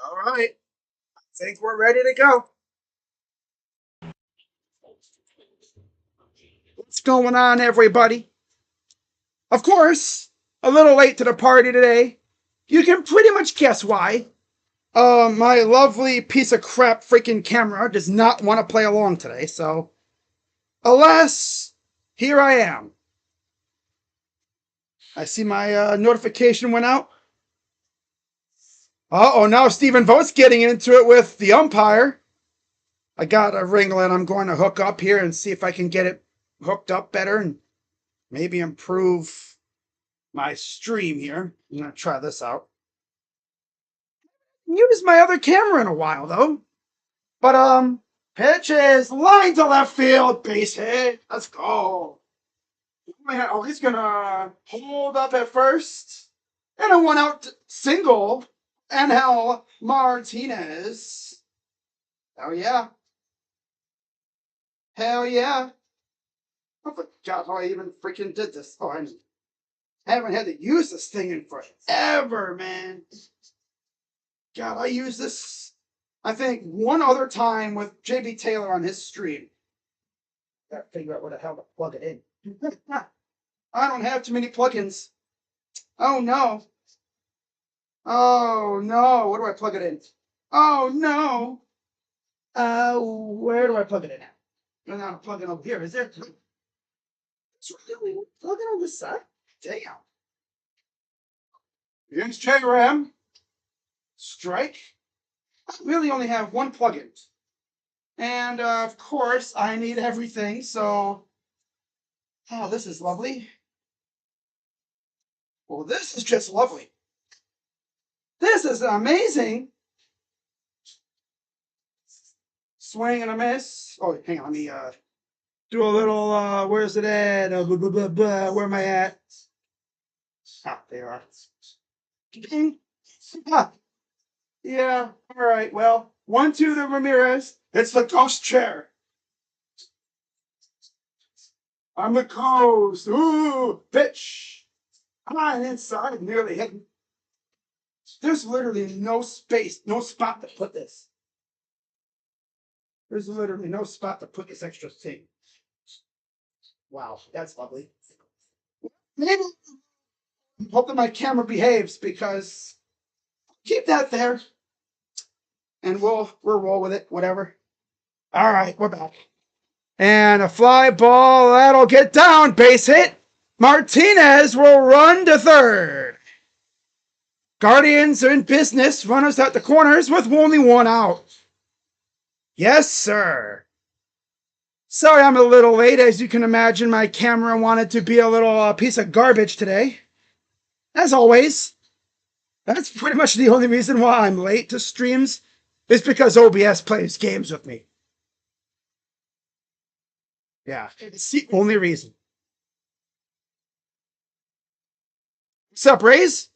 All right. I think we're ready to go. What's going on, everybody? Of course, a little late to the party today. You can pretty much guess why. My lovely piece of crap freaking camera does not want to play along today, so alas, here I am. I see my notification went out. Oh, now Stephen Vogt's getting into it with the umpire. I got a ringlet I'm going to hook up here and see if I can get it hooked up better and maybe improve my stream here. I'm going to try this out. Use my other camera in a while, though. But, pitch is line to left field, base hit. Let's go. Oh, he's going to hold up at first. And a one out single. Angel Martinez. Oh, yeah. Hell yeah. I forgot how I even freaking did this. Oh, I haven't had to use this thing in forever, man. God, I used this, I think, one other time with JB Taylor on his stream. Gotta figure out where the hell to plug it in. I don't have too many plugins. Oh, no. Oh, no. Where do I plug it in? Oh, no. Where do I plug it in at? I'm not plugging over here. Is there? It's really plugging on this side? Damn. Here's J-Ram. Strike. I really only have one plugin. And of course, I need everything. So, oh, this is lovely. Well, this is just lovely. This is amazing. Swing and a miss. Oh, hang on. Let me do a little, where's it at? Blah, blah, blah, blah. Where am I at? Ah, there are. Ah, yeah, all right. Well, 1-2 to Ramirez. It's the ghost chair. I'm the ghost. Ooh, pitch. High and inside, nearly hidden. There's literally no space, no spot to put this. There's literally no spot to put this extra thing. Wow, that's lovely. Maybe hope that my camera behaves because keep that there. And we'll roll with it, whatever. All right, we're back. And a fly ball, that'll get down, base hit. Martinez will run to third. Guardians are in business, runners at the corners with only one out. Yes, sir. Sorry I'm a little late. As you can imagine, my camera wanted to be a little piece of garbage today. As always. That's pretty much the only reason why I'm late to streams is because OBS plays games with me. Yeah, it's the only reason. What's up, Rays?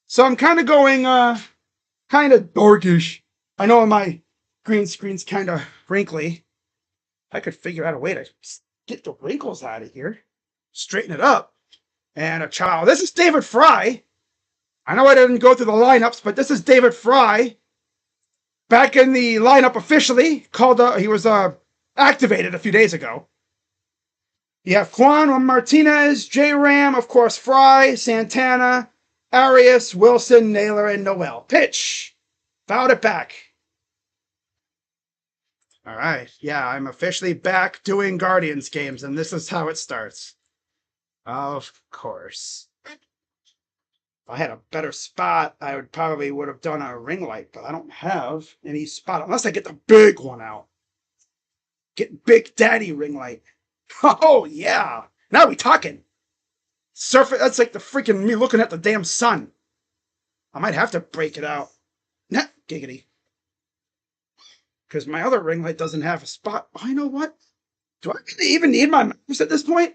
So I'm kind of going kind of darkish. I know my green screen's kind of wrinkly. I could figure out a way to get the wrinkles out of here, straighten it up. And a child. This is David Fry. I know I didn't go through the lineups, but this is David Fry. Back in the lineup officially. He was activated a few days ago. You have Juan Martinez, J-Ram, of course, Fry, Santana, Arias, Wilson, Naylor, and Noel. Pitch. Fouled it back. All right. Yeah, I'm officially back doing Guardians games, and this is how it starts. Of course. If I had a better spot, I would have done a ring light, but I don't have any spot unless I get the big one out. Get Big Daddy ring light. Oh, yeah. Now we talking. That's like the freaking me looking at the damn sun. I might have to break it out. Nah, giggity. Because my other ring light doesn't have a spot. Oh, you know what? Do I really even need my mouse at this point?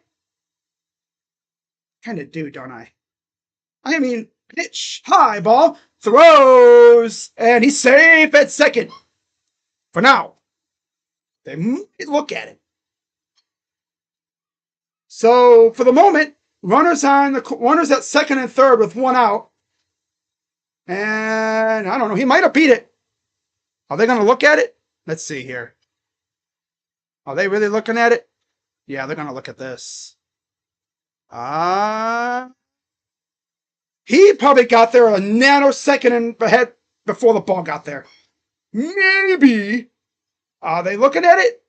Kind of do, don't I? I mean, pitch, high ball, throws, and he's safe at second. For now. They might look at it. So, for the moment, runners at second and third with one out. And I don't know. He might have beat it. Are they going to look at it? Let's see here. Are they really looking at it? Yeah, they're going to look at this. He probably got there a nanosecond ahead before the ball got there. Maybe. Are they looking at it?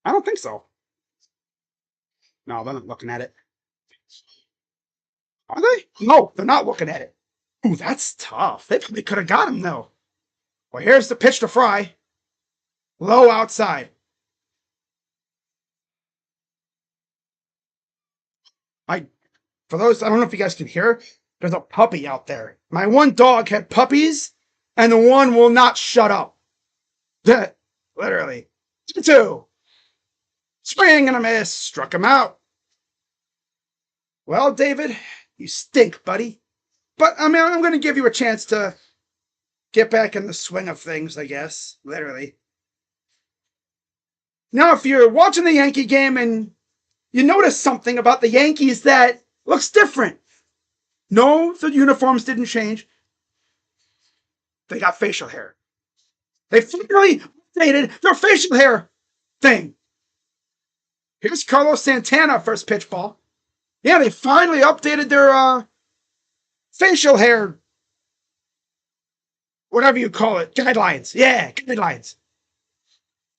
I don't think so. No, they're not looking at it. Are they? No, they're not looking at it. Ooh, that's tough. They probably could have got him, though. Well, here's the pitch to Fry. Low outside. For those, I don't know if you guys can hear, there's a puppy out there. My one dog had puppies, and the one will not shut up. Literally. 2. Swing and a miss. Struck him out. Well, David, you stink, buddy. But, I mean, I'm going to give you a chance to get back in the swing of things, I guess. Literally. Now, if you're watching the Yankee game and you notice something about the Yankees that looks different. No, the uniforms didn't change. They got facial hair. They finally updated their facial hair thing. Here's Carlos Santana, first pitch ball. Yeah, they finally updated their facial hair, whatever you call it, guidelines. Yeah, guidelines.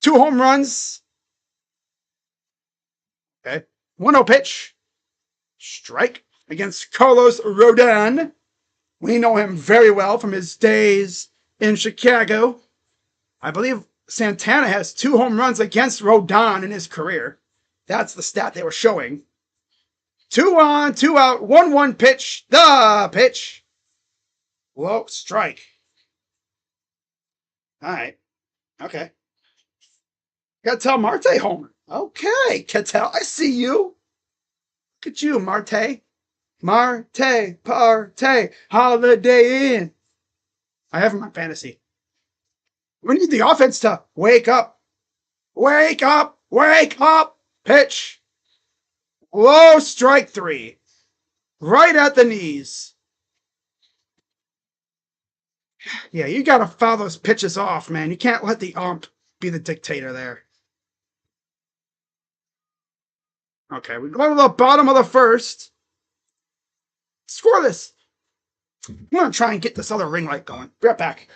2 home runs. Okay. 1-0 pitch. Strike against Carlos Rodon. We know him very well from his days in Chicago. I believe Santana has 2 home runs against Rodon in his career. That's the stat they were showing. 2 on, 2 out, 1-1 pitch. The pitch. Whoa, strike. All right. Okay. Ketel Marte homer. Okay, Ketel, I see you. Look at you, Marte. Marte, Parte, Holiday Inn. I have him in my fantasy. We need the offense to wake up. Wake up. Wake up. Pitch. Low, strike 3. Right at the knees. Yeah, you got to foul those pitches off, man. You can't let the ump be the dictator there. Okay, we go to the bottom of the first. Scoreless. I'm going to try and get this other ring light going. Be right back.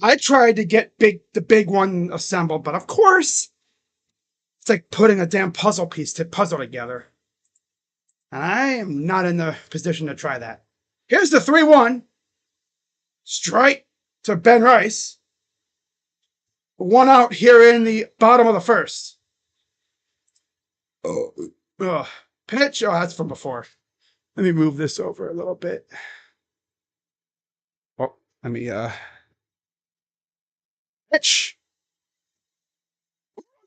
I tried to get the big one assembled, but of course, it's like putting a damn puzzle piece to puzzle together. And I am not in the position to try that. Here's the 3-1. Strike to Ben Rice. 1 out here in the bottom of the first. Oh, pitch. Oh, that's from before. Let me move this over a little bit. Oh, let me pitch.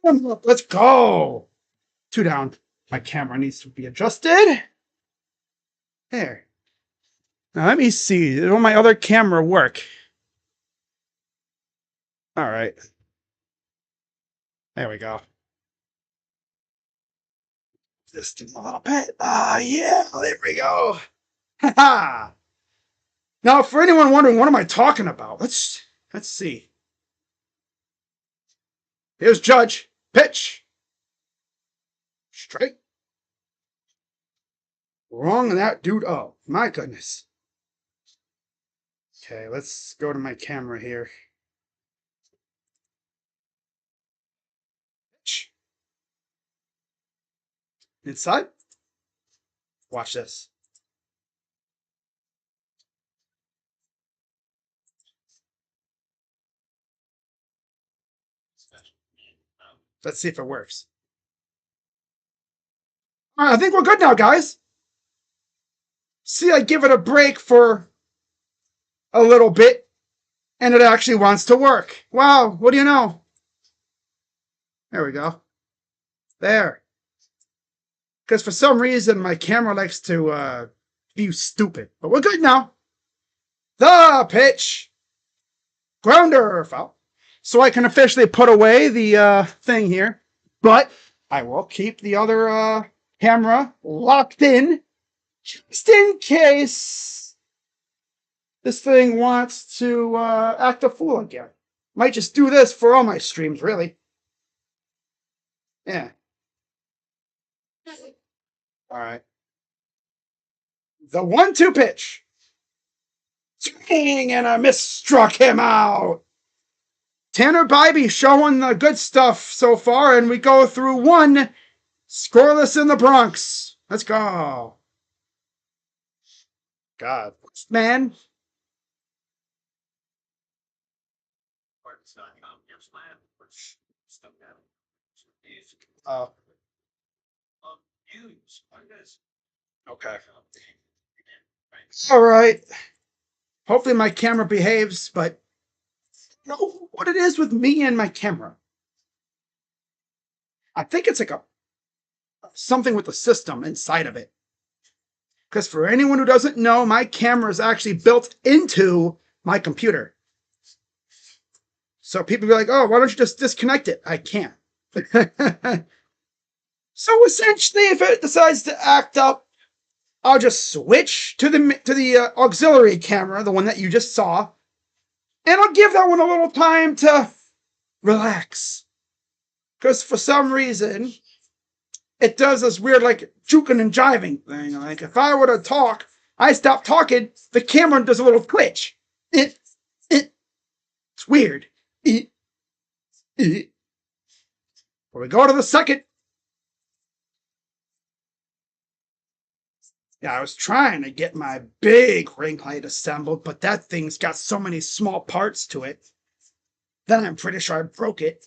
Let's go. 2 down. My camera needs to be adjusted. There. Now let me see. Will my other camera work? All right. There we go. Just a little bit. Ah, yeah. There we go. Ha ha. Now, for anyone wondering, what am I talking about? Let's see. Here's Judge. Pitch. Strike. Wrong on that dude. Oh, my goodness. Okay, let's go to my camera here. Pitch. Inside. Watch this. Let's see if it works. All right, I think we're good now, guys. See, I give it a break for a little bit, and it actually wants to work. Wow, what do you know? There we go. There. Because for some reason, my camera likes to be stupid. But we're good now. The pitch. Grounder foul. So I can officially put away the thing here. But I will keep the other camera locked in, just in case this thing wants to act a fool again. Might just do this for all my streams, really. Yeah. All right. The 1-2 pitch. Swing, and a miss struck him out. Tanner Bybee showing the good stuff so far, and we go through 1 scoreless in the Bronx. Let's go. God, man. Oh. Okay. All right. Hopefully my camera behaves, but I don't know what it is with me and my camera. I think it's like something with the system inside of it. Because for anyone who doesn't know, my camera is actually built into my computer. So people be like, oh, why don't you just disconnect it? I can't. So essentially, if it decides to act up, I'll just switch to the auxiliary camera, the one that you just saw, and I'll give that one a little time to relax. Because for some reason, it does this weird, like, juking and jiving thing. Like, if I were to talk, I stop talking, the camera does a little twitch. It's weird. When we go to the second. Yeah, I was trying to get my big ring light assembled, but that thing's got so many small parts to it. Then I'm pretty sure I broke it.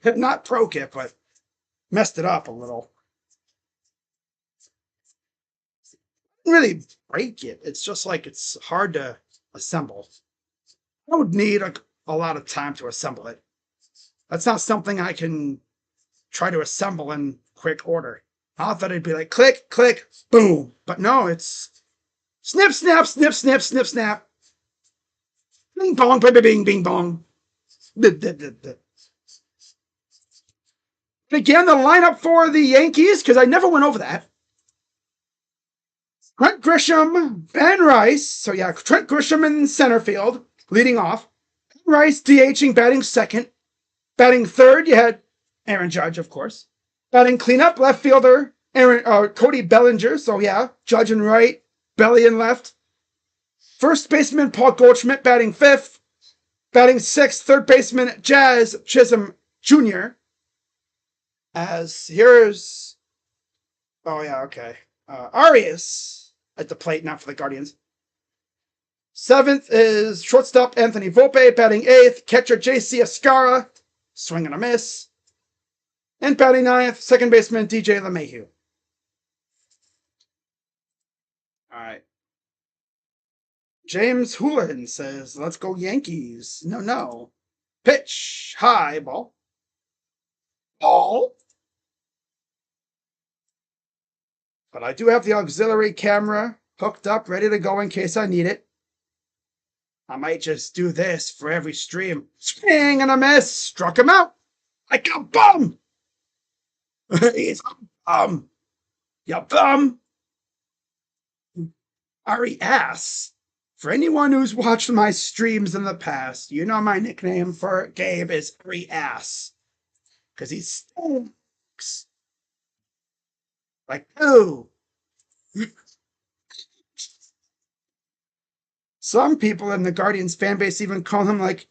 Not broke it, but messed it up a little. Didn't really break it. It's just like it's hard to assemble. I would need a lot of time to assemble it. That's not something I can try to assemble in quick order. I thought it'd be like click, click, boom. But no, it's snip, snap, snip, snip, snip, snap. Bing bong, bing, bing, bing bong. Again, the lineup for the Yankees, because I never went over that. Trent Grisham, Ben Rice. So yeah, Trent Grisham in center field, leading off. Ben Rice DHing, batting second. Batting third, you had Aaron Judge, of course. Batting cleanup, left fielder Cody Bellinger. So yeah, Judge in right, Belly in left. First baseman Paul Goldschmidt batting fifth. Batting sixth, third baseman Jazz Chisholm Jr. As here's oh yeah, okay. Arias at the plate, not for the Guardians. Seventh is shortstop Anthony Volpe, batting eighth. Catcher J.C. Escara, swing and a miss. And batting ninth, second baseman DJ LeMahieu. All right. James Houlihan says, let's go Yankees. No, no. Pitch. High ball. Ball. But I do have the auxiliary camera hooked up, ready to go in case I need it. I might just do this for every stream. Swing and a miss. Struck him out. Like a bum. He's a bum. You bum. Ari Ass. For anyone who's watched my streams in the past, you know my nickname for Gabe is Ari Ass. Because he stinks. Like, ooh. Some people in the Guardians fan base even call him like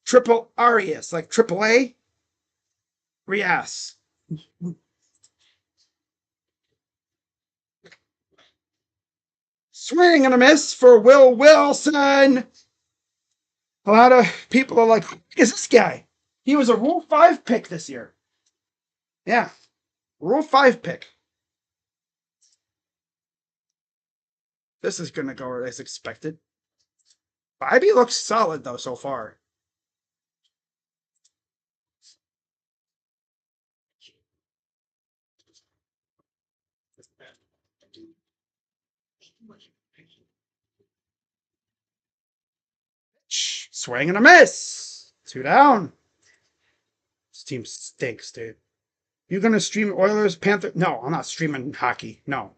Triple Arias, like Triple A. Rias. Swing and a miss for Will Wilson. A lot of people are like, who is this guy? He was a Rule 5 pick this year. Yeah, Rule 5 pick. This is going to go as expected. Bibby looks solid, though, so far. Swing and a miss. 2 down. This team stinks, dude. You going to stream Oilers, Panthers? No, I'm not streaming hockey. No.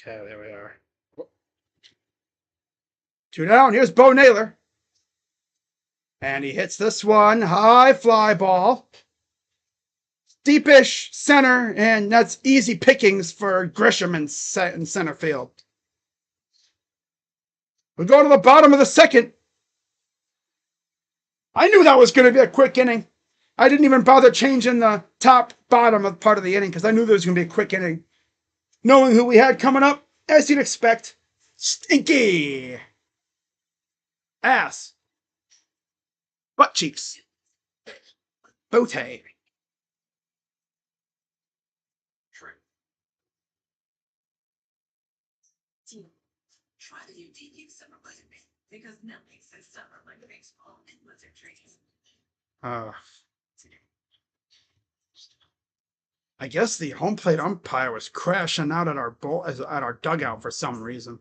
Okay, there we are. 2 down. Here's Bo Naylor. And he hits this one. High fly ball. Deepish center. And that's easy pickings for Grisham in center field. We go to the bottom of the second. I knew that was going to be a quick inning. I didn't even bother changing the top bottom of part of the inning because I knew there was going to be a quick inning. Knowing who we had coming up, as you'd expect, Stinky Ass Butt Cheeks Bote. Try to take summer blizzard because nothing says summer like baseball and blizzard trees. I guess the home plate umpire was crashing out at our dugout for some reason.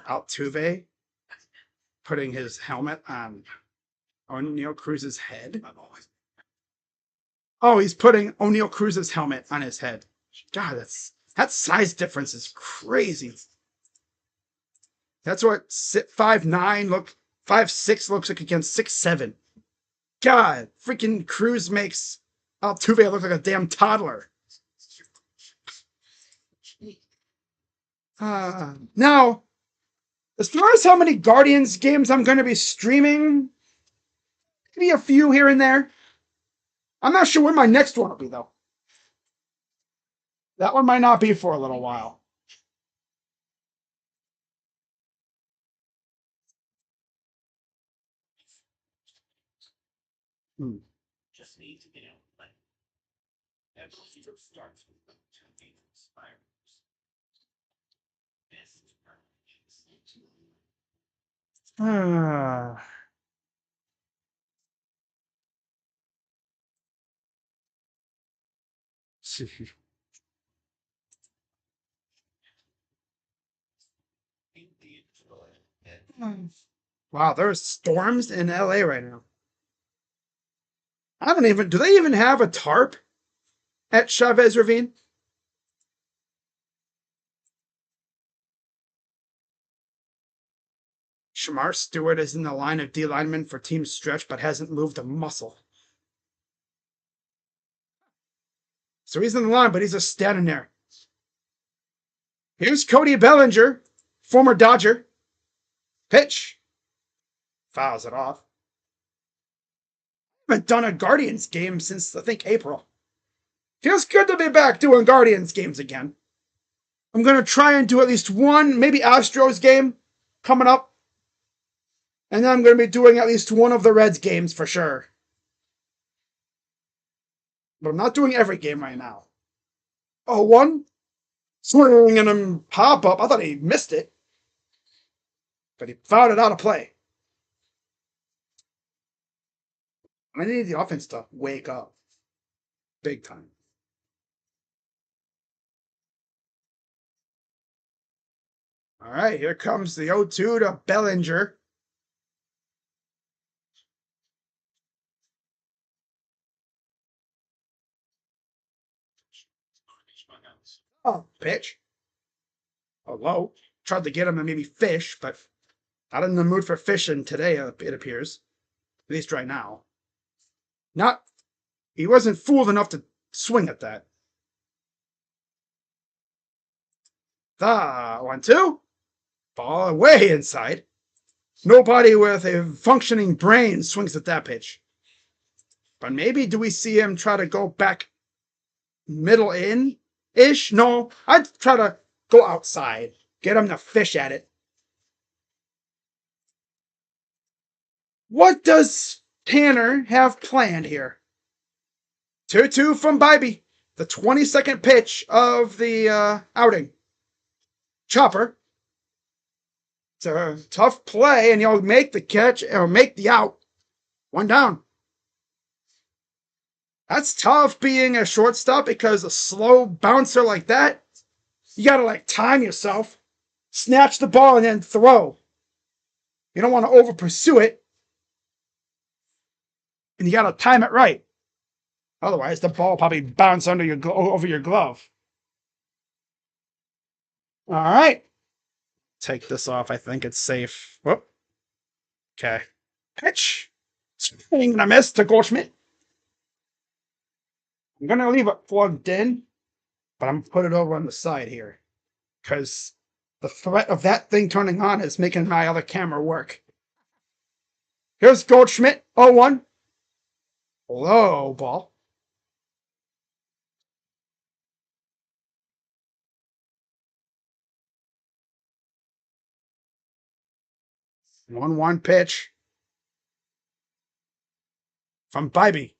Altuve putting his helmet on O'Neal Cruz's head. Oh, he's putting O'Neal Cruz's helmet on his head. God, that size difference is crazy. That's what 5'9" 5'6" looks like against 6'7". God, freaking Cruz makes Altuve look like a damn toddler. Now, as far as how many Guardians games I'm going to be streaming, maybe a few here and there. I'm not sure when my next one will be, though. That one might not be for a little while. Just need to get out of play. That procedure starts with the 2 spirals. This is Wow, there's storms in LA right now. Do they even have a tarp at Chavez Ravine? Shamar Stewart is in the line of D lineman for team stretch, but hasn't moved a muscle. So he's in the line, but he's just standing there. Here's Cody Bellinger, former Dodger. Pitch. Fouls it off. I haven't done a Guardians game since, I think, April. Feels good to be back doing Guardians games again. I'm going to try and do at least one, maybe Astros game coming up. And then I'm going to be doing at least one of the Reds games for sure. But I'm not doing every game right now. Oh, one swing and a pop up. I thought he missed it. But he fouled it out of play. I need the offense to wake up. Big time. All right, here comes the 0-2 to Bellinger. Oh, pitch. Oh, low. Tried to get him and maybe fish, but not in the mood for fishing today, it appears. At least right now. He wasn't fooled enough to swing at that. The 1-2. Ball way inside. Nobody with a functioning brain swings at that pitch. But maybe do we see him try to go back middle in-ish? No, I'd try to go outside. Get him to fish at it. What does Tanner have planned here? 2-2 from Bybee. The 22nd pitch of the outing. Chopper. It's a tough play, and you'll make the catch or make the out. One down. That's tough being a shortstop because a slow bouncer like that, you got to like time yourself, snatch the ball, and then throw. You don't want to over pursue it, and you got to time it right. Otherwise, the ball probably bounce over your glove. All right. Take this off. I think it's safe. Whoop. Okay. Pitch. Swing and a miss to Goldschmidt. I'm going to leave it plugged in, but I'm going to put it over on the side here because the threat of that thing turning on is making my other camera work. Here's Goldschmidt, 0-1. Low ball. One pitch from Bybee.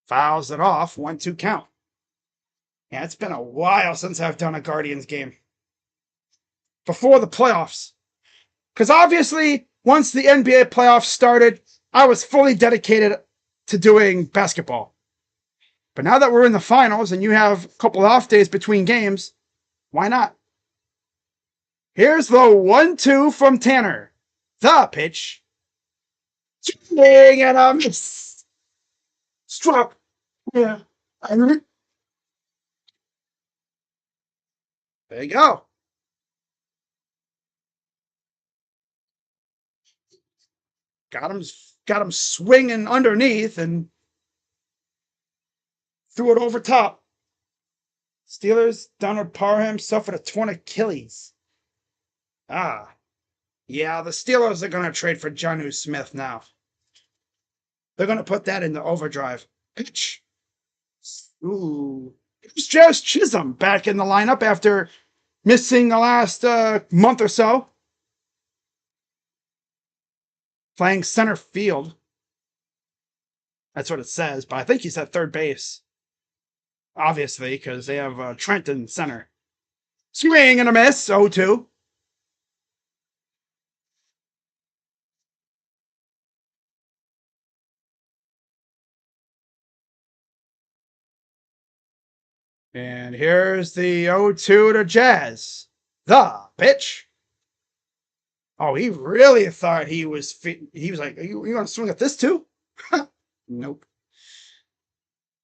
Fouls it off. 1-2 count. Yeah, it's been a while since I've done a Guardians game. Before the playoffs. Because obviously, once the NBA playoffs started, I was fully dedicated to doing basketball. But now that we're in the finals and you have a couple off days between games, why not? Here's the 1-2 from Tanner. The pitch. Swing and a miss. Struck. Yeah. There you go. Got him swinging underneath and threw it over top. Steelers, Donald Parham suffered a torn Achilles. Yeah, the Steelers are going to trade for Jonnu Smith now. They're going to put that in the overdrive. Pitch. Ooh. It's just Chisholm back in the lineup after missing the last month or so. Playing center field. That's what it says, but I think he's at third base. Obviously, because they have Trent in center. Swing and a miss, 0-2. And here's the 0-2 to Jazz. The pitch. Oh, he really thought he was like, you want to swing at this too? Nope.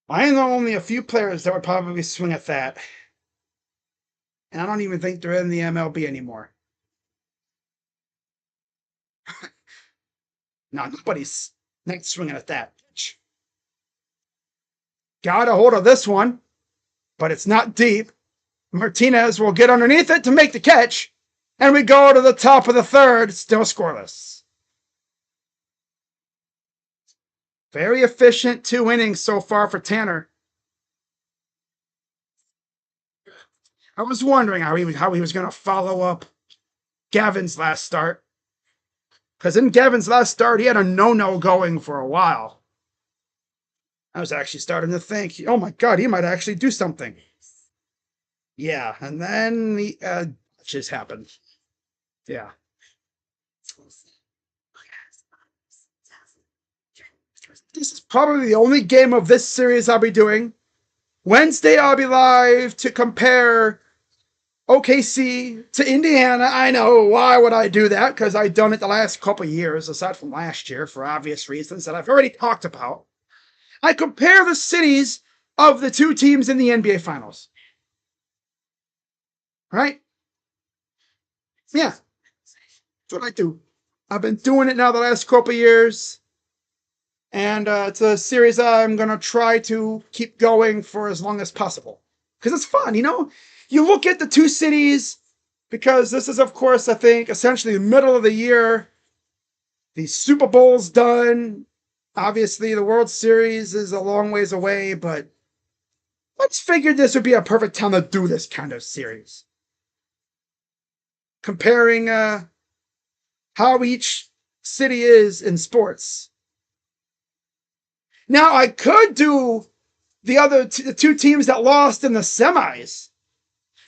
I know only a few players that would probably swing at that. And I don't even think they're in the MLB anymore. Now, nobody's not swinging at that pitch. Got a hold of this one, but it's not deep. Martinez will get underneath it to make the catch, and we go to the top of the third, still scoreless. Very efficient 2 innings so far for Tanner. I was wondering how he was going to follow up Gavin's last start. Because in Gavin's last start, he had a no-no going for a while. I was actually starting to think, oh my God, he might actually do something. Yeah, and then the just happened. Yeah. This is probably the only game of this series I'll be doing. Wednesday, I'll be live to compare OKC to Indiana. I know, why would I do that? Because I've done it the last couple of years, aside from last year, for obvious reasons that I've already talked about. I compare the cities of the two teams in the NBA Finals. Right? Yeah. That's what I do. I've been doing it now the last couple of years. And it's a series I'm going to try to keep going for as long as possible. Because it's fun, you know? You look at the two cities, because this is, of course, I think, essentially the middle of the year. The Super Bowl's done. Obviously, the World Series is a long ways away, but let's figure this would be a perfect time to do this kind of series. Comparing how each city is in sports. Now, I could do the two teams that lost in the semis.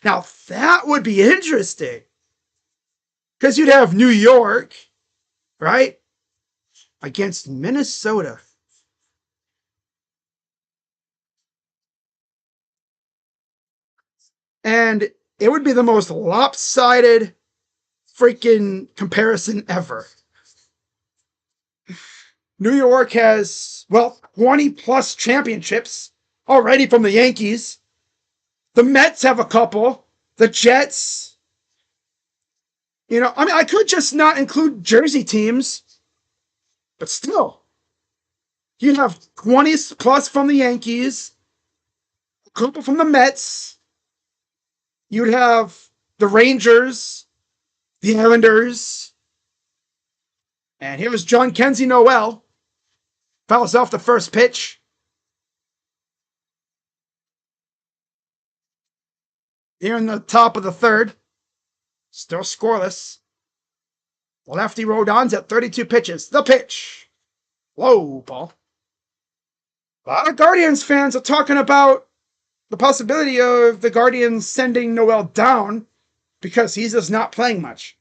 Now, that would be interesting. Because you'd have New York, right? Against Minnesota. And it would be the most lopsided freaking comparison ever. New York has, well, 20 plus championships already from the Yankees. The Mets have a couple. The Jets. You know, I mean, I could just not include Jersey teams, but still. You have 20 plus from the Yankees, a couple from the Mets. You'd have the Rangers, the Islanders. And here's John Kenzie Noel. Fouls off the first pitch. Here in the top of the third. Still scoreless. Lefty Rodon's at 32 pitches. The pitch. Low ball. A lot of Guardians fans are talking about the possibility of the Guardians sending Noel down because he's just not playing much.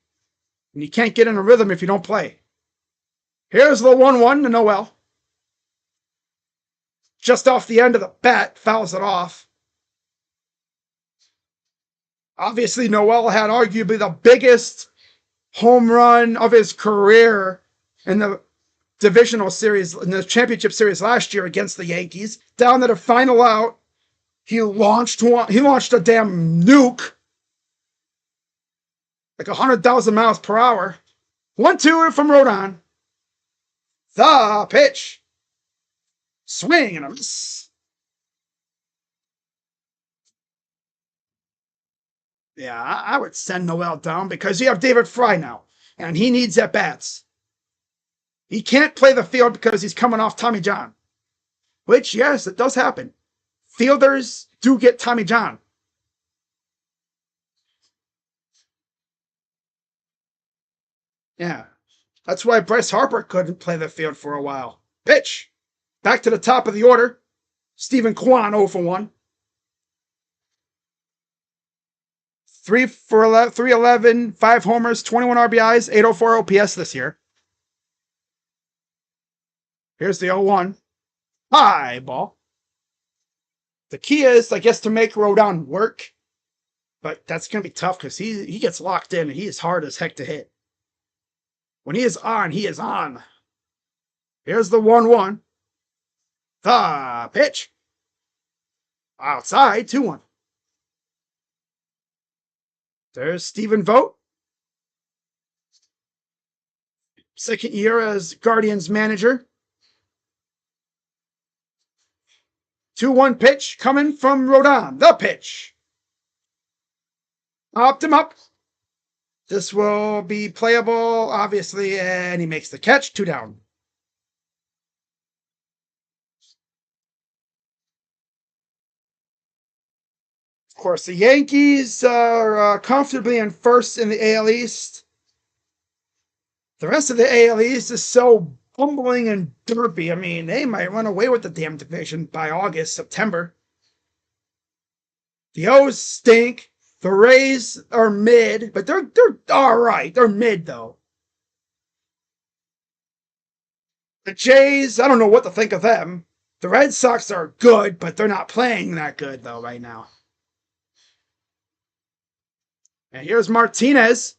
And you can't get in a rhythm if you don't play. Here's the 1-1 to Noel. Just off the end of the bat, fouls it off. Obviously, Noel had arguably the biggest home run of his career in the divisional series, in the championship series last year against the Yankees. Down to the final out, he launched a damn nuke, like 100,000 miles per hour. 1-2 from Rodon. The pitch. Swing and a miss. Yeah, I would send Noel down because you have David Fry now, and he needs at bats. He can't play the field because he's coming off Tommy John. Which, yes, it does happen. Fielders do get Tommy John. Yeah. That's why Bryce Harper couldn't play the field for a while. Pitch. Back to the top of the order. Stephen Kwan 0 for 1. 311, 5 homers, 21 RBIs, 804 OPS this year. Here's the 0-1. High ball. The key is, I guess, to make Rodon work. But that's going to be tough because he gets locked in and he is hard as heck to hit. When he is on, he is on. Here's the 1-1. The pitch. Outside, 2-1. There's Stephen Vogt. Second year as Guardians manager. 2-1 pitch coming from Rodon. The pitch. Hopped him up. This will be playable, obviously, and he makes the catch. 2 down. Of course, the Yankees are comfortably in first in the AL East. The rest of the AL East is so bumbling and derpy. I mean, they might run away with the damn division by August, September. The O's stink. The Rays are mid, but they're all right. They're mid though. The Jays, I don't know what to think of them. The Red Sox are good, but they're not playing that good though right now. And here's Martinez.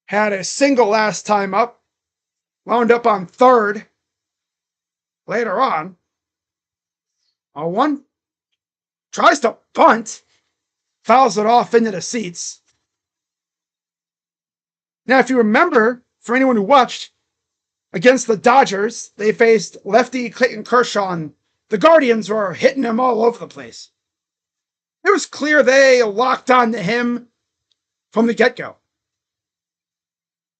Had a single last time up. Wound up on third. Later on. 0-1. Tries to bunt. Fouls it off into the seats. Now, if you remember, for anyone who watched, against the Dodgers, they faced lefty Clayton Kershaw. And the Guardians were hitting him all over the place. It was clear they locked on to him from the get-go.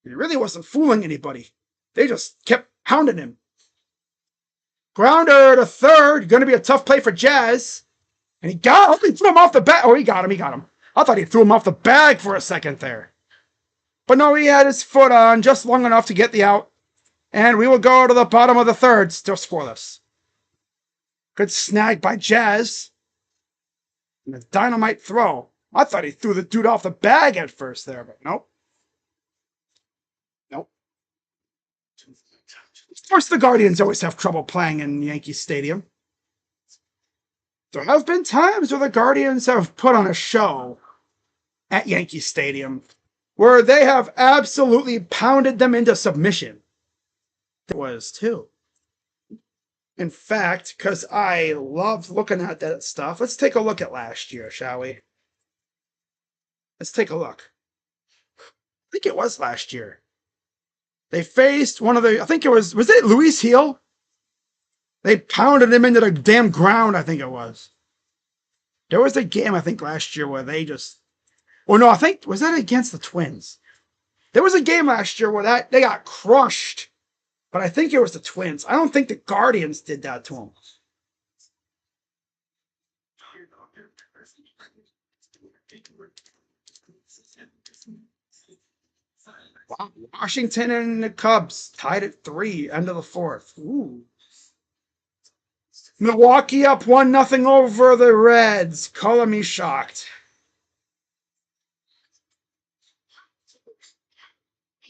He really wasn't fooling anybody. They just kept pounding him. Grounder to third. Going to be a tough play for Jazz. And he threw him off the bag. Oh, he got him. I thought he threw him off the bag for a second there. But no, he had his foot on just long enough to get the out. And we will go to the bottom of the third. Still scoreless. Good snag by Jazz. And a dynamite throw. I thought he threw the dude off the bag at first there, but nope. Nope. Of course, the Guardians always have trouble playing in Yankee Stadium. There have been times where the Guardians have put on a show at Yankee Stadium where they have absolutely pounded them into submission. It was too. In fact, because I love looking at that stuff, let's take a look at last year, shall we? Let's take a look. I think it was last year. They faced one of the, I think it was it Luis Heel? They pounded him into the damn ground, I think it was. There was a game, I think, last year where they just, or no, I think, was that against the Twins? There was a game last year where they got crushed. But I think it was the Twins. I don't think the Guardians did that to them. Wow. Washington and the Cubs tied at 3, end of the 4th. Ooh. Milwaukee up 1-0 over the Reds. Color me shocked.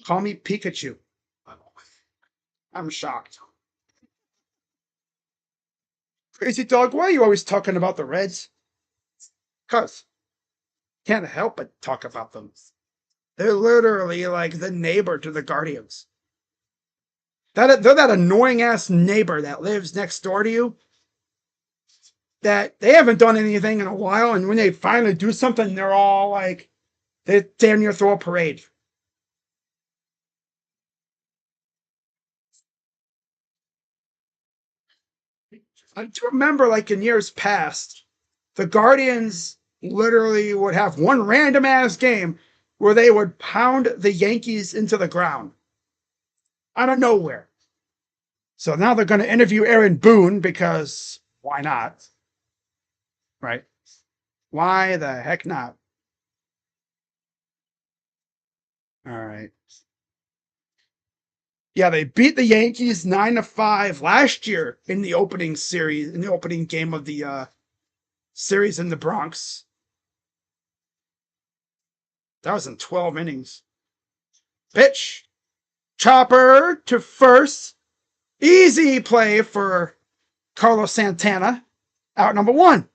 Call me Pikachu. I'm shocked. Crazy Dog, why are you always talking about the Reds? Because can't help but talk about them. They're literally like the neighbor to the Guardians. They're that annoying-ass neighbor that lives next door to you that they haven't done anything in a while, and when they finally do something, they're all like, they damn near throw a parade. I do remember, like in years past, the Guardians literally would have one random ass game where they would pound the Yankees into the ground out of nowhere. So now they're going to interview Aaron Boone because why not? Right? Why the heck not? All right. Yeah, they beat the Yankees 9-5 last year in the opening series, in the opening game of the series in the Bronx. That was in 12 innings. Pitch. Chopper to first. Easy play for Carlos Santana. Out number 1.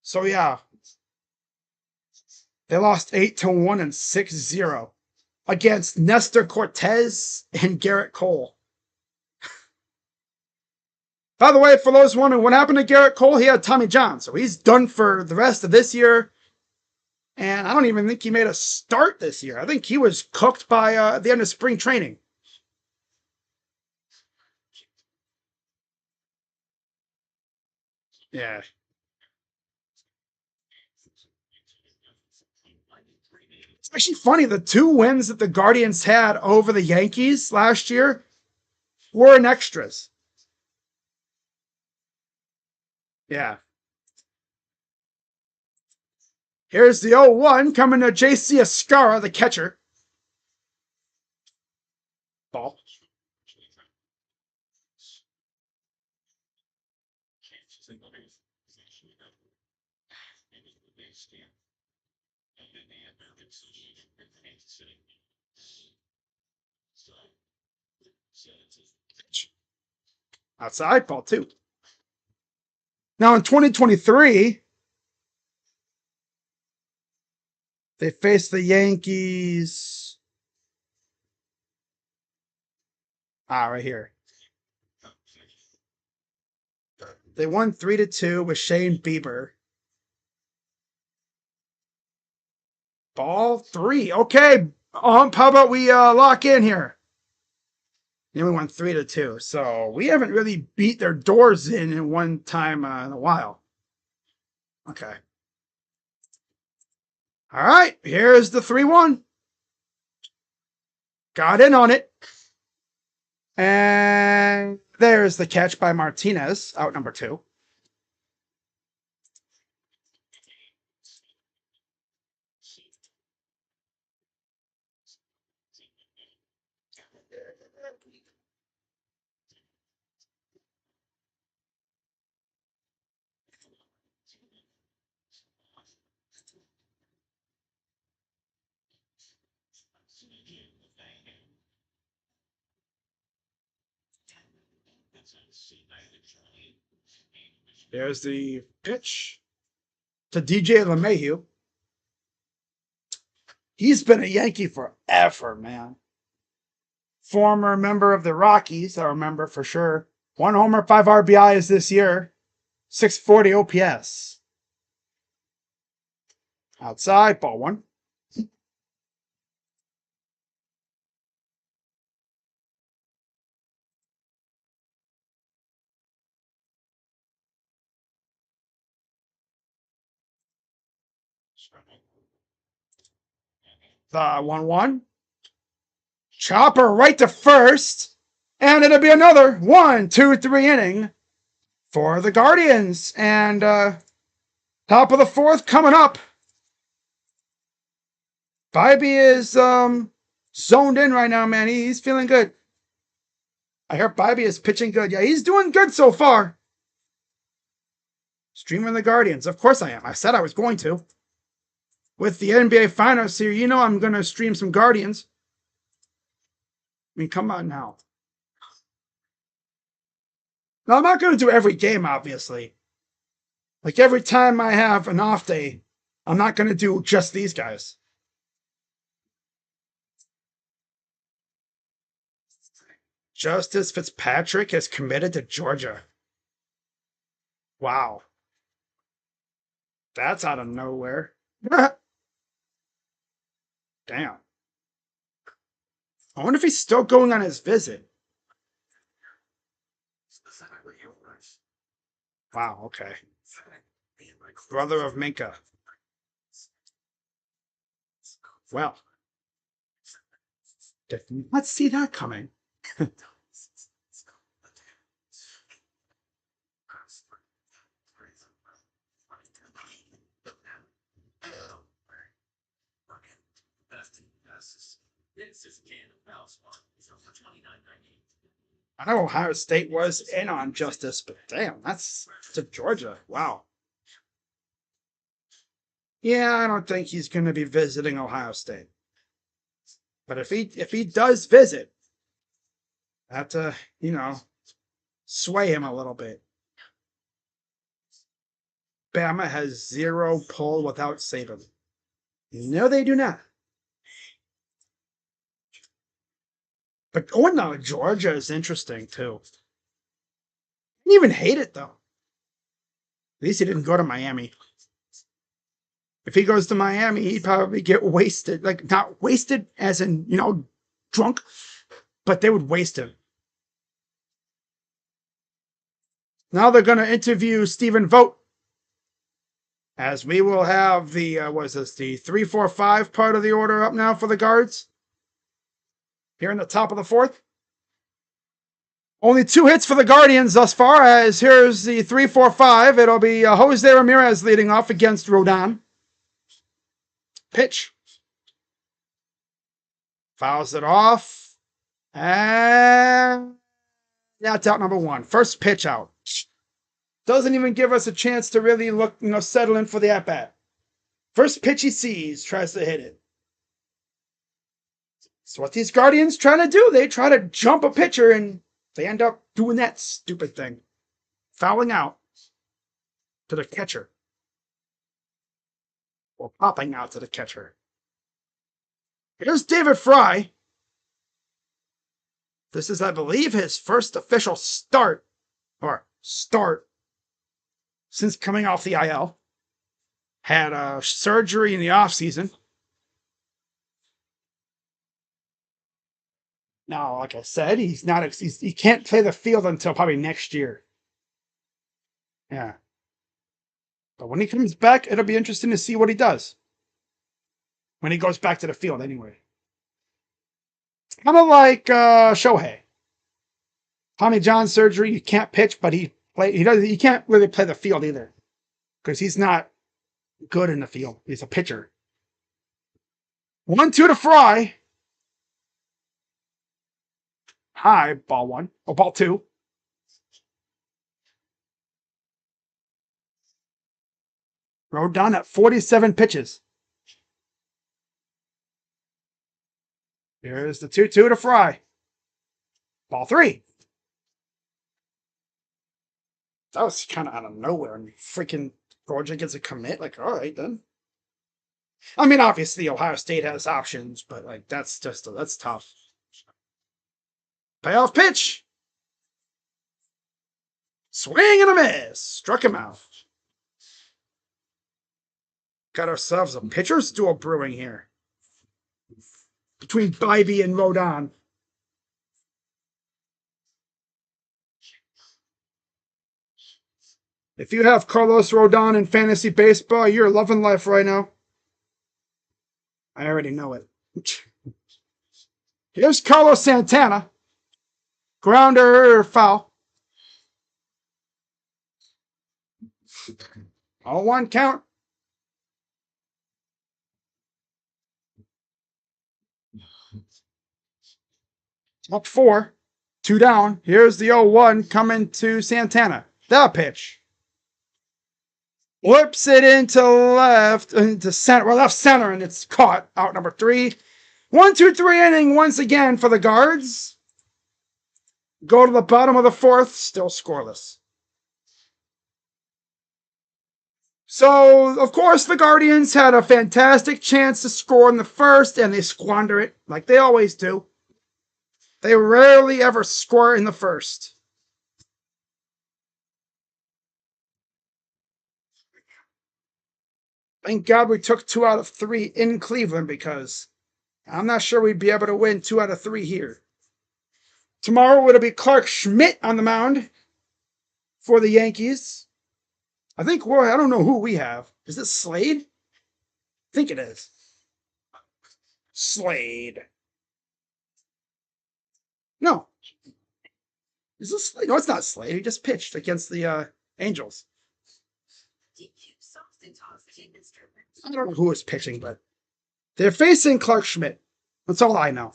So yeah. They lost 8-1 and 6-0. Against Nestor Cortez and Garrett Cole. By the way, for those wondering what happened to Garrett Cole, he had Tommy John, so he's done for the rest of this year And I don't even think he made a start this year. I think he was cooked by the end of spring training. Yeah. It's actually funny. The 2 wins that the Guardians had over the Yankees last year were in extras. Yeah. Here's the 0-1 coming to JC Escara, the catcher. Ball. Outside, ball 2. Now in 2023, they faced the Yankees. Right here. They won 3-2 with Shane Bieber. Ball 3. Okay. How about we lock in here? Then we won 3-2. So we haven't really beat their doors in one time in a while. Okay. All right. Here's the 3-1. Got in on it. And there's the catch by Martinez, out number 2. There's the pitch to DJ LeMahieu. He's been a Yankee forever, man. Former member of the Rockies, I remember for sure. 1 homer, 5 RBIs this year. 640 OPS. Outside, ball 1. The 1-1. Chopper right to first. And it'll be another 1, 2, 3 inning for the Guardians. And top of the 4th coming up. Bibee is zoned in right now, man. He's feeling good. I hear Bibee is pitching good. Yeah, he's doing good so far. Streaming the Guardians. Of course I am. I said I was going to. With the NBA Finals here, you know I'm going to stream some Guardians. I mean, come on now. Now, I'm not going to do every game, obviously. Like, every time I have an off day, I'm not going to do just these guys. Justice Fitzpatrick is committed to Georgia. Wow. That's out of nowhere. Damn. I wonder if he's still going on his visit. Wow, okay. Brother of Minka. Well, did not see that coming. I know Ohio State was in on Justice, but damn, that's to Georgia. Wow. Yeah, I don't think he's going to be visiting Ohio State. But if he does visit, I have to, sway him a little bit. Bama has 0 pull without Saban. No, they do not. But going to Georgia is interesting too. I didn't even hate it though. At least he didn't go to Miami. If he goes to Miami, he'd probably get wasted. Like, not wasted as in, drunk, but they would waste him. Now they're going to interview Stephen Vogt, as we will have the, the 3-4-5 part of the order up now for the guards. Here in the top of the fourth. Only 2 hits for the Guardians thus far, as here's the 3-4-5. It'll be Jose Ramirez leading off against Rodon. Pitch. Fouls it off. And that's out number 1. First pitch out. Doesn't even give us a chance to really look, settle in for the at-bat. First pitch he sees, tries to hit it. So what these Guardians trying to do, they try to jump a pitcher and they end up doing that stupid thing. Fouling out to the catcher. Or popping out to the catcher. Here's David Fry. This is, I believe, his first official start since coming off the IL. Had a surgery in the offseason. Now, like I said, he can't play the field until probably next year. Yeah. But when he comes back, it'll be interesting to see what he does. When he goes back to the field, anyway. Kind of like Shohei. Tommy John surgery, you can't pitch, but he can't really play the field either. Because he's not good in the field. He's a pitcher. 1-2 to Fry. High, ball 1. Oh, ball 2. Rodon at 47 pitches. Here's the 2-2 to Fry. Ball 3. That was kind of out of nowhere. And freaking Georgia gets a commit. Like, all right, then. I mean, obviously, Ohio State has options, but, like, that's tough. Payoff pitch. Swing and a miss. Struck him out. Got ourselves a pitcher's duel brewing here. Between Bybee and Rodon. If you have Carlos Rodon in fantasy baseball, you're loving life right now. I already know it. Here's Carlos Santana. Grounder foul. 0-1 count. Up 4. 2 down. Here's the 0-1 coming to Santana. That pitch. Whips it into center, left center, and it's caught. Out number 3. 1-2-3 inning once again for the Guards. Go to the bottom of the 4th, still scoreless. So, of course, the Guardians had a fantastic chance to score in the 1st, and they squander it, like they always do. They rarely ever score in the 1st. Thank God we took 2 out of 3 in Cleveland, because I'm not sure we'd be able to win 2 out of 3 here. Tomorrow it'll be Clark Schmidt on the mound for the Yankees. I don't know who we have. Is it Slade? I think it is. Slade. No. Is this Slade? No, it's not Slade. He just pitched against the Angels. I don't know who was pitching, but they're facing Clark Schmidt. That's all I know.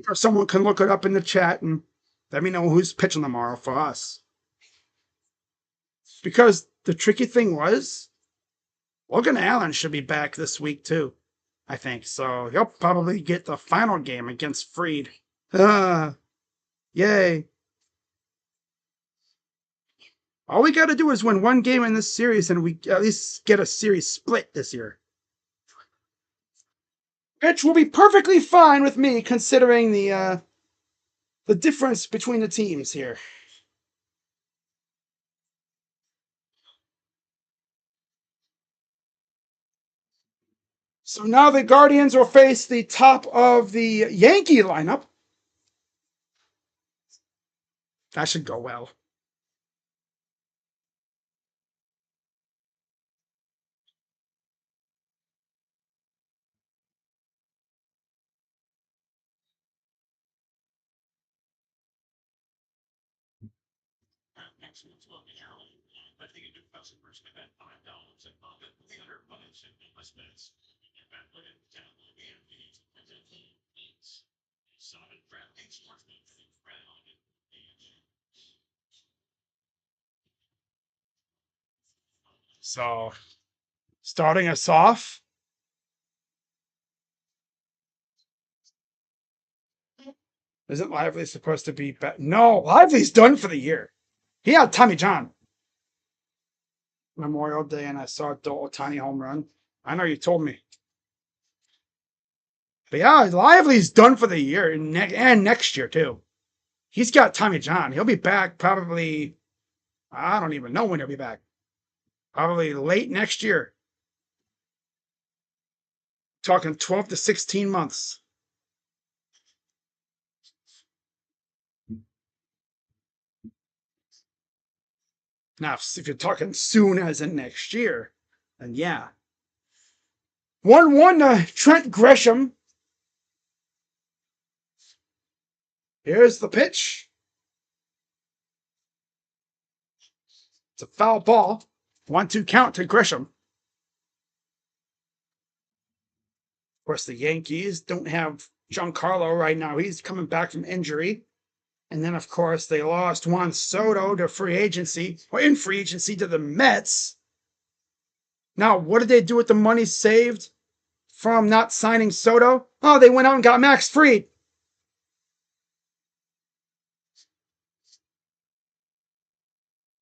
Or someone can look it up in the chat and let me know who's pitching tomorrow for us. Because the tricky thing was, Logan Allen should be back this week too, I think. So he'll probably get the final game against Fried. Yay. All we got to do is win 1 game in this series, and we at least get a series split this year. Which will be perfectly fine with me, considering the difference between the teams here. So now the Guardians will face the top of the Yankee lineup. That should go well. So starting us off, isn't Lively supposed to be back? No, Lively's done for the year. He had Tommy John Memorial Day, and I saw a tiny home run. I know you told me. But yeah, Lively's done for the year and next year too. He's got Tommy John. He'll be back probably. I don't even know when he'll be back. Probably late next year. Talking 12 to 16 months. Now, if you're talking soon as in next year, then yeah. 1-1 Trent Grisham. Here's the pitch. It's a foul ball. 1-2 count to Grisham. Of course, the Yankees don't have Giancarlo right now. He's coming back from injury. And then, of course, they lost Juan Soto to free agency, or in free agency to the Mets. Now, what did they do with the money saved from not signing Soto? Oh, they went out and got Max Fried.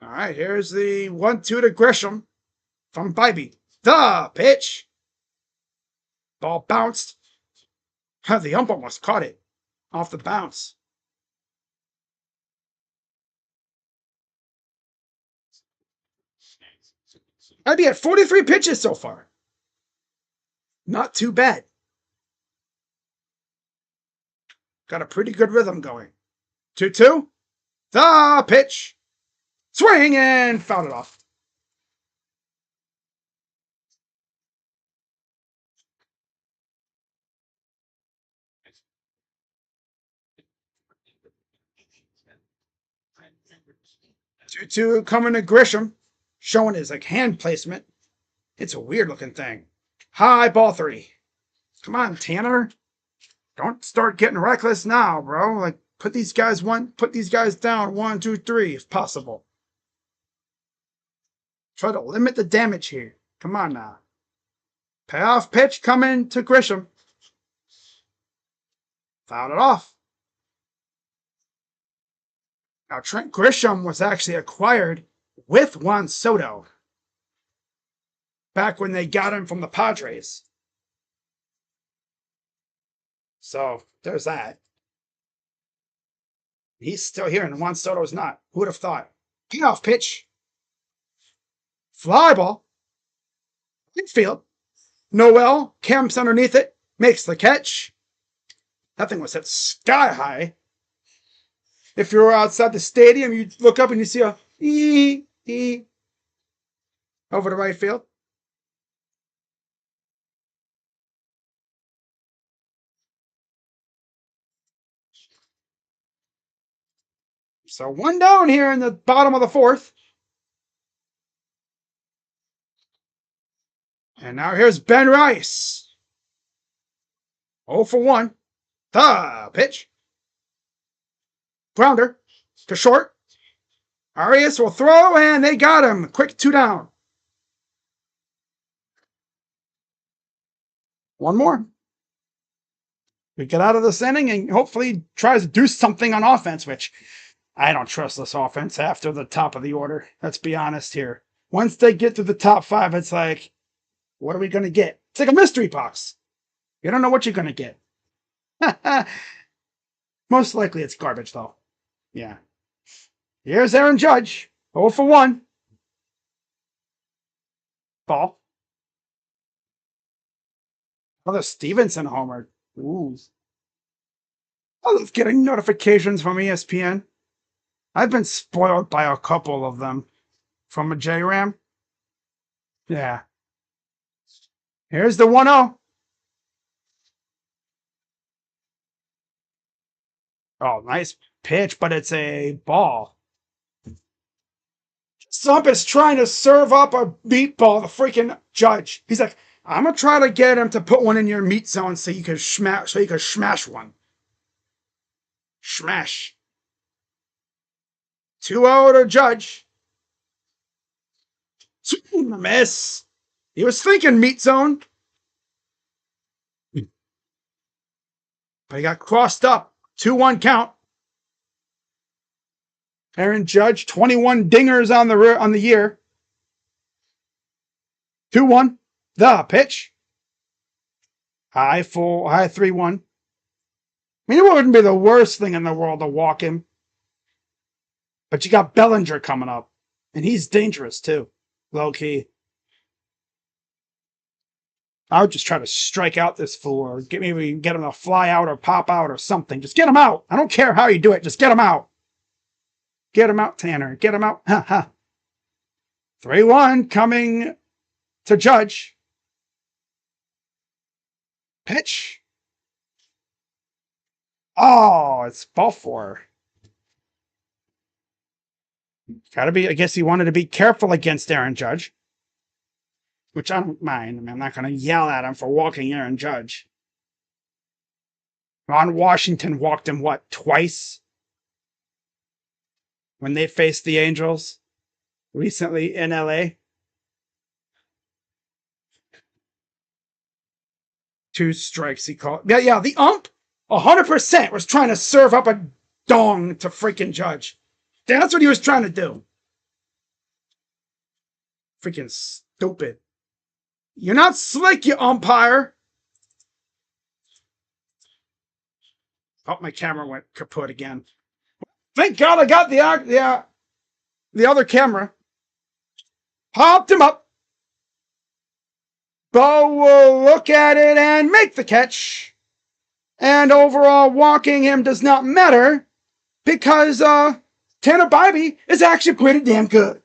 All right, here's the 1-2 to Grisham from Bibee. The pitch. Ball bounced. The ump almost caught it off the bounce. I'd be at 43 pitches so far. Not too bad. Got a pretty good rhythm going. 2-2. The pitch. Swing and fouled it off. Two coming to Grisham, showing his hand placement. It's a weird looking thing. High ball 3. Come on, Tanner. Don't start getting reckless now, bro. Put these guys down 1, 2, 3 if possible. Try to limit the damage here. Come on now. Payoff pitch coming to Grisham. Fouled it off. Now, Trent Grisham was actually acquired with Juan Soto back when they got him from the Padres. So, there's that. He's still here, and Juan Soto's not. Who would have thought? Payoff pitch. Fly ball. Infield. Noel camps underneath it, makes the catch. That thing was hit sky high. If you're outside the stadium, you look up and you see a ee over the right field. So 1 down here in the bottom of the 4th. And now here's Ben Rice. 0 for 1. The pitch. Grounder to short. Arias will throw, and they got him. Quick 2 down. 1 more. We get out of this inning and hopefully tries to do something on offense, which I don't trust this offense after the top of the order. Let's be honest here. Once they get to the top 5, it's like, what are we going to get? It's like a mystery box. You don't know what you're going to get. Most likely it's garbage, though. Yeah. Here's Aaron Judge. 0 for 1. Ball. Oh, the Stevenson homer. Ooh. I love getting notifications from ESPN. I've been spoiled by a couple of them from a JRAM. Yeah. Here's the 1-0. Oh, nice pitch, but it's a ball. Sump is trying to serve up a meatball, the freaking judge. He's like, I'm gonna try to get him to put one in your meat zone so you can smash one. Smash. 2-0 to Judge. Miss. He was thinking meat zone, but he got crossed up. 2-1 count. Aaron Judge, 21 dingers on the year. 2-1. The pitch. High 3-1. I mean, it wouldn't be the worst thing in the world to walk him. But you got Bellinger coming up. And he's dangerous too. Low key. I would just try to strike out this fool or get him to fly out or pop out or something. Just get him out. I don't care how you do it. Just get him out. Get him out, Tanner. Get him out. Ha ha. 3-1 coming to Judge. Pitch. Oh, it's ball four. Gotta be, I guess he wanted to be careful against Aaron Judge. Which I don't mind. I mean, I'm not going to yell at him for walking Aaron Judge. Ron Washington walked him, what, twice? When they faced the Angels recently in LA. 2 strikes, he called. Yeah, the ump 100% was trying to serve up a dong to freaking Judge. That's what he was trying to do. Freaking stupid. You're not slick, you umpire. Oh, my camera went kaput again. Thank God I got the other camera. Popped him up. Bo will look at it and make the catch. And overall, walking him does not matter because Tanner Bybee is actually pretty damn good.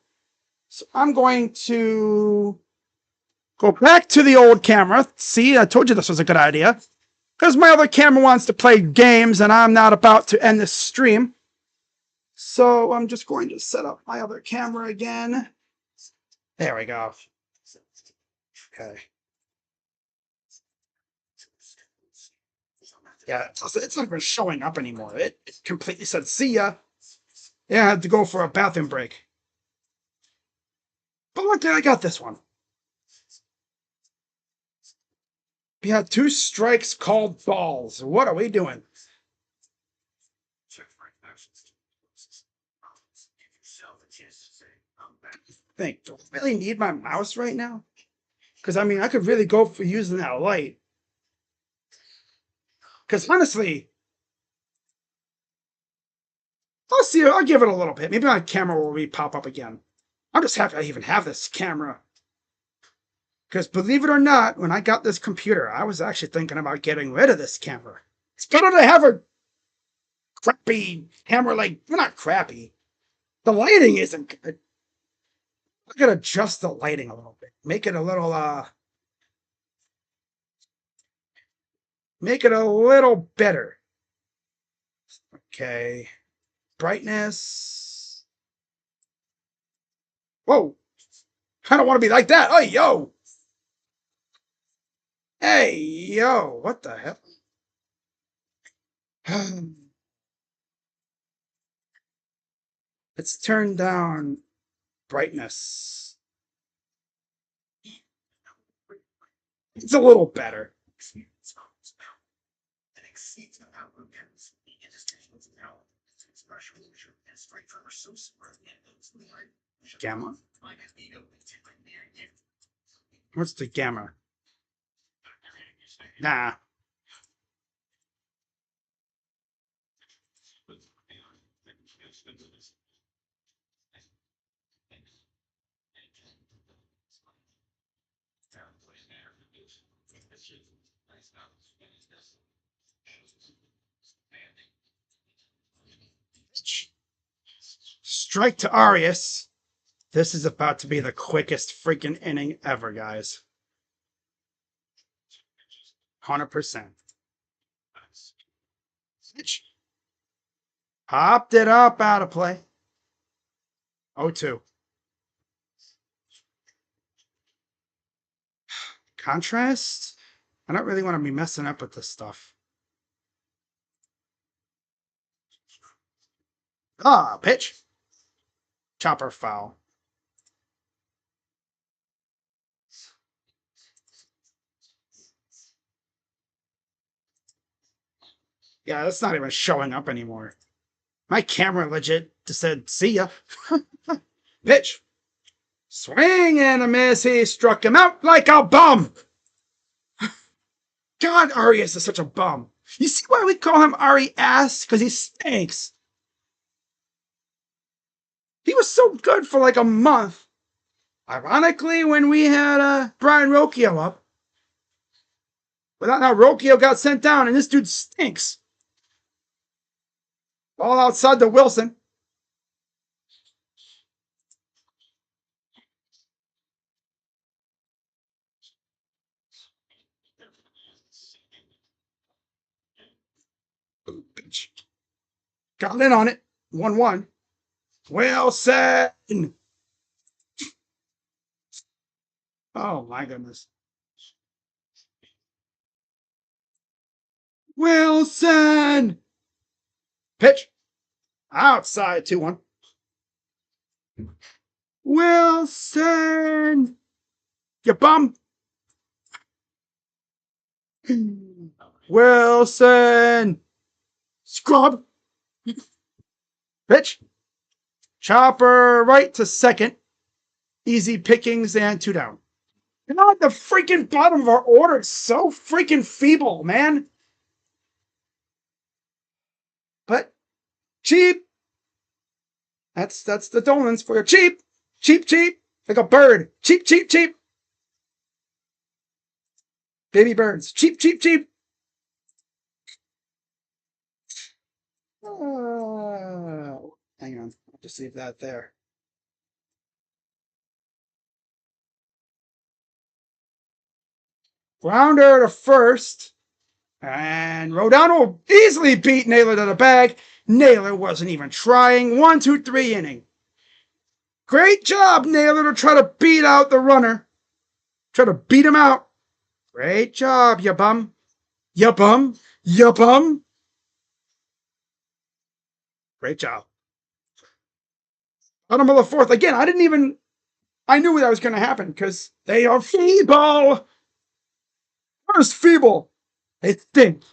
So I'm going to go back to the old camera. See, I told you this was a good idea. Because my other camera wants to play games and I'm not about to end this stream. So I'm just going to set up my other camera again. There we go. Okay. Yeah, it's not even showing up anymore. It completely said, see ya. Yeah, I had to go for a bathroom break. But look, I got this one. We had 2 strikes called balls. What are we doing? Think, do I really need my mouse right now? Because, I mean, I could really go for using that light. Because, honestly, I'll give it a little bit. Maybe my camera will pop up again. I'm just happy I even have this camera. Because believe it or not, when I got this computer, I was actually thinking about getting rid of this camera. It's better to have a crappy camera like, well, not crappy. The lighting isn't good. I could adjust the lighting a little bit. Make it a little better. Okay. Brightness. Whoa. I don't want to be like that. Oh, yo. Hey, yo. What the hell? Let's turn down brightness. It's a little better. Gamma. What's the gamma? Nah. strike to Arias. This is about to be the quickest freaking inning ever, guys. 100%. Popped it up out of play. 0-2. Contrast? I don't really want to be messing up with this stuff. Ah, pitch. Chopper foul. Yeah, that's not even showing up anymore. My camera legit just said, see ya. Pitch. Swing and a miss. He struck him out like a bum. God, Arias is such a bum. You see why we call him Ari Ass? Because he stinks. He was so good for like a month. Ironically, when we had Brian Rocchio up. But now Rocchio got sent down, and this dude stinks. All outside to Wilson. Got in on it. 1-1. Wilson. Oh, my goodness. Wilson. Pitch. Outside 2-1. Wilson. You bum. Wilson. Scrub. Pitch. Chopper right to second. Easy pickings and 2 down. God, the freaking bottom of our order is so freaking feeble, man. But cheap. That's the Dolans for you. Cheap. Cheap, cheap. Like a bird. Cheap, cheap, cheap. Baby birds. Cheap, cheap, cheap. Hang on. I'll just leave that there. Grounder to first. And Rodano easily beat Naylor to the bag. Naylor wasn't even trying. 1-2-3 inning. Great job, Naylor, to try to beat out the runner. Try to beat him out. Great job, you bum. You bum. You bum. Great job. Bottom of the fourth. Again, I knew that was going to happen because they are feeble. First feeble. They stink.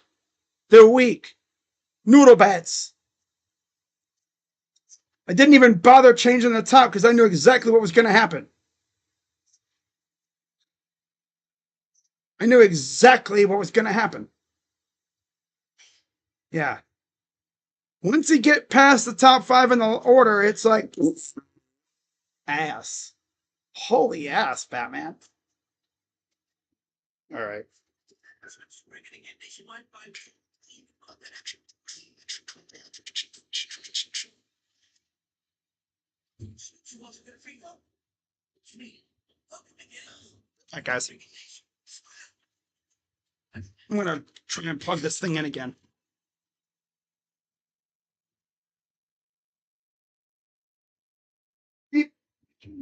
They're weak. Noodle bats. I didn't even bother changing the top because I knew exactly what was going to happen. I knew exactly what was going to happen. Yeah. Once you get past the top 5 in the order, it's like ass. Holy ass, Batman. All right. All right, guys. I'm going to try and plug this thing in again. Beep,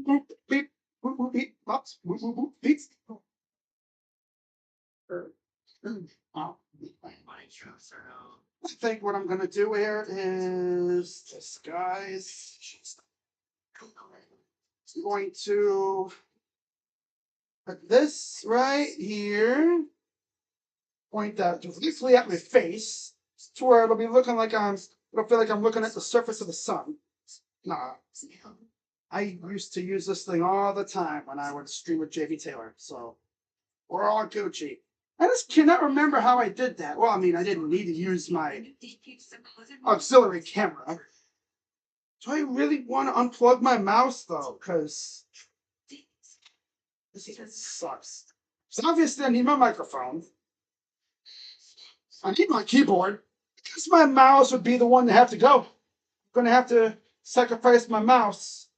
boop, beep, boop, boop, beep, bops, boop, boop, boop, beep. I think what I'm going to do here is this, guys. I'm going to put this right here. Point that directly at my face to where it'll be looking like it'll feel like I'm looking at the surface of the sun. Nah. I used to use this thing all the time when I would stream with JV Taylor, so we're all Gucci. I just cannot remember how I did that. Well, I mean, I didn't need to use my auxiliary camera. Do I really want to unplug my mouse, though? Because this sucks. So obviously I need my microphone. I need my keyboard. Because my mouse would be the one to have to go. I'm going to have to Sacrifice my mouse.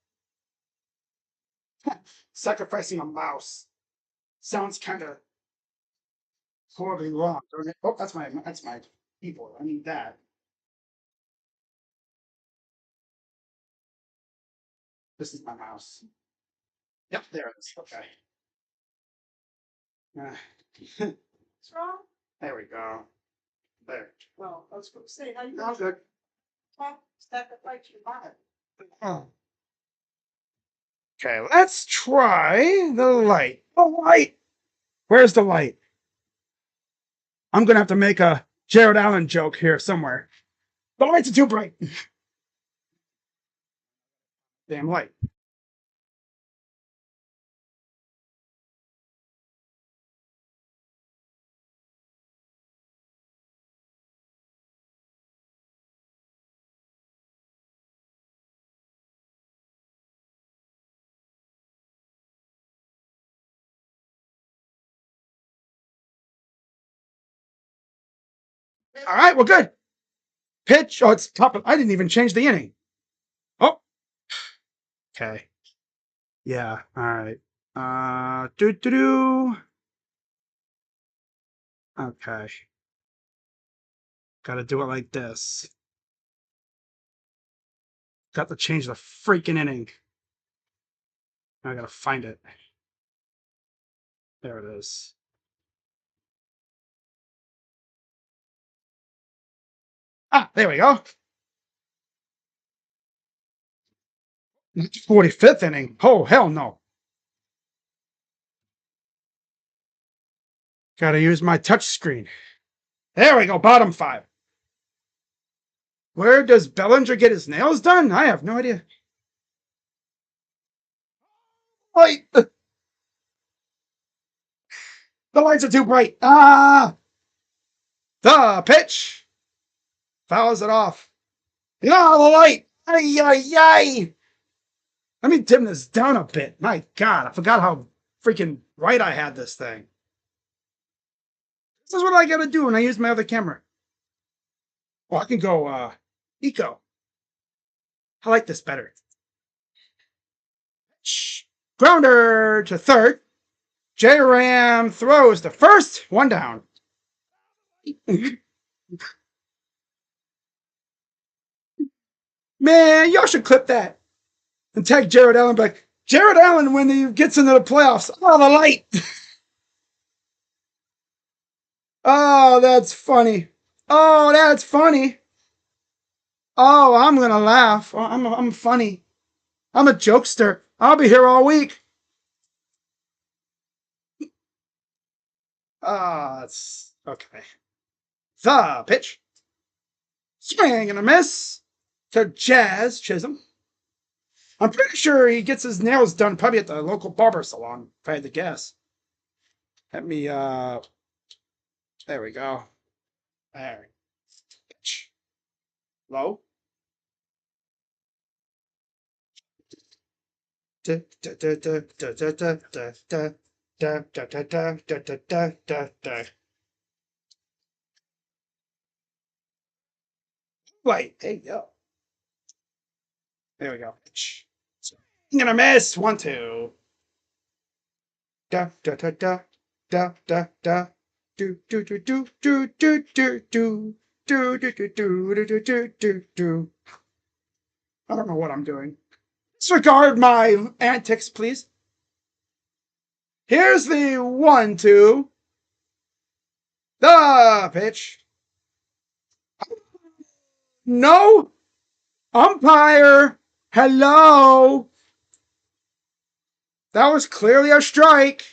Sacrificing a mouse sounds kind of horribly wrong, don't it? Oh, that's my keyboard. I need that. This is my mouse. Yep, there it is. Okay. Uh, What's wrong? there we go. There. Well, I was going to say, how you No, good. talk, sacrifice your mind? Oh. Okay, let's try the light. The light. Where's the light? I'm gonna have to make a Jared Allen joke here somewhere. The lights are too bright. Damn light. All right, well, good. Pitch. Oh, it's top. I didn't even change the inning. Oh, okay. Yeah. All right. Do do do. Okay. Got to do it like this. Got to change the freaking inning. I gotta find it. There it is. Ah, there we go. 45th inning. Oh, hell no. Gotta use my touch screen. There we go. Bottom 5. Where does Bellinger get his nails done? I have no idea. Light. The lights are too bright. Ah! The pitch. Fouls it off. No, the light. Ay, ay, ay. Let me dim this down a bit. My God, I forgot how freaking bright I had this thing. This is what I gotta do when I use my other camera. Oh, I can go eco. I like this better. Grounder to third. J Ram throws to first. One down. Man, y'all should clip that and tag Jared Allen back. Jared Allen when he gets into the playoffs. Oh, the light. Oh, that's funny. Oh, that's funny. Oh, I'm gonna laugh. Oh, I'm funny. I'm a jokester. I'll be here all week. Ah, it's okay. The pitch. Swing and a miss to Jazz Chisholm. I'm pretty sure he gets his nails done probably at the local barber salon, if I had to guess. Let me, there we go. There. Pitch. Low. Wait, hey, yo. There we go. Pitch. I'm gonna miss. 1-2. Da da da da da da da. Do do do do do do do do do do do do do do do do. I don't know what I'm doing. Disregard my antics, please. Here's the 1-2. The pitch. No umpire. Hello. That was clearly a strike.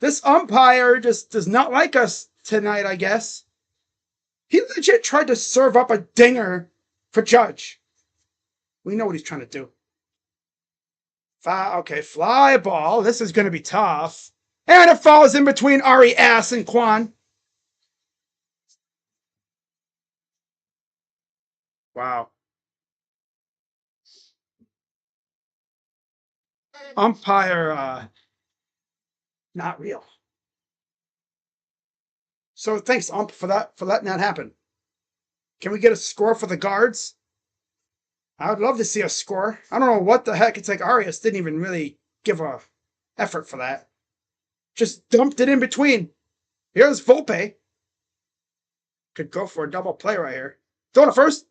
This umpire just does not like us tonight, I guess. He legit tried to serve up a dinger for Judge. We know what he's trying to do. Okay, fly ball. This is going to be tough. And it falls in between Ari Ass and Quan. Wow. Umpire, not real. So thanks, ump, for letting that happen. Can we get a score for the guards? I would love to see a score. I don't know what the heck. It's like Arias didn't even really give a effort for that. Just dumped it in between. Here's Volpe. Could go for a double play right here. Throw to first.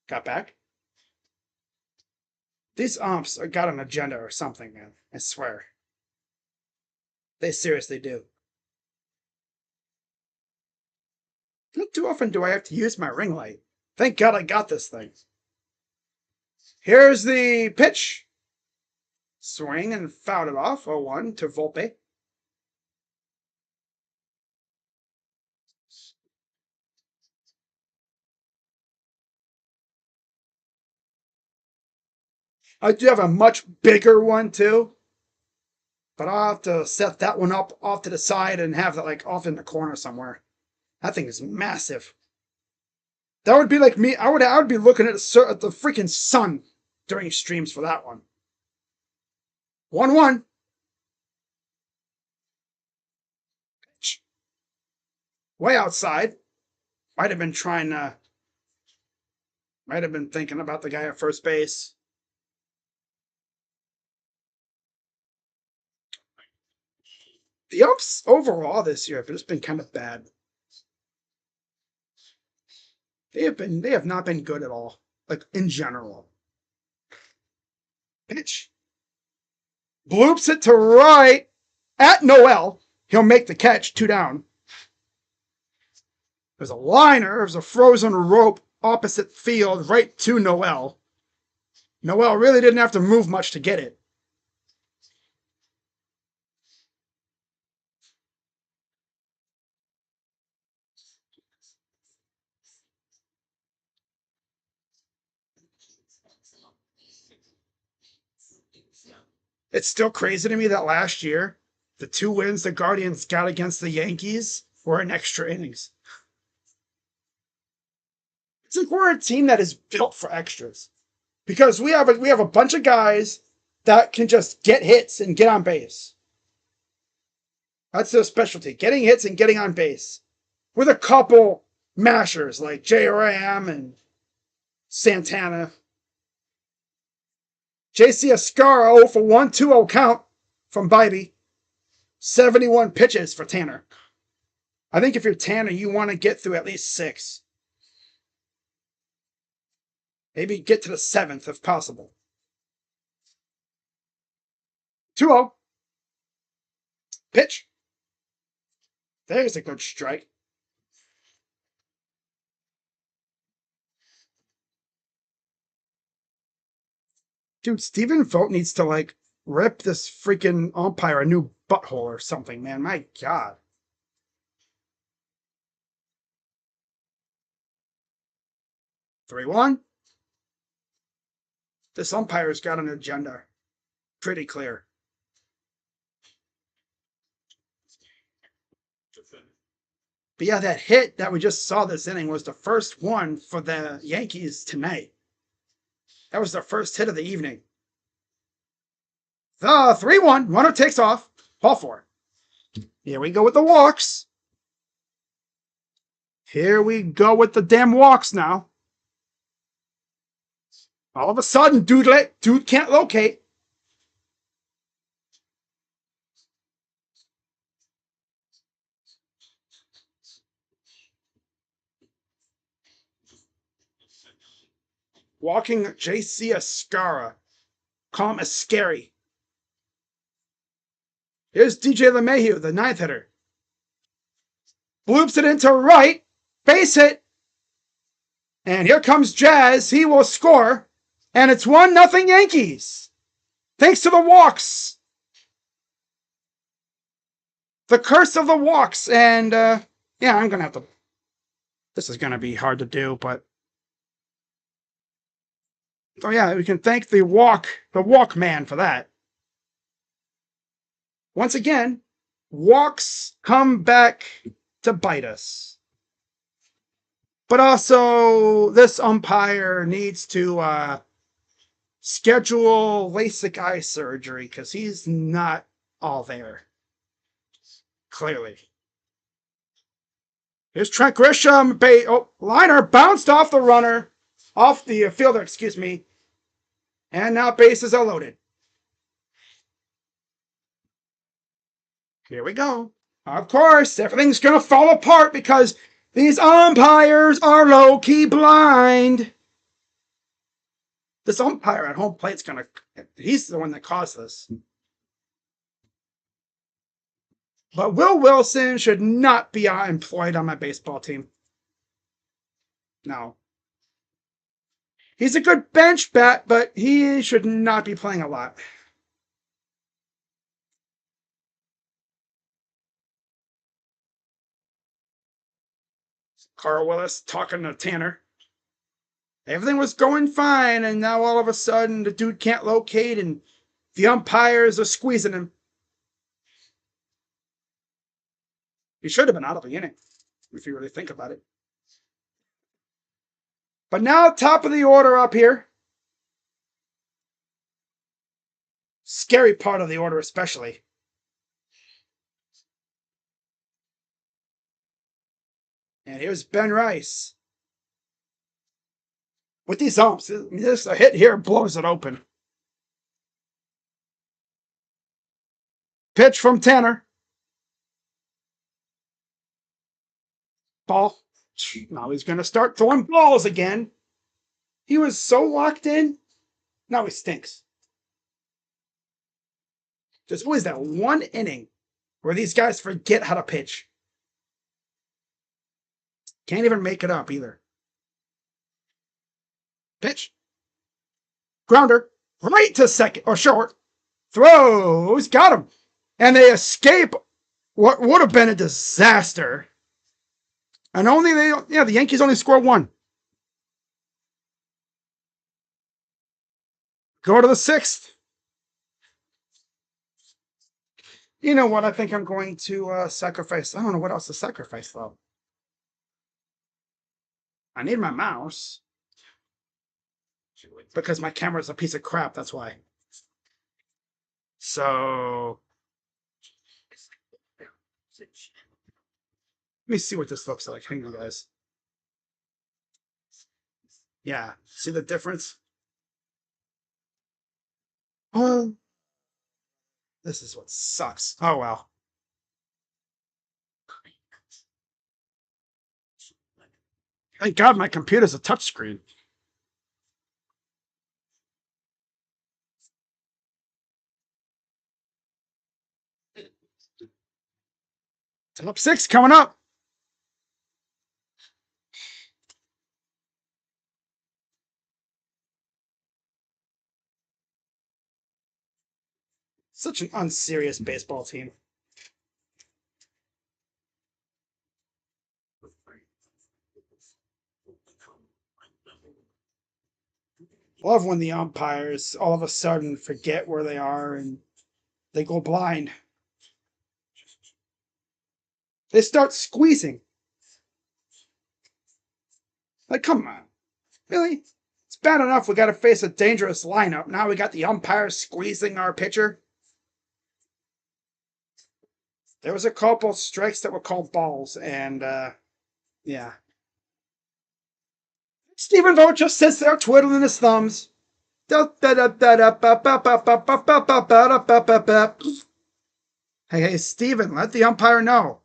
Got back. These umps are got an agenda or something, man. I swear. They seriously do. Not too often do I have to use my ring light. Thank God I got this thing. Here's the pitch. Swing and fouled it off. 0-1 to Volpe. I do have a much bigger one too. But I'll have to set that one up off to the side and have that like off in the corner somewhere. That thing is massive. That would be like me. I would be looking at the freaking sun during streams for that one. 1-1. Way outside. Might have been thinking about the guy at first base. The ups overall this year have just been kind of bad. They have not been good at all. Like in general. Pitch. Bloops it to right at Noel. He'll make the catch, 2 down. There's a liner. There's a frozen rope opposite field right to Noel. Noel really didn't have to move much to get it. It's still crazy to me that last year, the 2 wins the Guardians got against the Yankees were in extra innings. It's like we're a team that is built for extras. Because we have a bunch of guys that can just get hits and get on base. That's their specialty, getting hits and getting on base. With a couple mashers like J.R.M. and Santana. J.C. Escara 0 for 1, 2-0 count from Bybee. 71 pitches for Tanner. I think if you're Tanner, you want to get through at least 6. Maybe get to the 7th if possible. 2-0. Pitch. There's a good strike. Dude, Stephen Vogt needs to like rip this freaking umpire a new butthole or something, man. My God. 3-1. This umpire's got an agenda. Pretty clear. But yeah, that hit that we just saw this inning was the first one for the Yankees tonight. That was the first hit of the evening. The 3-1. Runner takes off. Ball 4. Here we go with the walks. Here we go with the damn walks now. All of a sudden, dude can't locate. Walking J.C. Escara. Calm as scary. Here's DJ LeMahieu, the 9th hitter. Bloops it into right. Base hit. And here comes Jazz. He will score. And it's 1-0 Yankees. Thanks to the walks. The curse of the walks. And, yeah, I'm going to have to... This is going to be hard to do, but... Oh, yeah, we can thank the walk man for that. Once again, walks come back to bite us. But also, this umpire needs to schedule LASIK eye surgery because he's not all there. Clearly. Here's Trent Grisham. Liner bounced off the runner. Off the fielder, excuse me. And now bases are loaded. Here we go. Of course, everything's going to fall apart because these umpires are low-key blind. This umpire at home plate's going to... He's the one that caused this. But Will Wilson should not be employed on my baseball team. No. He's a good bench bat, but he should not be playing a lot. Carl Willis talking to Tanner. Everything was going fine, and now all of a sudden the dude can't locate, and the umpires are squeezing him. He should have been out of the inning, if you really think about it. But now, top of the order up here. Scary part of the order, especially. And here's Ben Rice. With these umps, this a hit here blows it open. Pitch from Tanner. Ball. Now he's going to start throwing balls again. He was so locked in. Now he stinks. There's always that one inning where these guys forget how to pitch. Can't even make it up either. Pitch. Grounder. Right to second or short. Throws. Got him. And they escape what would have been a disaster. And the Yankees only score one. Go to the sixth. You know what? I think I'm going to sacrifice. I don't know what else to sacrifice, though. I need my mouse. Because my camera's a piece of crap, that's why. So... Let me see what this looks like. Hang on, guys. Yeah, see the difference? Oh, this is what sucks. Oh, well. Thank God my computer's a touchscreen. Top six coming up. Such an unserious baseball team. Love when the umpires all of a sudden forget where they are and they go blind. They start squeezing. Like, come on. Really? It's bad enough we got to face a dangerous lineup. Now we got the umpires squeezing our pitcher. There was a couple strikes that were called balls, and yeah. Stephen Vogt just sits there twiddling his thumbs. Hey, hey, Stephen, let the umpire know.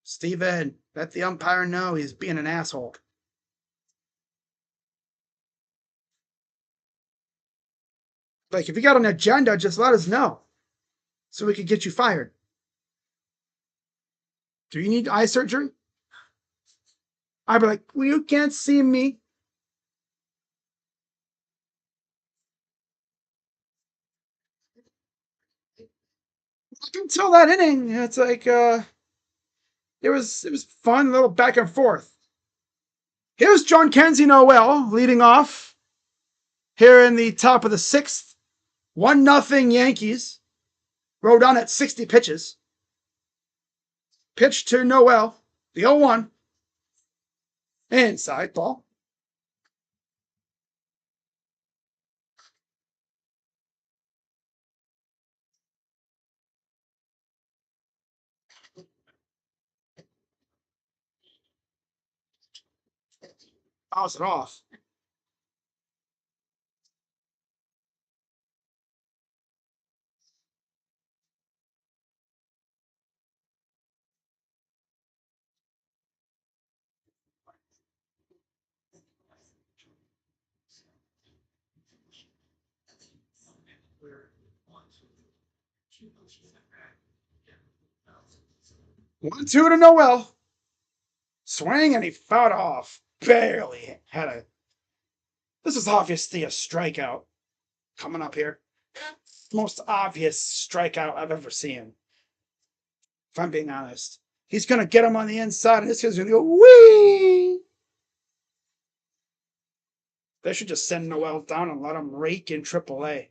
Stephen, let the umpire know he's being an asshole. Like, if you got an agenda, just let us know so we can get you fired. Do you need eye surgery? I'd be like, well, you can't see me. Up until that inning, it's like it was fun, little back and forth. Here's John Kenzie Noel leading off here in the top of the sixth. 1-0 Yankees. Rode on at 60 pitches. Pitch to Noel, the 0-1. Inside ball. Fouls it off. 1-2 to Noel. Swing and he fouled off. Barely had a. This is obviously a strikeout coming up here. Most obvious strikeout I've ever seen. If I'm being honest, he's gonna get him on the inside, and this guy's gonna go wee. They should just send Noel down and let him rake in AAA.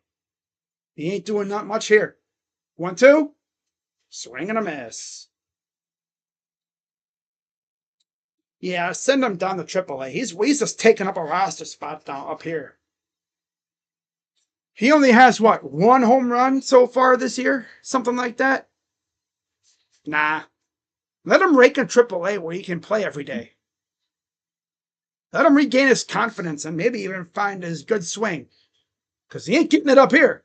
He ain't doing not much here. 1-2, swing and a miss. Yeah, send him down to AAA. He's just taking up a roster spot down up here. He only has what, 1 home run so far this year, something like that. Nah, let him rake in AAA where he can play every day. Let him regain his confidence and maybe even find his good swing, because he ain't getting it up here.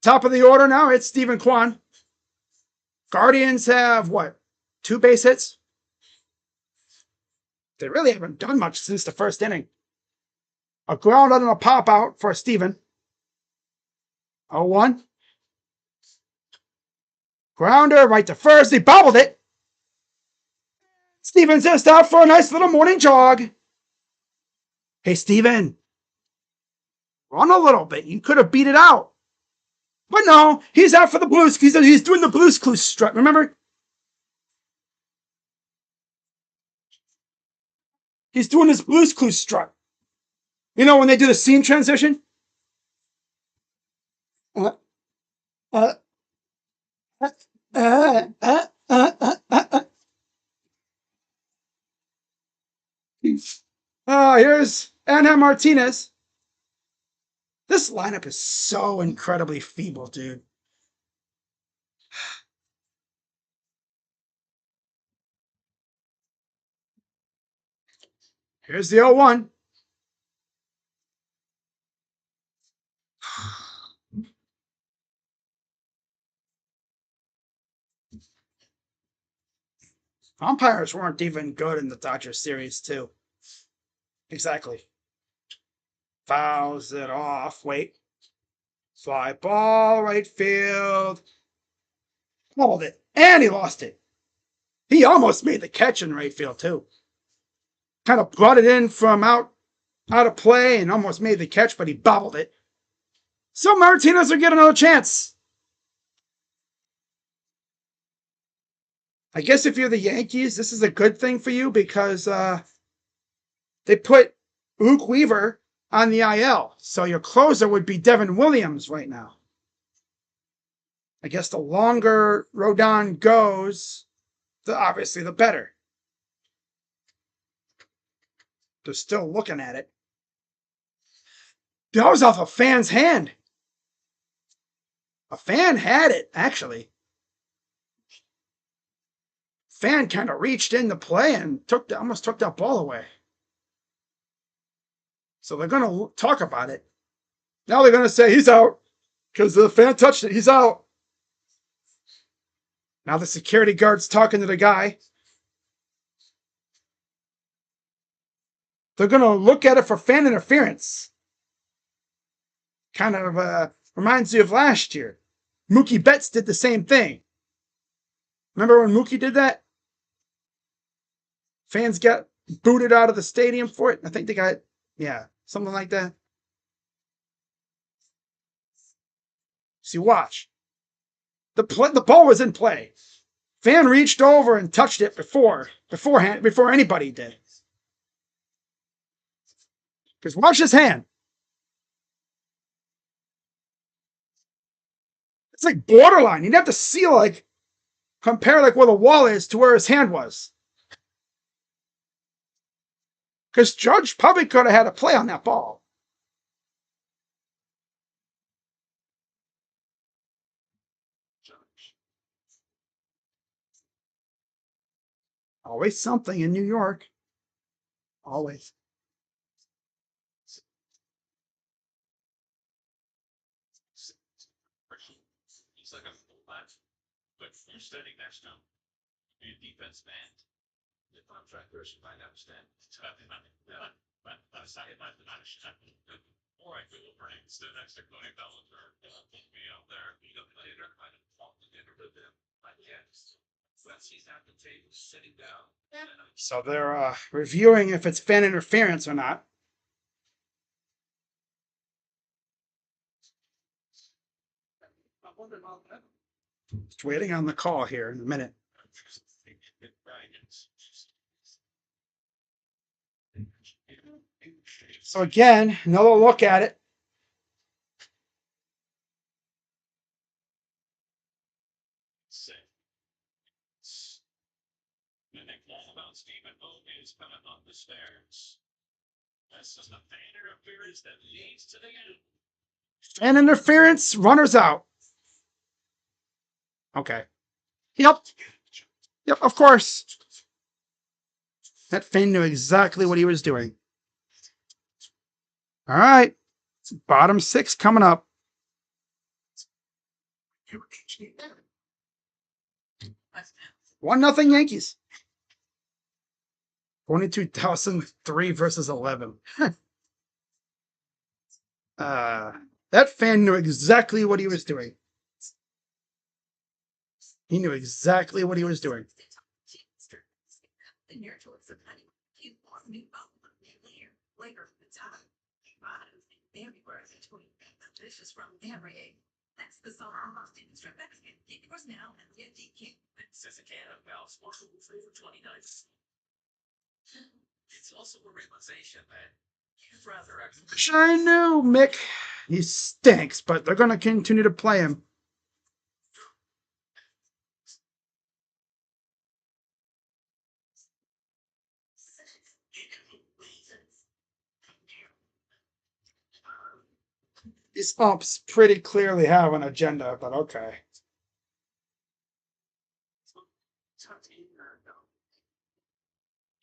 Top of the order now, it's Stephen Kwan. Guardians have what, 2 base hits? They really haven't done much since the first inning. A ground out and a pop out for Steven. 0-1. Grounder right to first. He bobbled it. Steven's just out for a nice little morning jog. Hey, Steven. Run a little bit. You could have beat it out. But no, he's out for the Blues. He's doing the Blues Clues strut. Remember? He's doing his Blues Clues strut. You know when they do the scene transition? Uh, uh, uh, uh, uh, uh. Here's Anhel Martinez. This lineup is so incredibly feeble, dude. Here's the 0-1. Umpires weren't even good in the Dodgers series, too. Exactly. Fouls it off. Wait. Fly ball, right field. Hold it. And he lost it. He almost made the catch in right field, too. Kind of brought it in from out of play and almost made the catch, but he bobbled it. So Martinez will get another chance. I guess if you're the Yankees, this is a good thing for you because they put Luke Weaver on the IL. So your closer would be Devin Williams right now. I guess the longer Rodon goes, obviously the better. They're still looking at it. That was off a fan's hand. A fan had it, actually. Fan kind of reached in to play and almost took that ball away. So they're going to talk about it. Now they're going to say he's out because the fan touched it. He's out. Now the security guard's talking to the guy. They're going to look at it for fan interference. Kind of reminds you of last year. Mookie Betts did the same thing. Remember when Mookie did that? Fans got booted out of the stadium for it. I think they got, something like that. See, watch. The ball was in play. Fan reached over and touched it before anybody did. Because watch his hand. It's like borderline. You'd have to see compare where the wall is to where his hand was. Because Judge probably could have had a play on that ball. Always something in New York. Always. He's like a fullback, but you're standing next to him. You're a defense man. The contractors might understand. But Or I could Bronx, the next to Cody Bellinger, put me out there. You know, later, I don't talk to dinner with him. I guess. Once he's at the table sitting down. So they're reviewing if it's fan interference or not. I wonder about that. Just waiting on the call here in a minute. So again, another look at it. And they call about Stephen Hogan's coming up the stairs. This is the fan interference that leads to the end. Fan interference, runners out. Okay. Yep. Yep, of course. That fan knew exactly what he was doing. All right. Bottom 6 coming up. 1-0 Yankees. 22,003 versus 11. That fan knew exactly what he was doing. He knew exactly what he was doing. This is from Henry. That's the song almost in the Mexican. It was now and yet he can't. Says a can of Val's for 29. It's also a realization that you'd rather actually. I knew, Mick. He stinks, but they're going to continue to play him. These umps pretty clearly have an agenda, but okay.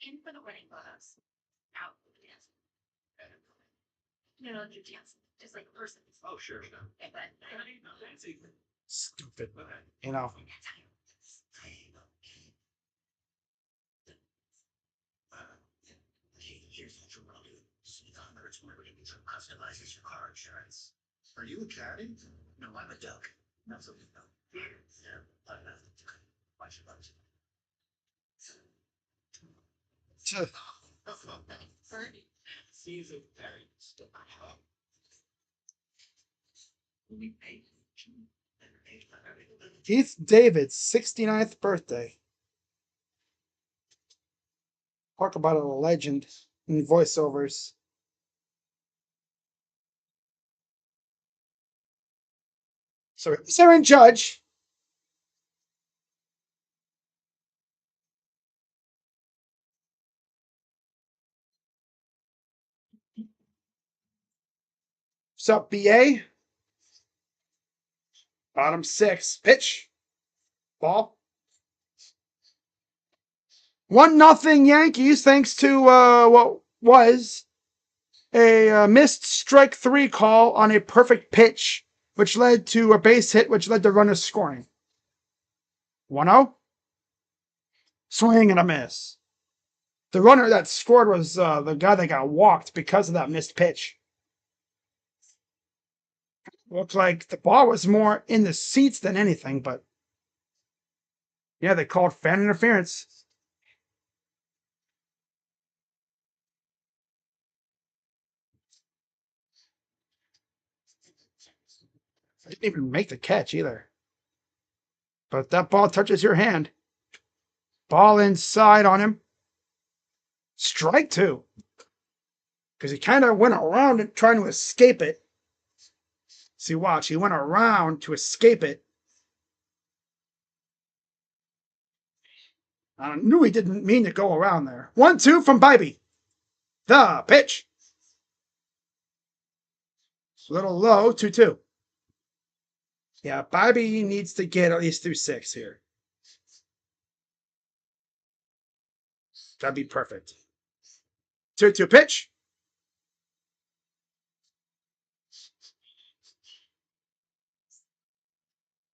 In for the wedding photos. Out for the dance. No, you're dancing. Just like a person. Oh, sure. Okay, but Stupid. You know. Here's what you want to do. Customizes your car insurance. Are you a caddy? No, I'm a duck. Absolutely no. Yeah, I'm not. Why should I? Season very still. Keith David's 69th birthday. Talk about a legend in voiceovers. So it's Aaron Judge. What's up, BA? Bottom 6. Pitch. Ball. 1-0 Yankees, thanks to what was a missed strike 3 call on a perfect pitch, which led to a base hit, which led to runners scoring. 1-0. Swing and a miss. The runner that scored was the guy that got walked because of that missed pitch. Looked like the ball was more in the seats than anything, but yeah, they called fan interference. I didn't even make the catch either. But if that ball touches your hand, ball inside on him. Strike 2. Because he kind of went around it trying to escape it. See, watch. He went around to escape it. I knew he didn't mean to go around there. 1-2 from Bybee. The pitch. A little low, 2-2. Yeah, Bybee needs to get at least through 6 here. That'd be perfect. 2-2 pitch.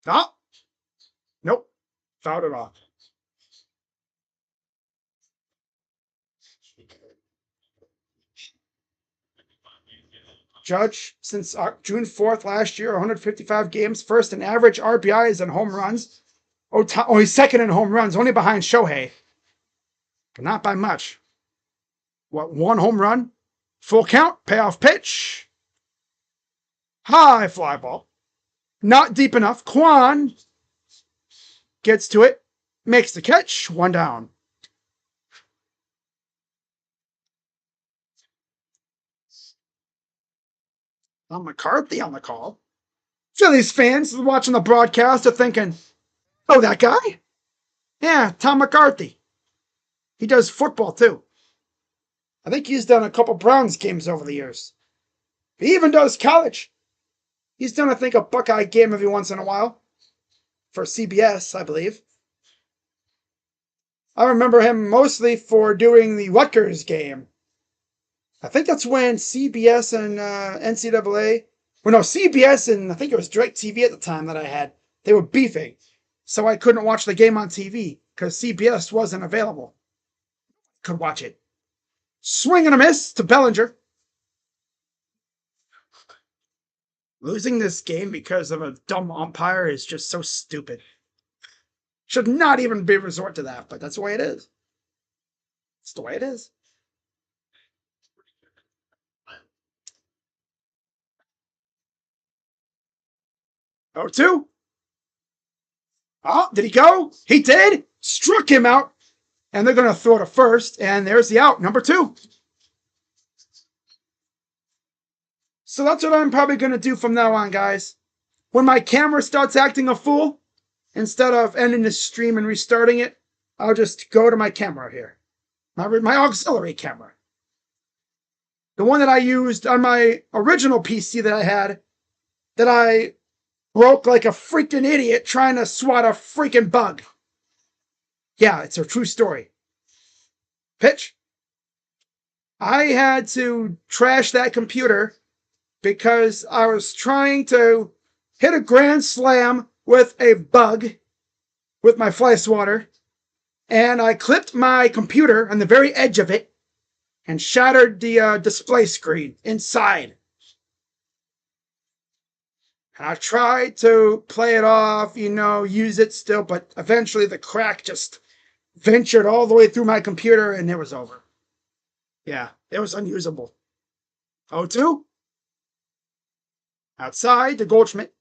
Oh. Nope. Fouled it off. Judge, since June 4th last year, 155 games, first in average RBIs and home runs. Oh, he's second in home runs, only behind Shohei. But not by much. What, one home run? Full count, payoff pitch. High fly ball. Not deep enough. Kwan gets to it, makes the catch, one down. Tom McCarthy on the call. Phillies fans watching the broadcast are thinking, oh, that guy? Yeah, Tom McCarthy. He does football too. I think he's done a couple Browns games over the years. He even does college. He's done, I think, a Buckeye game every once in a while. For CBS, I believe. I remember him mostly for doing the Rutgers game. I think that's when CBS and NCAA, well, no, CBS and I think it was DirecTV at the time that I had, they were beefing. So I couldn't watch the game on TV because CBS wasn't available. Could watch it. Swing and a miss to Bellinger. Losing this game because of a dumb umpire is just so stupid. Should not even be resort to that, but that's the way it is. It's the way it is. 0-2. Oh, did he go? He did. Struck him out. And they're going to throw to first. And there's the out, number 2. So that's what I'm probably going to do from now on, guys. When my camera starts acting a fool, instead of ending the stream and restarting it, I'll just go to my camera here. My auxiliary camera. The one that I used on my original PC that I had, that I broke like a freaking idiot trying to swat a freaking bug. Yeah, it's a true story. Pitch. I had to trash that computer because I was trying to hit a grand slam with a bug with my fly swatter, and I clipped my computer on the very edge of it and shattered the display screen inside. And I tried to play it off, use it still, but eventually the crack just ventured all the way through my computer and it was over. Yeah, it was unusable. 0-2. Outside to Goldschmidt.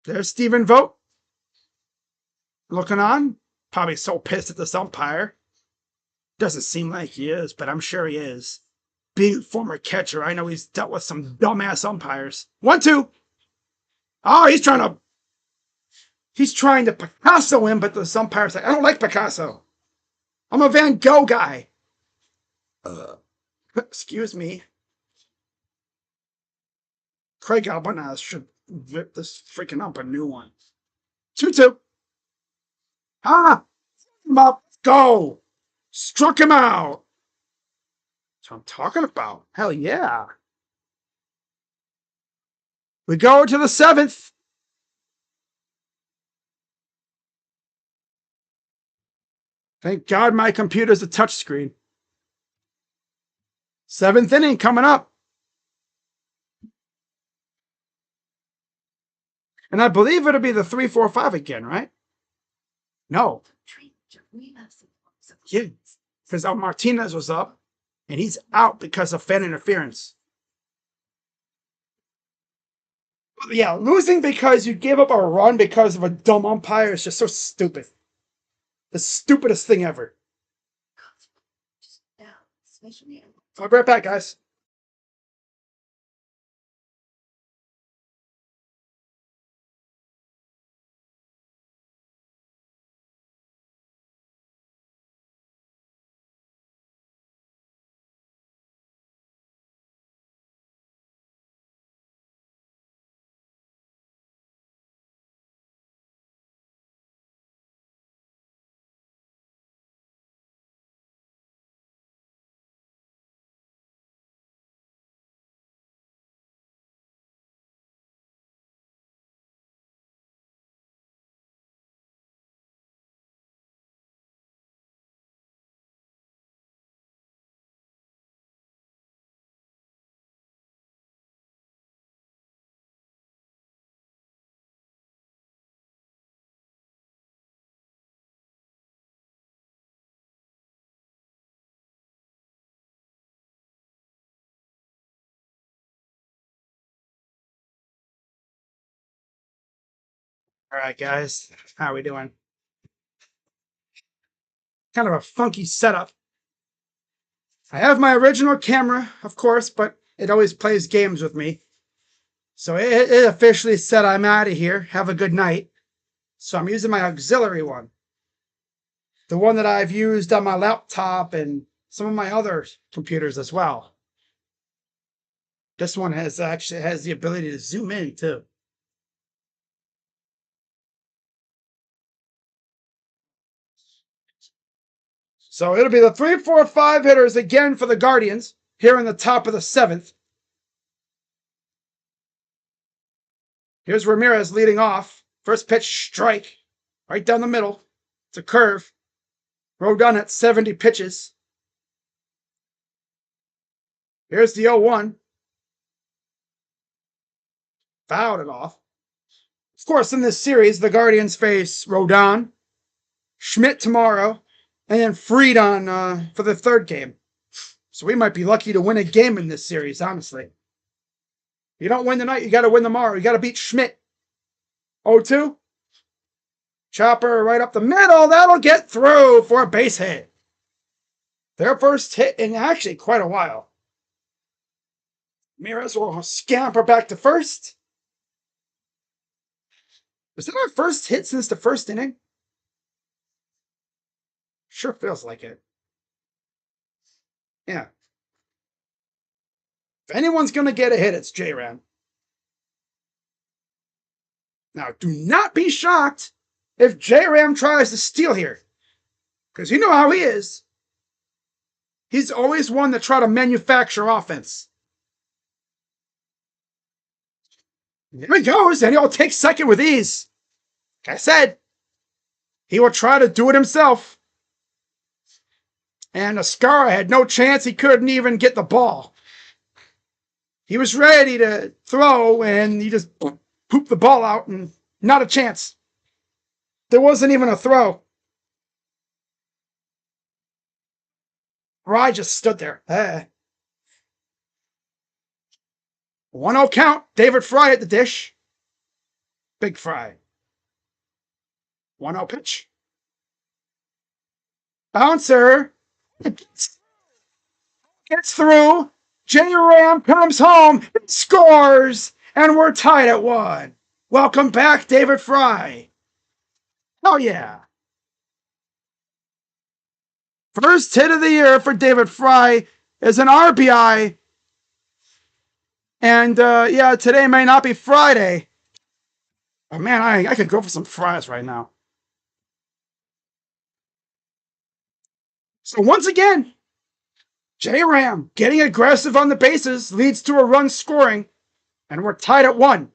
There's Stephen Vogt. Looking on. Probably so pissed at this umpire. Doesn't seem like he is, but I'm sure he is. Being a former catcher, I know he's dealt with some dumbass umpires. 1-2. Oh, he's trying to Picasso him, but the umpire's like, I don't like Picasso. I'm a Van Gogh guy. Excuse me. Craig Albanaz should rip this freaking up a new one. 2-2. Ah! Him up. Go! Struck him out. That's what I'm talking about. Hell yeah. We go to the 7th. Thank God my computer's a touchscreen. 7th inning coming up. And I believe it'll be the 3-4-5 again, right? No. Yeah. Because Martinez was up, and he's out because of fan interference. Yeah, losing because you gave up a run because of a dumb umpire is just so stupid. The stupidest thing ever. I'll be right back, guys. All right, guys, how we doing? Kind of a funky setup. I have my original camera, of course, but it always plays games with me. So it officially said I'm out of here. Have a good night. So I'm using my auxiliary one. The one that I've used on my laptop and some of my other computers as well. This one actually has the ability to zoom in too. So it'll be the 3, 4, 5 hitters again for the Guardians here in the top of the 7th. Here's Ramirez leading off. First pitch, strike. Right down the middle. It's a curve. Rodon at 70 pitches. Here's the 0-1. Fouled it off. Of course, in this series, the Guardians face Rodon, Schmidt tomorrow, and then Fried on for the third game. So we might be lucky to win a game in this series, honestly. You don't win tonight, you got to win tomorrow. You got to beat Schmidt. 0-2. Chopper right up the middle. That'll get through for a base hit. Their first hit in actually quite a while. Ramirez will scamper back to first. Was that our first hit since the first inning? Sure feels like it. Yeah. If anyone's going to get a hit, it's J-Ram. Now, do not be shocked if J-Ram tries to steal here. Because you know how he is. He's always one to try to manufacture offense. There he goes, and he'll take second with ease. Like I said, he will try to do it himself. And Ascara had no chance. He couldn't even get the ball. He was ready to throw, and he just pooped the ball out, and not a chance. There wasn't even a throw. Rye just stood there. 1-0 count. David Fry at the dish. Big Fry. 1-0 pitch. Bouncer. Gets through. J-Ram comes home. Scores. And we're tied at 1. Welcome back, David Fry. Oh, yeah. First hit of the year for David Fry is an RBI. And, yeah, today may not be Friday. Oh, man, I could go for some fries right now. So once again, J-Ram getting aggressive on the bases leads to a run scoring, and we're tied at 1.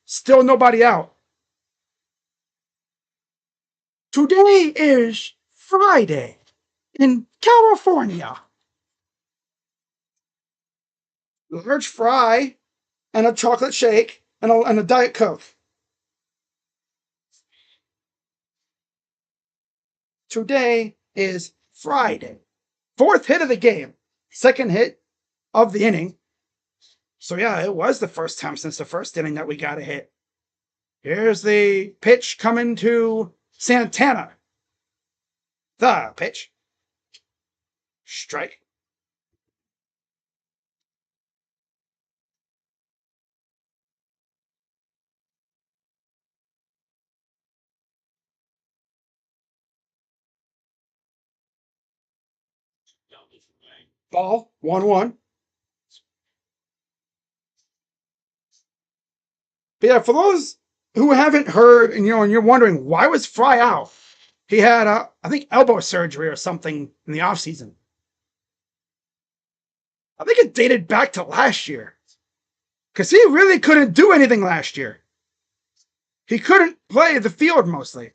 Still nobody out. Today is Friday in California. Large fry and a chocolate shake and a Diet Coke. Today is Friday. 4th hit of the game. 2nd hit of the inning. So yeah, it was the first time since the first inning that we got a hit. Here's the pitch coming to Santana. The pitch. Strike. Ball. 1-1. But yeah, for those who haven't heard, and you're wondering why was Fry out? He had, I think, elbow surgery or something in the offseason. I think it dated back to last year. Because he really couldn't do anything last year. He couldn't play the field mostly.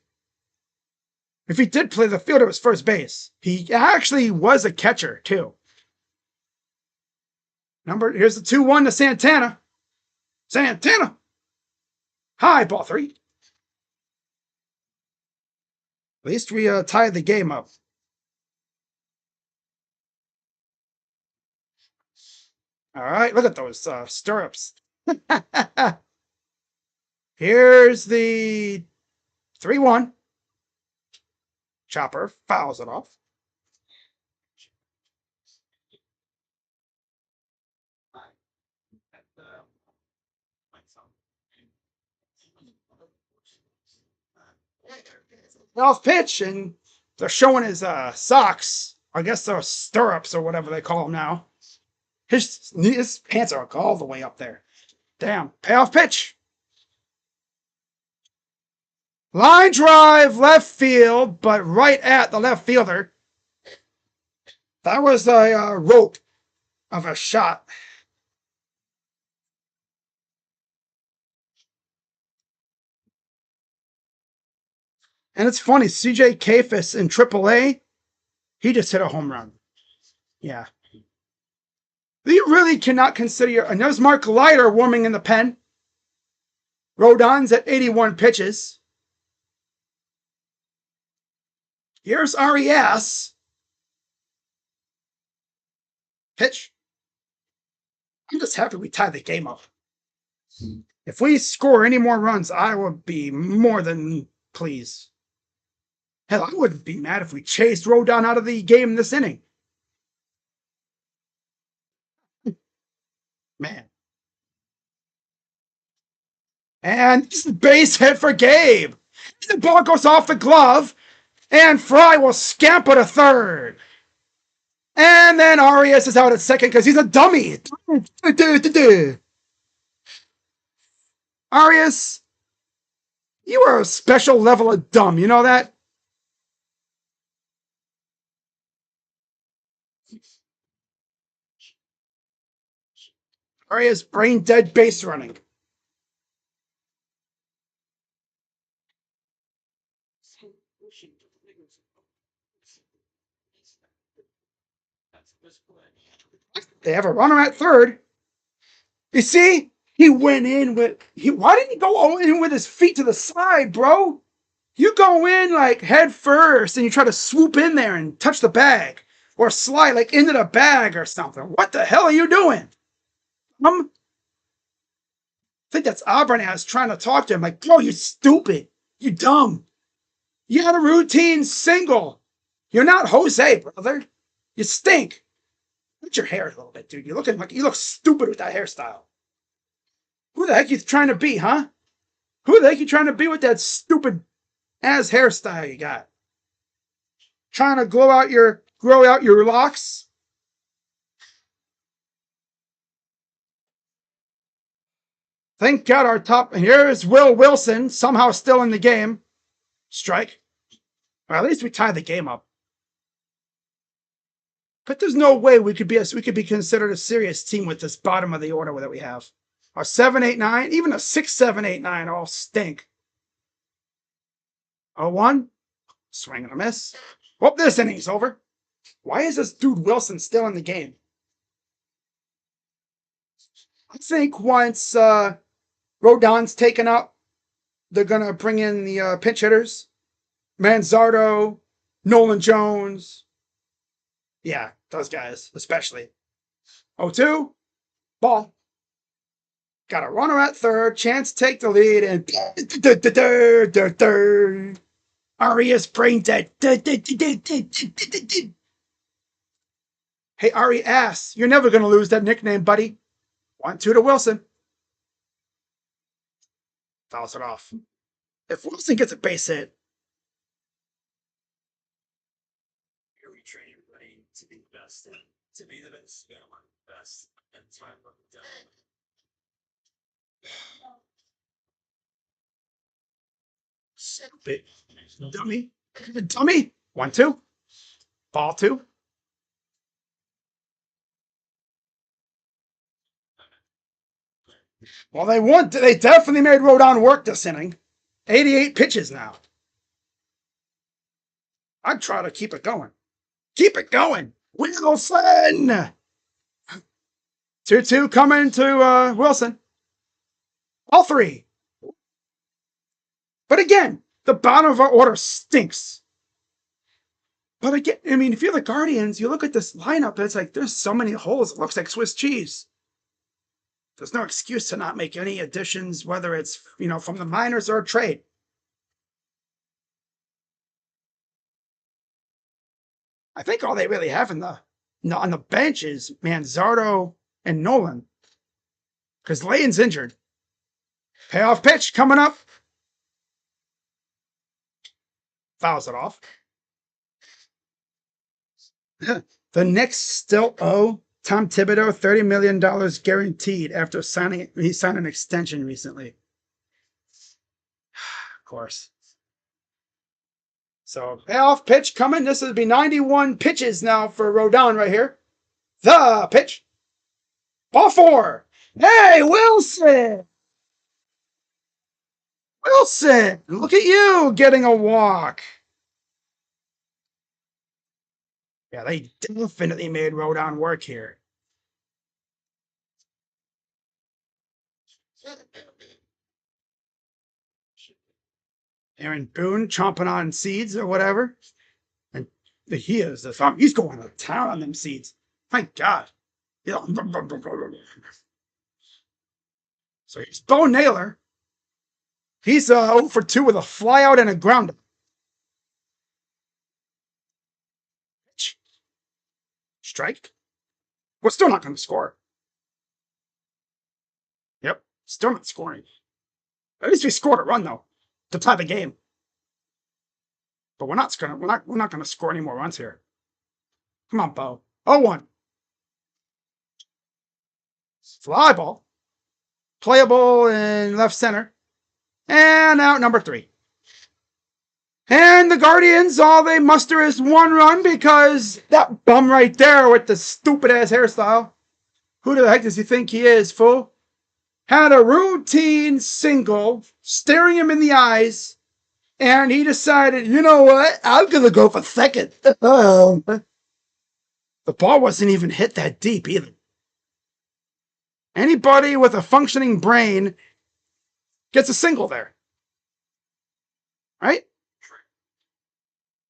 If he did play the field, it was first base. He actually was a catcher, too. Here's the 2-1 to Santana. Santana! High, ball 3. At least we tied the game up. All right, look at those stirrups. Here's the 3-1. Chopper fouls it off. Off pitch, and they're showing his socks. I guess they're stirrups or whatever they call them now. His pants are all the way up there. Damn. Payoff pitch. Line drive left field, but right at the left fielder. That was a rope of a shot. And it's funny, CJ Kafis in AAA, he just hit a home run. Yeah. You really cannot consider and there's Mark Leiter warming in the pen. Rodon's at 81 pitches. Here's RES. Pitch. I'm just happy we tied the game up. If we score any more runs, I would be more than pleased. Hell, I wouldn't be mad if we chased Rodon out of the game this inning. Man. And it's the base hit for Gabe. The ball goes off the glove, and Fry will scamper to third. And then Arias is out at second because he's a dummy. Arias, you are a special level of dumb. You know that? Arias brain dead base running. They have a runner at third. You see, he went in with why didn't he go in with his feet to the side, bro? You go in like head first and you try to swoop in there and touch the bag or slide like into the bag or something. What the hell are you doing? I think that's Abernaz trying to talk to him like, bro, you stupid. You dumb. You had a routine single. You're not Jose, brother. You stink. Look at your hair a little bit, dude. You look stupid with that hairstyle. Who the heck you trying to be, huh? Who the heck you trying to be with that stupid ass hairstyle you got? Trying to grow out your locks? Thank God our top. And here's Will Wilson, somehow still in the game. Strike. Well, at least we tied the game up. But there's no way we could be considered a serious team with this bottom of the order that we have. Our 7, 8, 9, even a 6, 7, 8, 9 all stink. 0-1. Swing and a miss. Well, this inning's over. Why is this dude Wilson still in the game? I think once Rodon's taken up, they're going to bring in the pinch hitters. Manzardo, Nolan Jones. Yeah, those guys, especially. 0-2. Ball. Got a runner at third. Chance to take the lead. And Arias brain dead. Hey, Ari ass, you're never going to lose that nickname, buddy. 1-2 to Wilson. Fouls it off. If Wilson gets a base hit, Here we train your brain to be the best, to be the best, best, and time of the day. stupid dummy. Dummy. 1-2. Ball 2. Well, they definitely made Rodon work this inning. 88 pitches now. I'd try to keep it going. Keep it going. Wilson. 2-2 coming to Wilson. All 3. But again, the bottom of our order stinks. But again, I mean, if you're the Guardians, you look at this lineup, it's like there's so many holes, it looks like Swiss cheese. There's no excuse to not make any additions, whether it's, from the minors or a trade. I think all they really have on the bench is Manzardo and Nolan. Because Layton's injured. Payoff pitch coming up. Fouls it off. The Knicks still owe Tom Thibodeau $30 million guaranteed after he signed an extension recently. Of course. So, payoff pitch coming. This will be 91 pitches now for Rodon right here. The pitch. Ball 4. Hey, Wilson! Wilson! Look at you getting a walk. Yeah, they definitely made Rodon work here. Aaron Boone chomping on seeds or whatever. And he's going to town on them seeds. My God. Yeah. So here's Bo Naylor. He's 0 for 2 with a flyout and a grounder. Strike. We're still not going to score. Yep, still not scoring. At least we scored a run though to tie the game. But we're not gonna score any more runs here. Come on, Bo. 0-1. Fly ball. Playable in left center. And out number 3. And the Guardians, all they muster is 1 run because that bum right there with the stupid ass hairstyle. Who the heck does he think he is, fool? Had a routine single staring him in the eyes, and he decided, you know what? I'm going to go for second. The ball wasn't even hit that deep either. Anybody with a functioning brain gets a single there. Right?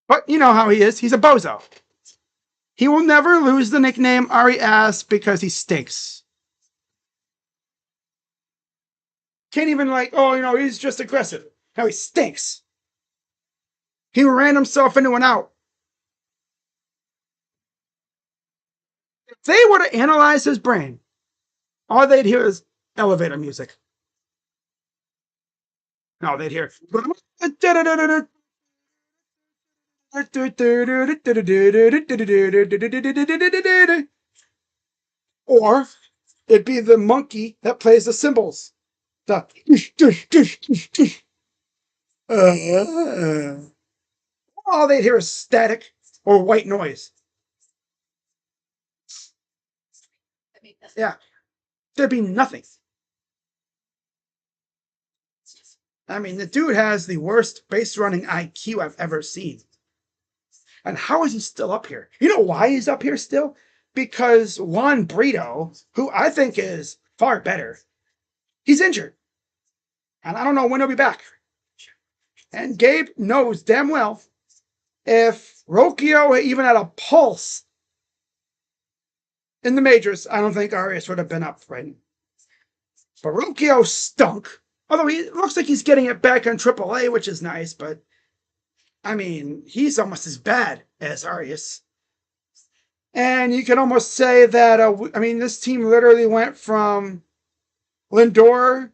But you know how he is. He's a bozo. He will never lose the nickname Ari Ass because he stinks. Can't even he's just aggressive. No, he stinks. He ran himself into an out. If they were to analyze his brain, all they'd hear is elevator music. No, they'd hear. Or it'd be the monkey that plays the cymbals. All they'd hear is static or white noise. Yeah, there'd be nothing. I mean, the dude has the worst base running IQ I've ever seen. And how is he still up here? You know why he's up here still? Because Juan Brito, who I think is far better, he's injured. And I don't know when he'll be back. And Gabe knows damn well if Rocchio even had a pulse in the majors, I don't think Arias would have been up right now. But Rocchio stunk. Although he looks like he's getting it back on AAA, which is nice, but I mean, he's almost as bad as Arias. And you can almost say that, this team literally went from Lindor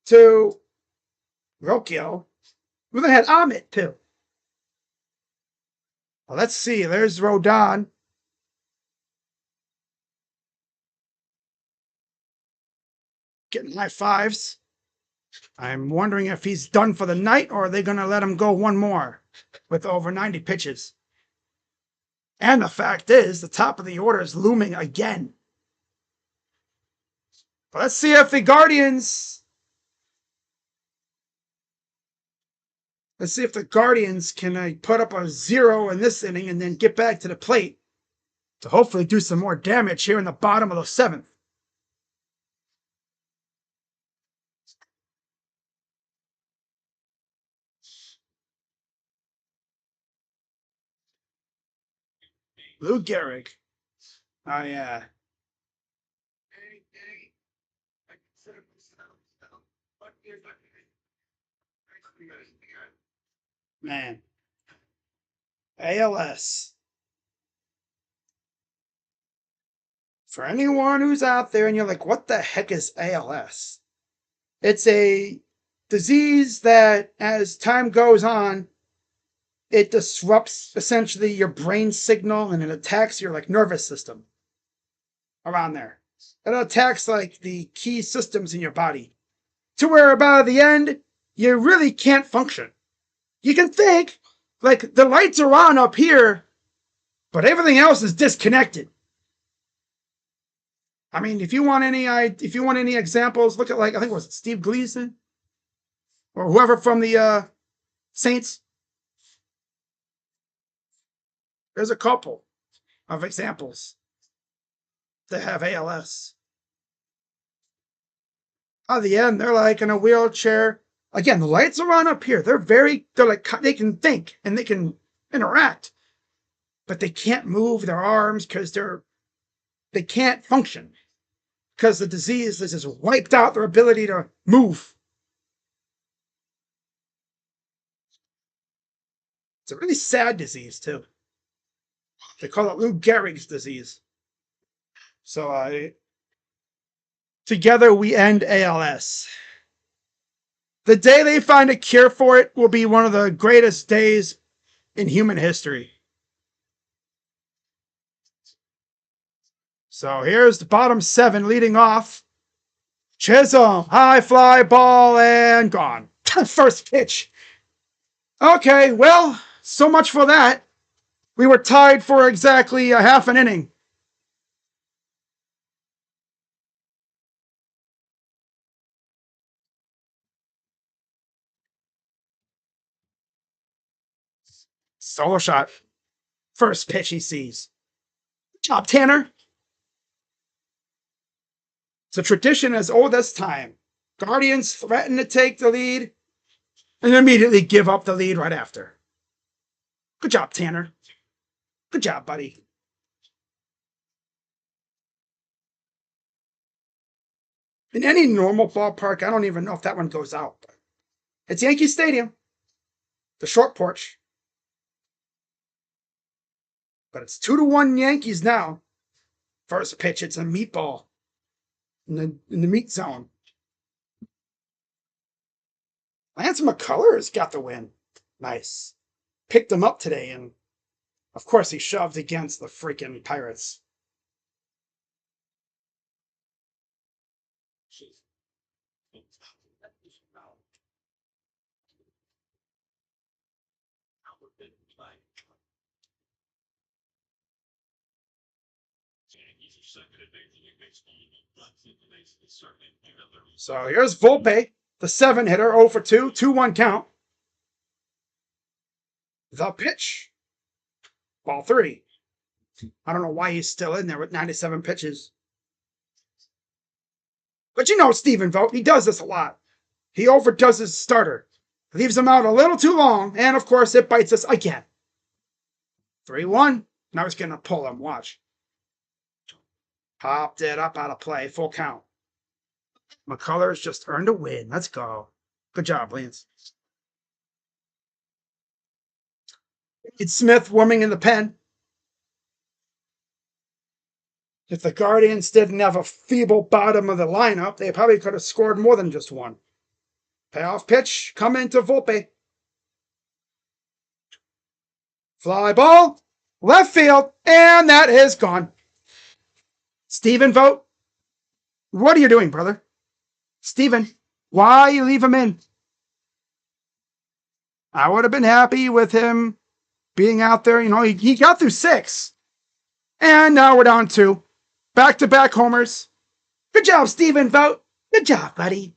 to Rocchio. We then had Amit, too. Well, let's see. There's Rodon. Getting high fives. I'm wondering if he's done for the night or are they going to let him go one more with over 90 pitches. And the fact is, the top of the order is looming again. But let's see if the Guardians... can put up a 0 in this inning and then get back to the plate to hopefully do some more damage here in the bottom of the 7th. Lou Gehrig. Oh, yeah. Man. ALS. For anyone who's out there and you're like, what the heck is ALS? It's a disease that, as time goes on, it disrupts essentially your brain signal and it attacks your nervous system around there. It attacks the key systems in your body to where by the end you really can't function. You can think the lights are on up here, but everything else is disconnected. I mean, if you want any examples, look at I think it was Steve Gleason or whoever from the Saints. There's a couple of examples that have ALS. At the end, they're in a wheelchair. Again, the lights are on up here. They're they can think and they can interact, but they can't move their arms because they can't function because the disease has just wiped out their ability to move. It's a really sad disease too. They call it Lou Gehrig's disease. So together we end ALS. The day they find a cure for it will be one of the greatest days in human history. So here's the bottom 7 leading off. Chisholm, high fly ball, and gone. First pitch. Okay, well, so much for that. We were tied for exactly a half an inning. Solo shot. First pitch he sees. Good job, Tanner. It's a tradition as old as time. Guardians threaten to take the lead and immediately give up the lead right after. Good job, Tanner. Good job, buddy. In any normal ballpark, I don't even know if that one goes out. It's Yankee Stadium. The short porch. But it's 2-1 Yankees now. First pitch, it's a meatball in the meat zone. Lance McCullers got the win. Nice. Picked him up today, and of course he shoved against the freaking Pirates. So here's Volpe, the 7-hitter, 0 for 2, 2-1 count. The pitch. Ball 3. I don't know why he's still in there with 97 pitches. But you know Stephen Vogt, he does this a lot. He overdoes his starter. Leaves him out a little too long, and of course it bites us again. 3-1. Now he's going to pull him. Watch. Popped it up out of play. Full count. McCullers just earned a win. Let's go. Good job, Lance. It's Smith warming in the pen. If the Guardians didn't have a feeble bottom of the lineup, they probably could have scored more than just one. Payoff pitch coming to Volpe. Fly ball, left field, and that is gone. Stephen Vogt, what are you doing, brother? Stephen, why you leave him in? I would have been happy with him being out there. You know, he got through 6. And now we're down 2. Back-to-back homers. Good job, Stephen Vogt. Good job, buddy.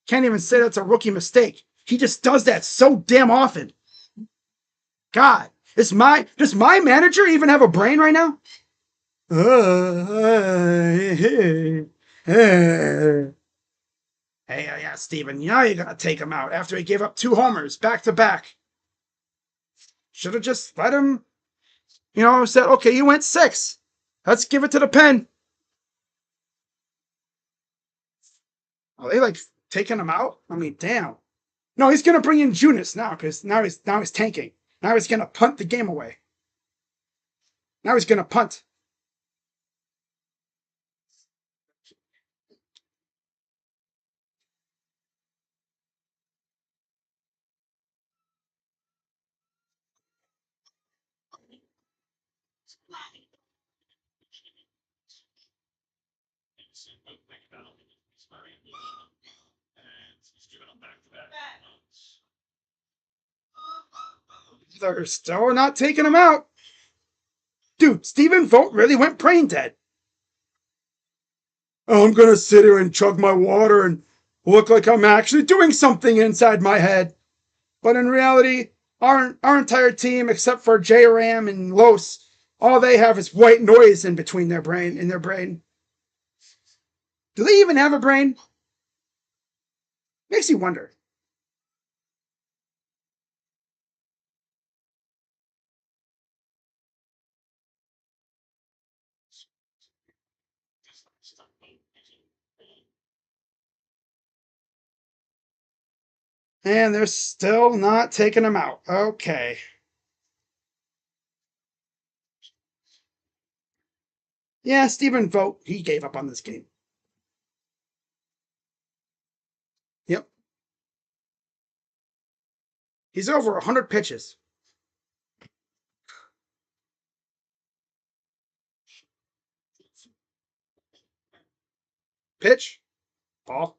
Can't even say that's a rookie mistake. He just does that so damn often. God, does my manager even have a brain right now? Hey, yeah, Steven, now you're going to take him out after he gave up 2 homers back-to-back. Should have just let him, said, okay, you went 6. Let's give it to the pen. Are they, taking him out? I mean, damn. No, he's going to bring in Junis now because now he's tanking. Now he's going to punt the game away. Now he's going to punt. They're still not taking him out. Dude, Stephen Vogt really went brain dead. Oh, I'm going to sit here and chug my water and look like I'm actually doing something inside my head. But in reality, our entire team, except for J Ram and Los, all they have is white noise in between their brain. Do they even have a brain? Makes you wonder. And they're still not taking him out. Okay. Yeah, Stephen Vogt, he gave up on this game. Yep. He's over 100 pitches. Pitch. Ball.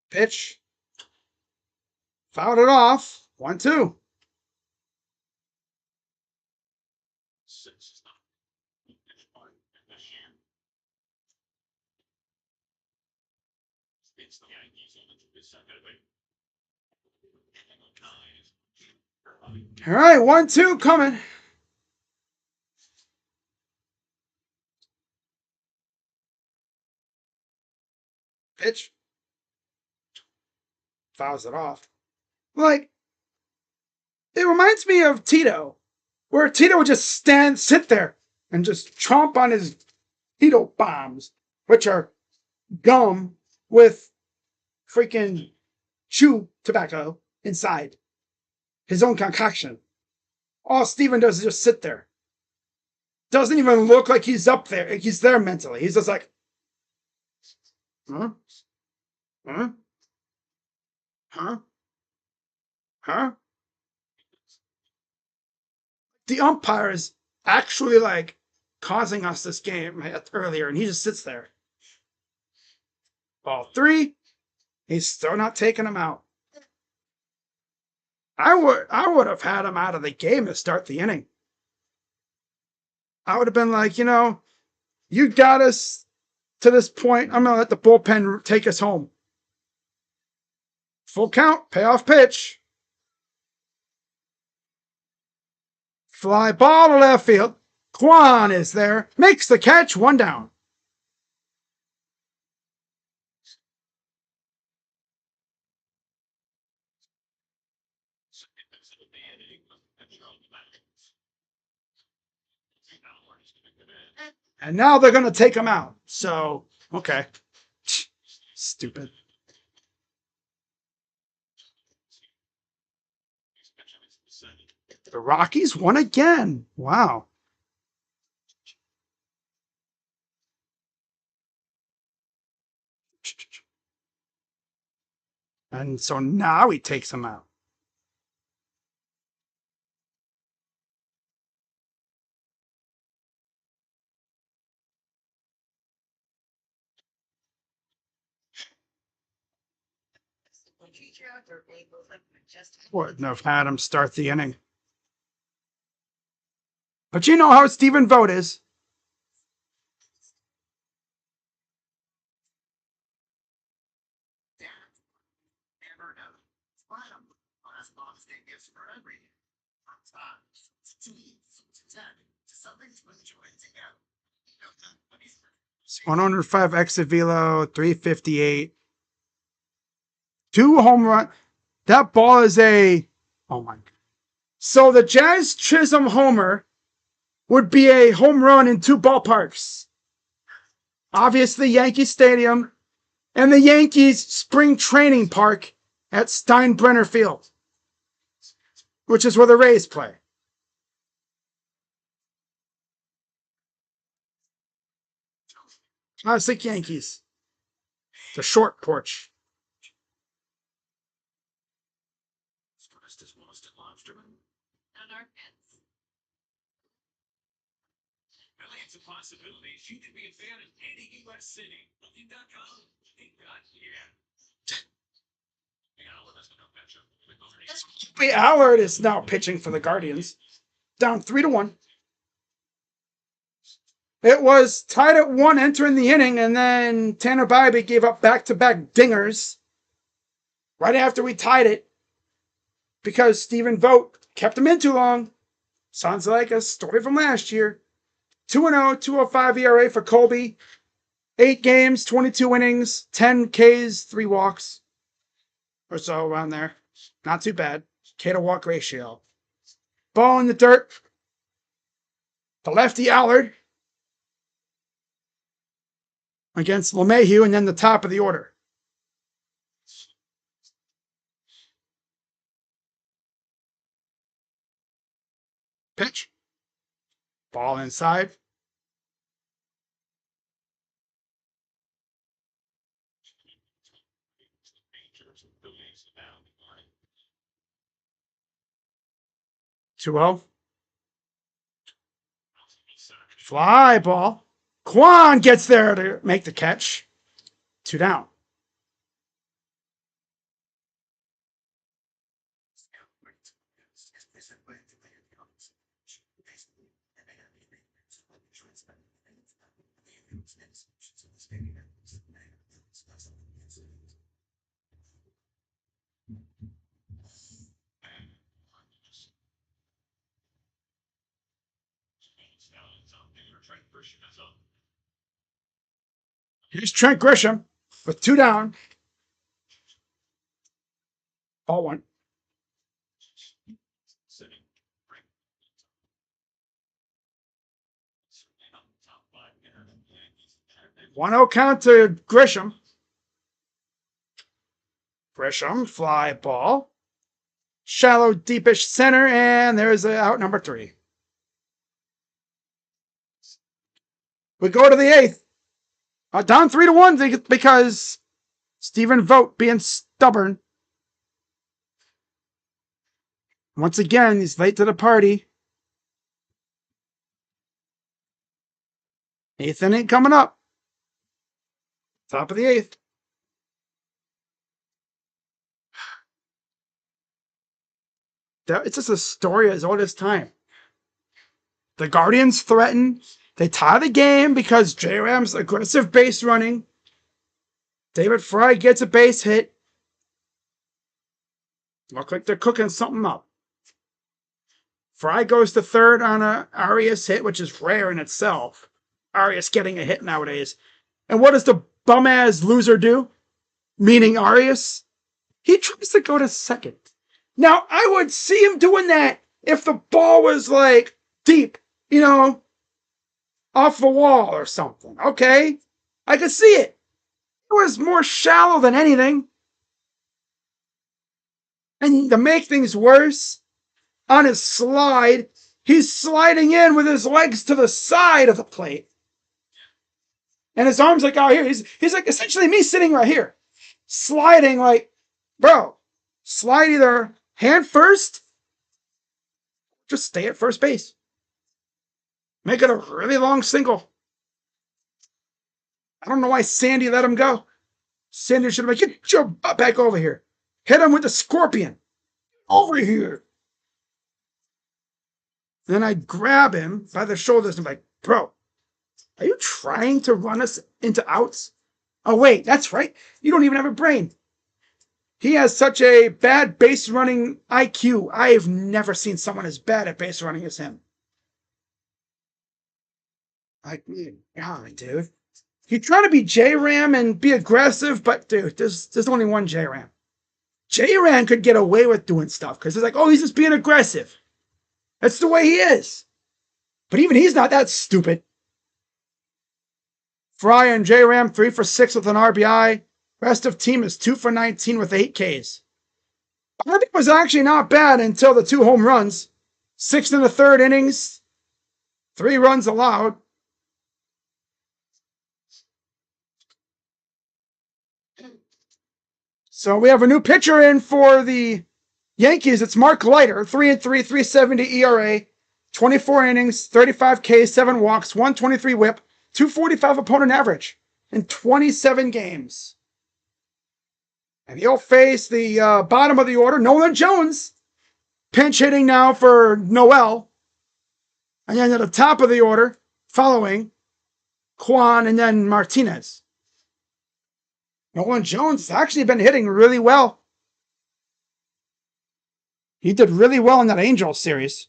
Pitch. Fouled it off. 1-2. All right, 1-2 coming. Pitch. Fouls it off. Like, it reminds me of Tito, where Tito would just sit there and just chomp on his Tito bombs, which are gum with freaking chew tobacco inside. His own concoction. All Steven does is just sit there. Doesn't even look like he's up there. He's there mentally. He's just like, huh? Huh? Huh? Huh? The umpire is actually like causing us this game earlier, and he just sits there. Ball 3. He's still not taking him out. I would have had him out of the game to start the inning. I would have been like, you got us to this point. I'm gonna let the bullpen take us home. Full count, payoff pitch. Fly ball to left field. Kwan is there. Makes the catch. 1 down. And now they're going to take him out. So, okay. Stupid. The Rockies won again. Wow. And so now he takes him out. Wouldn't have had him start the inning. But you know how Stephen Vogt is. It's 105 exit velo, 358. 2 home run. That ball is a, oh my. So the Jazz Chisholm homer would be a home run in 2 ballparks. Obviously, Yankee Stadium and the Yankees spring training park at Steinbrenner Field, which is where the Rays play. Classic Yankees. It's a short porch. On our fence. Millions of possibilities. You can be a fan of any U.S. city. Booking.com. Yeah. Bobby Allard is now pitching for the Guardians. Down 3-1. It was tied at 1 entering the inning, and then Tanner Bybee gave up back-to-back dingers right after we tied it because Stephen Vogt kept him in too long. Sounds like a story from last year. 2-0, 2.05 ERA for Colby. 8 games, 22 innings, 10 Ks, 3 walks. Or so around there. Not too bad. K to walk ratio. Ball in the dirt. The lefty Allard against LeMahieu, and then the top of the order. Pitch. Ball inside. Two zero. Fly ball. Kwan gets there to make the catch. 2 down. Here's Trent Grisham with 2 down. Ball 1. 1-0 count to Grisham. Grisham, fly ball. Shallow, deepish center, and there's out number 3. We go to the 8th. Down 3-1 because Stephen Vogt being stubborn. Once again, he's late to the party. 8th inning coming up. Top of the 8th. It's just a story as old as time. The Guardians threaten. They tie the game because J-Ram's aggressive base running. David Fry gets a base hit. Look like they're cooking something up. Fry goes to third on a Arias hit, which is rare in itself. Arias getting a hit nowadays. And what does the bum-ass loser do? Meaning Arias? He tries to go to second. Now, I would see him doing that if the ball was like deep, off the wall or something. Okay, I could see it. It was more shallow than anything. And to make things worse, on his slide, he's sliding in with his legs to the side of the plate. And his arms like out here. He's like essentially me sitting right here. Sliding like, bro, slide either hand first, just stay at first base. Make it a really long single. I don't know why Sandy let him go. Sandy should have been, get your butt back over here. Hit him with the scorpion. Over here. Then I grab him by the shoulders and I'm like, bro, are you trying to run us into outs? Oh, wait, that's right. You don't even have a brain. He has such a bad base running IQ. I've never seen someone as bad at base running as him. Like, God, dude. He's trying to be J-Ram and be aggressive, but dude, there's only one J-Ram. J-Ran could get away with doing stuff because it's like, oh, he's just being aggressive. That's the way he is. But even he's not that stupid. Fry and J-Ram 3 for 6 with an RBI. Rest of team is 2 for 19 with 8 Ks. I think was actually not bad until the 2 home runs. 6 in the third innings. 3 runs allowed. So we have a new pitcher in for the Yankees. It's Mark Leiter, 3-3, 370 ERA, 24 innings, 35 Ks, 7 walks, 123 whip, 245 opponent average in 27 games. And he'll face the bottom of the order, Nolan Jones, pinch hitting now for Noel. And then at the top of the order, following Kwan and then Martinez. Nolan Jones has actually been hitting really well. He did really well in that Angels series.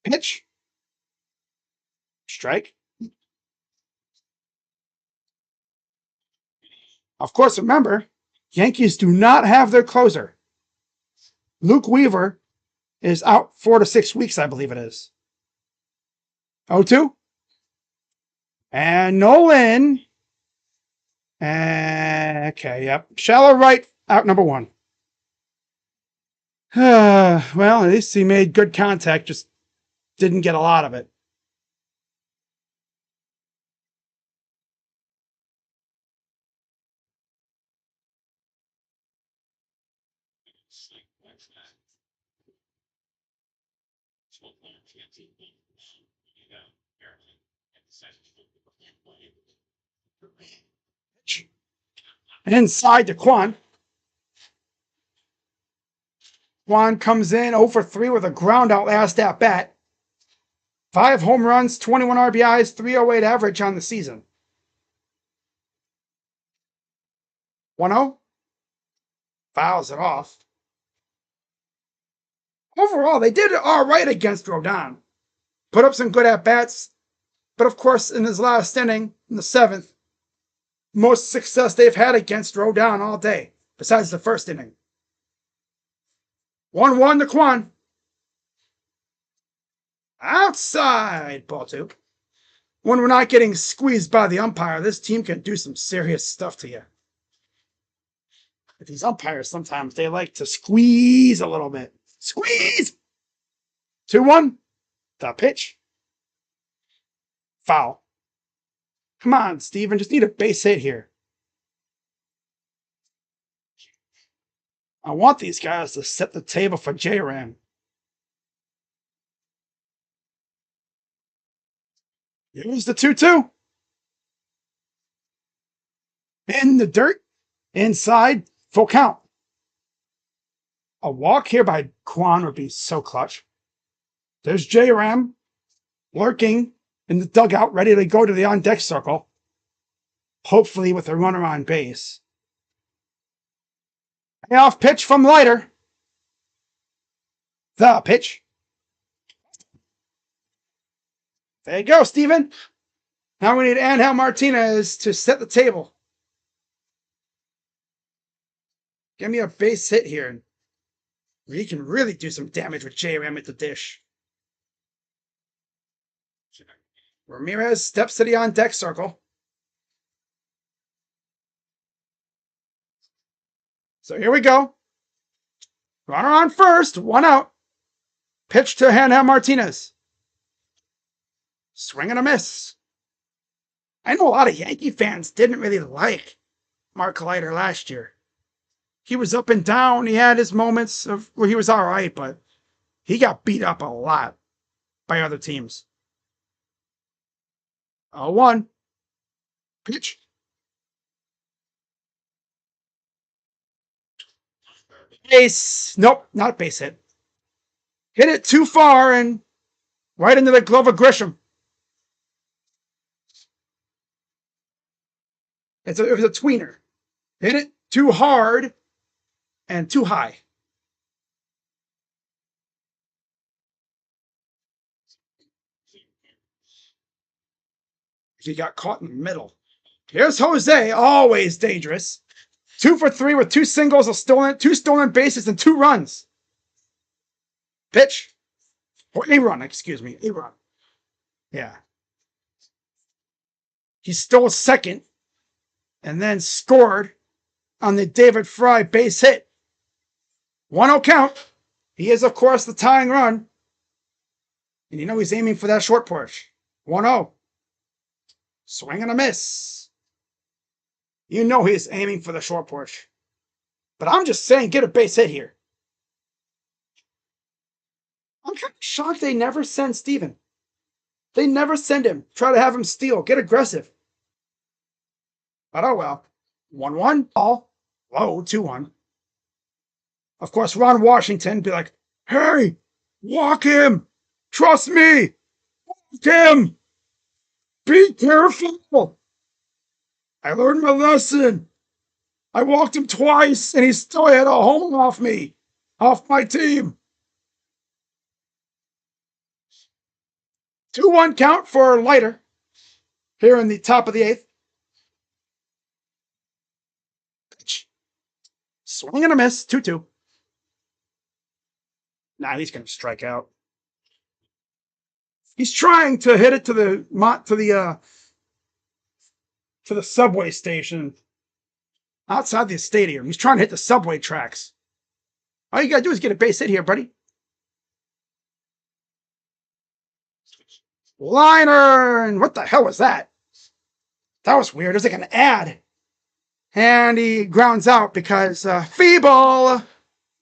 Pitch. Strike. Of course, remember, Yankees do not have their closer. Luke Weaver is out 4 to 6 weeks, I believe it is. 0-2. And Nolan. Okay, yep. Shallow right, out number 1. Well, at least he made good contact, just didn't get a lot of it. Inside to Kwan. Kwan comes in 0 for 3 with a ground out last at bat. 5 home runs, 21 RBIs, 308 average on the season. 1-0. Fouls it off. Overall, they did all right against Rodon. Put up some good at-bats. But of course, in his last inning, in the 7th, most success they've had against Rodon all day, besides the first inning. 1-1 to Kwan. Outside, ball 2. When we're not getting squeezed by the umpire, this team can do some serious stuff to you. But these umpires, sometimes they like to squeeze a little bit. Squeeze! 2-1. The pitch. Foul. Come on, Steven. Just need a base hit here. I want these guys to set the table for J-Ram. Here's the 2-2. In the dirt. Inside. Full count. A walk here by Kwan would be so clutch. There's J-Ram lurking in the dugout, ready to go to the on-deck circle. Hopefully with a runner on base. Payoff pitch from Leiter. The pitch. There you go, Steven. Now we need Angel Martinez to set the table. Give me a base hit here. He can really do some damage with J-Ram at the dish. Ramirez steps to the on-deck circle. So here we go. Runner on first, 1 out. Pitch to Angel Martinez. Swing and a miss. I know a lot of Yankee fans didn't really like Mark Leiter last year. He was up and down. He had his moments of where he was all right, but he got beat up a lot by other teams. 0-1. Pitch. Base. Nope, not base hit. Hit it too far and right into the glove of Grisham. It was a tweener. Hit it too hard and too high. He got caught in the middle. Here's Jose, always dangerous. 2 for 3 with 2 singles, two stolen bases, and 2 runs. Pitch. Or a run, excuse me. A run. Yeah. He stole second and then scored on the David Fry base hit. 1-0 count. He is, of course, the tying run. And you know he's aiming for that short porch. 1-0. Swing and a miss. You know he's aiming for the short porch. But I'm just saying, get a base hit here. I'm kind of shocked they never send Steven. They never send him. Try to have him steal. Get aggressive. But oh well. 1-1. All. Low. 2-1. Of course, Ron Washington be like, hey, walk him. Trust me. Walk him. Be careful. I learned my lesson. I walked him twice, and he still had a home off me. Off my team. 2-1 count for Leiter here in the top of the 8th. Swing and a miss. 2-2. Nah, he's going to strike out. He's trying to hit it to the subway station outside the stadium. He's trying to hit the subway tracks. All you got to do is get a base hit here, buddy. Liner! And what the hell was that? That was weird. It was like an ad. And he grounds out because feeble.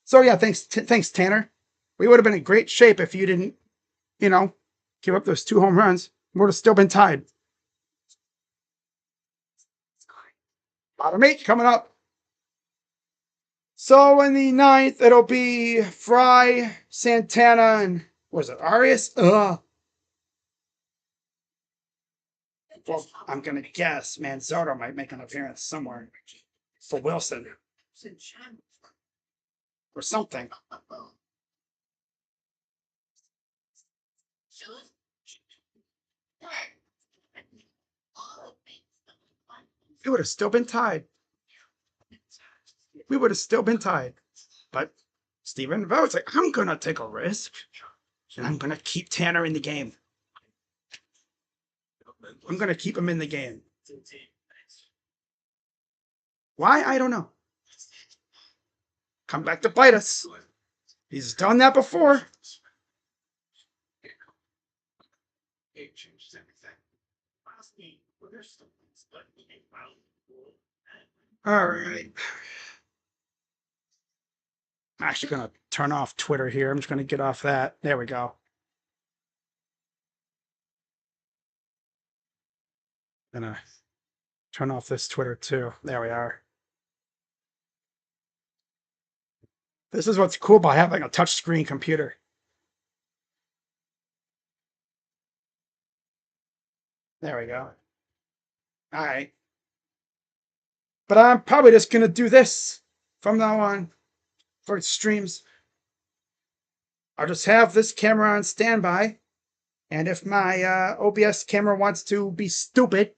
So yeah, thanks Tanner. We would have been in great shape if you didn't, give up those 2 home runs. We would have still been tied. Bottom 8 coming up. So in the 9th, it'll be Fry, Santana, and was it Arias? Well, I'm going to guess Manzardo might make an appearance somewhere for Wilson or something. We would have still been tied. But Steven votes like, I'm going to take a risk and I'm going to keep Tanner in the game. I'm going to keep him in the game. Why? I don't know. Come back to bite us. He's done that before. All right. I'm actually going to turn off Twitter here. I'm just going to get off that. There we go. Gonna turn off this Twitter too. There we are. This is what's cool about having a touchscreen computer. There we go. All right. But I'm probably just going to do this from now on for streams. I'll just have this camera on standby. And if my OBS camera wants to be stupid,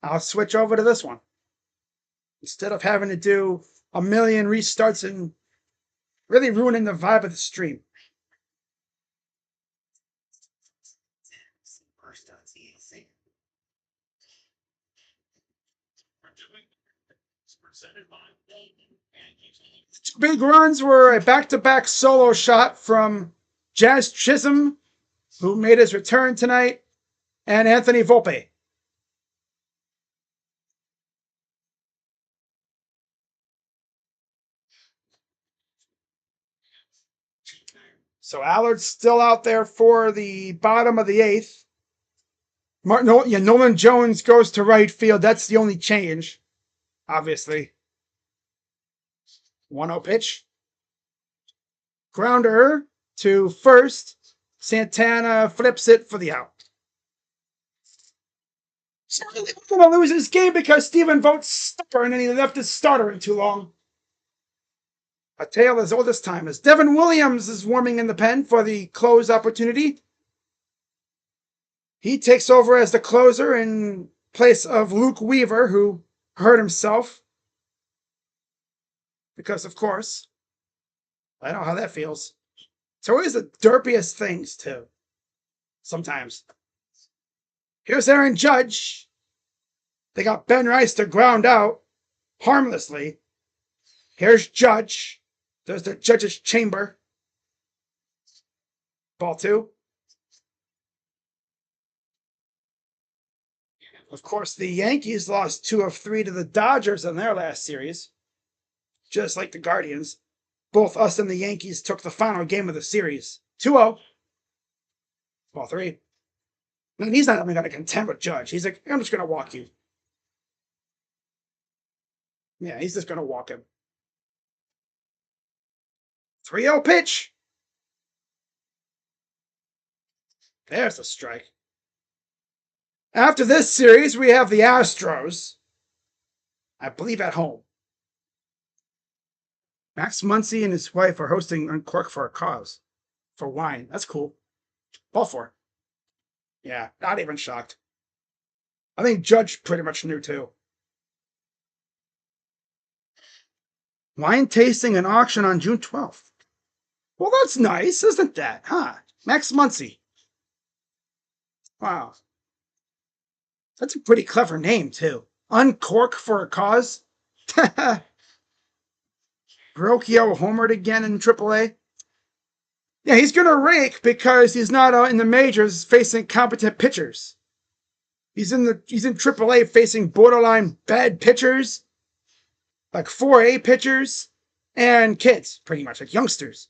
I'll switch over to this one. Instead of having to do a million restarts and really ruining the vibe of the stream. Two big runs were a back-to-back solo shot from Jazz Chisholm, who made his return tonight, and Anthony Volpe. So Allard's still out there for the bottom of the 8th. Nolan Jones goes to right field. That's the only change, obviously. 1-0 pitch. Grounder to first. Santana flips it for the out. So he's going to lose this game because Steven Vogt's stubborn and he left his starter in too long. A tale as old as time. As Devin Williams is warming in the pen for the close opportunity. He takes over as the closer in place of Luke Weaver, who hurt himself because, of course, I know how that feels. It's always the derpiest things, too. Sometimes. Here's Aaron Judge. They got Ben Rice to ground out harmlessly. Here's Judge. There's the Judge's chamber. Ball 2. Of course, the Yankees lost 2 of 3 to the Dodgers in their last series. Just like the Guardians. Both us and the Yankees took the final game of the series. 2-0. Ball 3. And he's not even going to contend with Judge. He's like, I'm just going to walk you. Yeah, he's just going to walk him. 3-0 pitch. There's a strike. After this series, we have the Astros. I believe at home. Max Muncy and his wife are hosting Uncork for a Cause. For wine. That's cool. Ball 4. Yeah, not even shocked. I think Judge pretty much knew too. Wine tasting and auction on June 12th. Well, that's nice, isn't that? Huh? Max Muncy. Wow. That's a pretty clever name, too. Uncork for a Cause? Brocchio homered again in AAA? Yeah, he's going to rake because he's not out in the majors facing competent pitchers. He's in AAA facing borderline bad pitchers, like 4A pitchers, and kids, pretty much, like youngsters.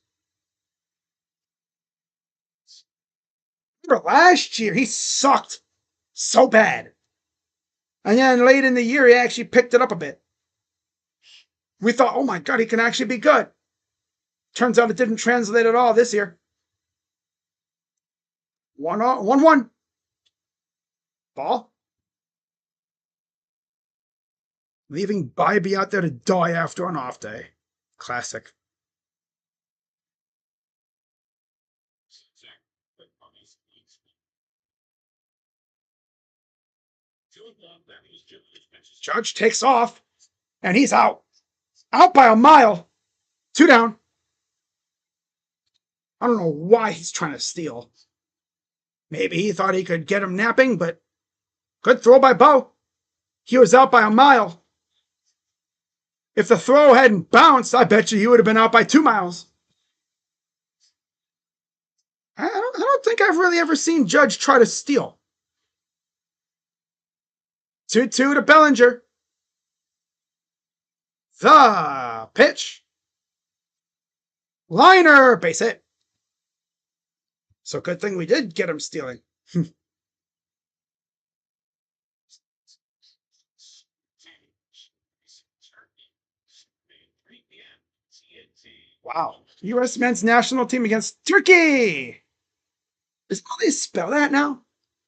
Remember last year, he sucked so bad. And then late in the year, he actually picked it up a bit. We thought, oh my God, he can actually be good. Turns out it didn't translate at all this year. 1-1. Ball. Leaving Bybee out there to die after an off day. Classic. Judge takes off, and he's out. Out by a mile. 2 down. I don't know why he's trying to steal. Maybe he thought he could get him napping, but good throw by Bo. He was out by a mile. If the throw hadn't bounced, I bet you he would have been out by 2 miles. I don't think I've really ever seen Judge try to steal. 2-2 to Bellinger. The pitch. Liner, base hit. So good thing we did get him stealing. Wow. U.S. men's national team against Turkey. Is how they spell that now?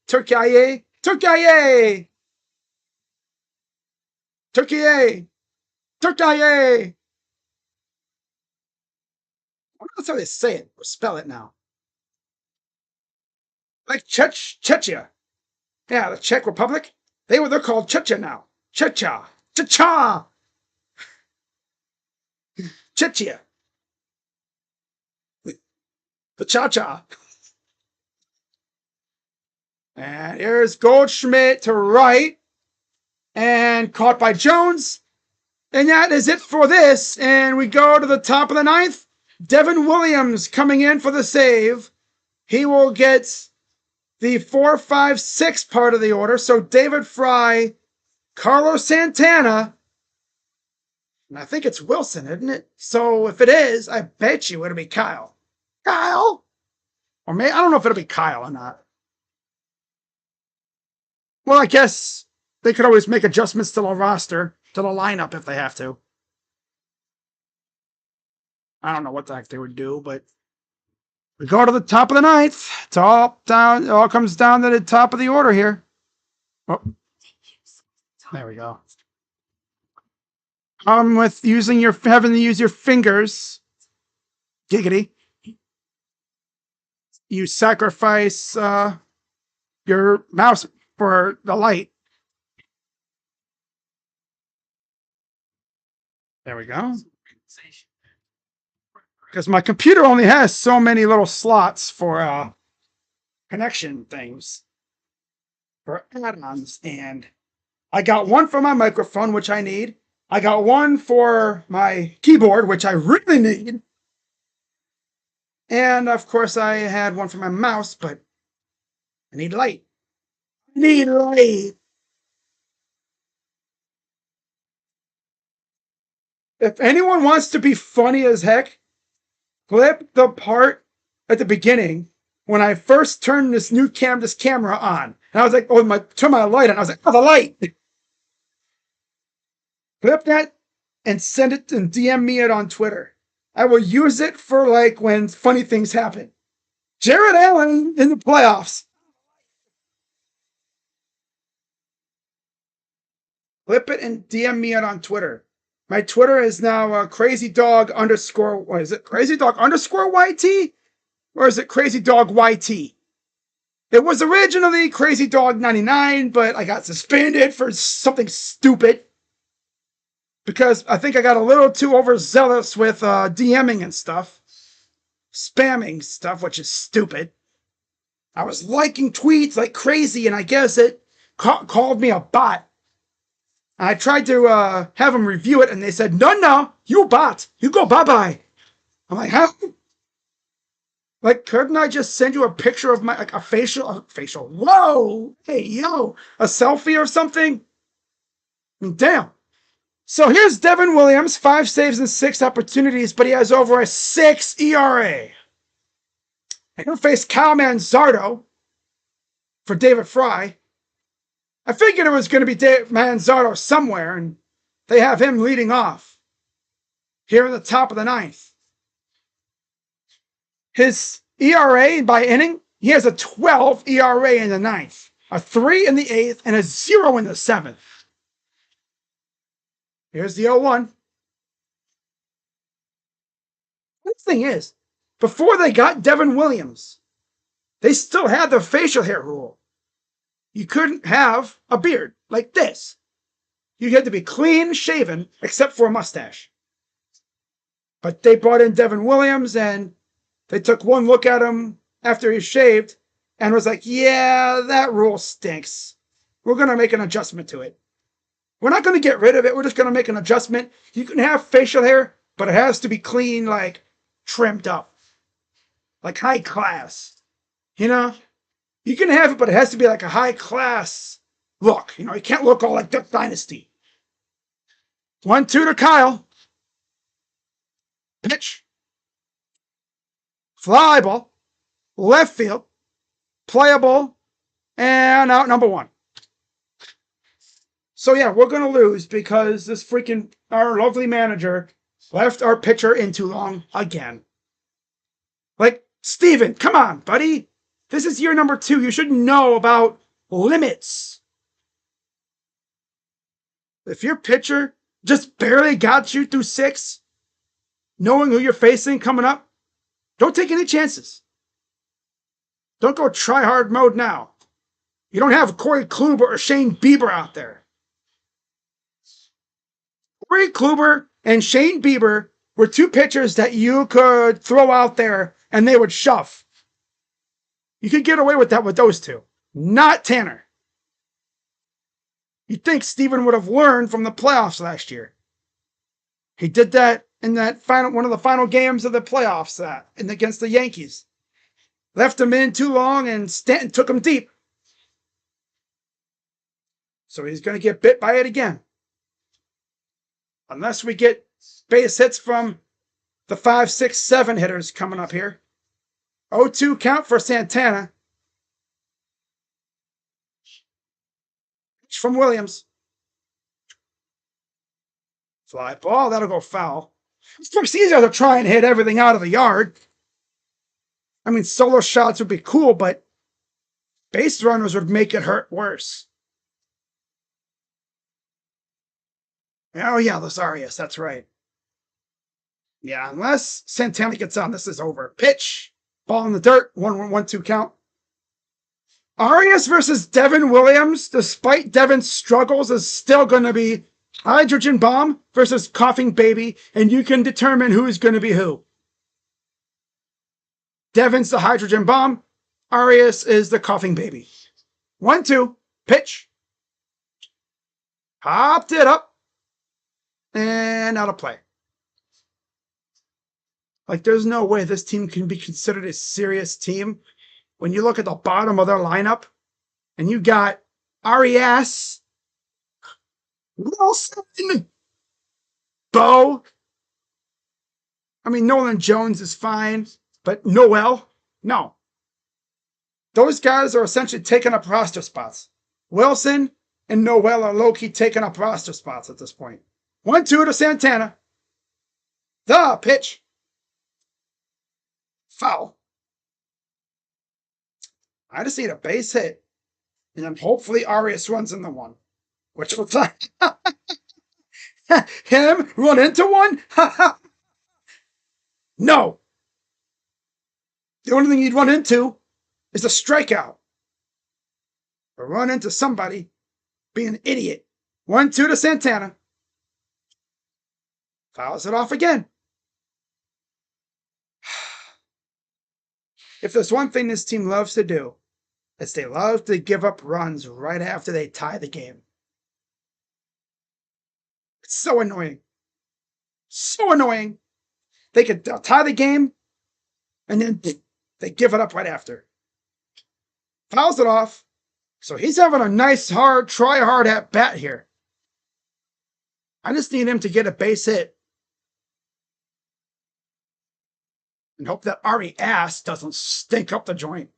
Turkey. Turkey. Turkey. Turkey. I wonder that's how they say it or spell it now. Like Czechia. Yeah, the Czech Republic. They're called Czechia now. Czechia. Czechia. Czechia. The cha-cha. And here's Goldschmidt to right. And caught by Jones. And that is it for this. And we go to the top of the 9th. Devin Williams coming in for the save. He will get the 4, 5, 6 part of the order. So David Fry, Carlos Santana, and I think it's Wilson, isn't it? So if it is, I bet you it'll be Kyle. Kyle? Or maybe, I don't know if it'll be Kyle or not. Well, I guess they could always make adjustments to the roster, to the lineup if they have to. I don't know what the heck they would do, but we go to the top of the 9th. It's all down. It all comes down to the top of the order here. Oh, there we go. With having to use your fingers. Giggity. You sacrifice your mouse for the light. There we go. Because my computer only has so many little slots for connection things, for add-ons, and I got one for my microphone, which I need. I got one for my keyboard, which I really need. And of course, I had one for my mouse, but I need light. I need light. If anyone wants to be funny as heck, clip the part at the beginning when I first turned this camera on. And I was like, oh, turn my light on. I was like, oh, the light. Clip that and send it and DM me it on Twitter. I will use it for like when funny things happen. Jared Allen in the playoffs. Clip it and DM me it on Twitter. My Twitter is now crazy dog underscore. What is it? Crazy dog underscore YT? Or is it crazy dog YT? It was originally crazy dog 99, but I got suspended for something stupid. Because I think I got a little too overzealous with DMing and stuff. Spamming stuff, which is stupid. I was liking tweets like crazy, and I guess it called me a bot. I tried to have them review it, and they said, no, you bot. You go bye-bye. I'm like, how? Like, couldn't I just send you a picture of my, like, a facial, whoa, hey, yo, a selfie or something? Damn. So here's Devin Williams, 5 saves and 6 opportunities, but he has over a 6 ERA. And he'll face Kyle Manzardo for David Fry. I figured it was going to be Dave Manzardo somewhere, and they have him leading off here in the top of the 9th. His ERA by inning, he has a 12 ERA in the 9th, a 3 in the 8th, and a 0 in the 7th. Here's the 0-1. The thing is, before they got Devin Williams, they still had the facial hair rule. You couldn't have a beard like this. You had to be clean shaven, except for a mustache. But they brought in Devin Williams, and they took one look at him after he shaved, and was like, yeah, that rule stinks. We're going to make an adjustment to it. We're not going to get rid of it. We're just going to make an adjustment. You can have facial hair, but it has to be clean, like trimmed up. Like high class. You know? You can have it, but it has to be like a high class look. You know, you can't look all like Duck Dynasty. 1-2 to Kyle. Pitch. Fly ball. Left field. Playable. And out number 1. So yeah, we're going to lose because this freaking, our lovely manager left our pitcher in too long again. Like, Steven, come on, buddy. This is year number 2. You should know about limits. If your pitcher just barely got you through 6, knowing who you're facing coming up, don't take any chances. Don't go try hard mode now. You don't have Corey Kluber or Shane Bieber out there. Corey Kluber and Shane Bieber were 2 pitchers that you could throw out there and they would shove. You could get away with that with those 2. Not Tanner. You'd think Steven would have learned from the playoffs last year. He did that in that one of the final games of the playoffs against the Yankees. Left him in too long and Stanton took him deep. So he's going to get bit by it again. Unless we get base hits from the 5, 6, 7 hitters coming up here. 0-2 count for Santana. Pitch from Williams. Fly ball, that'll go foul. Of course, these guys are trying to hit everything out of the yard. I mean, solo shots would be cool, but base runners would make it hurt worse. Oh yeah, Losarius, that's right. Yeah, unless Santana gets on, this is over. Pitch. Ball in the dirt. 1-1-2 count. Arias versus Devin Williams, despite Devin's struggles, is still going to be Hydrogen bomb versus coughing baby, and you can determine who's going to be who. Devin's the hydrogen bomb. Arias is the coughing baby. 1-2, pitch. Popped it up. And out of play. Like, there's no way this team can be considered a serious team when you look at the bottom of their lineup and you got Arias, Wilson, Bo. I mean, Nolan Jones is fine, but Noel, no. Those guys are essentially taking up roster spots. Wilson and Noel are low-key taking up roster spots at this point. 1-2 to Santana. The pitch. Foul. I just need a base hit. And then hopefully Arias runs into one. Which will time. Him run into one? No. The only thing he'd run into is a strikeout. Or run into somebody being an idiot. 1-2 to Santana. Fouls it off again. If there's one thing this team loves to do, it's they love to give up runs right after they tie the game. It's so annoying. So annoying. They could tie the game, and then they give it up right after. Fouls it off. So he's having a nice, try hard at bat here. I just need him to get a base hit. And hope that Ari ass doesn't stink up the joint.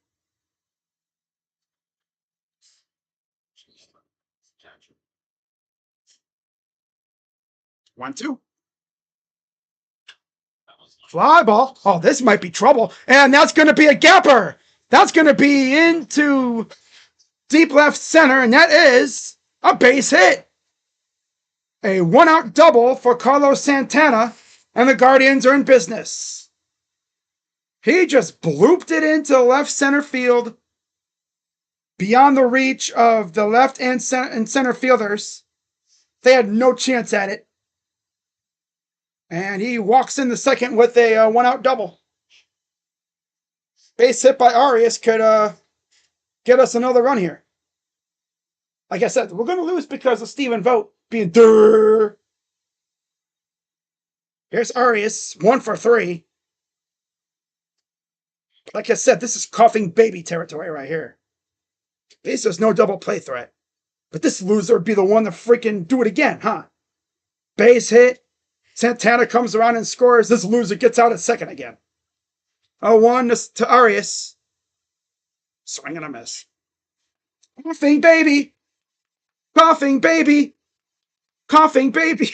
One, two. Fly ball. Oh, this might be trouble. And that's going to be a gapper. That's going to be into deep left center. And that is a base hit. A one-out double for Carlos Santana. And the Guardians are in business. He just blooped it into left center field. Beyond the reach of the left and center fielders. They had no chance at it. And he walks in the second with a one-out double. Base hit by Arias could get us another run here. Like I said, we're going to lose because of Steven Vogt being durr. Here's Arias, 1 for 3. Like I said, this is coughing baby territory right here. At least there's no double play threat. But this loser would be the one to freaking do it again, huh? Base hit. Santana comes around and scores. This loser gets out at second again. 0-1 to Arias. Swing and a miss. Coughing baby. Coughing baby. Coughing baby.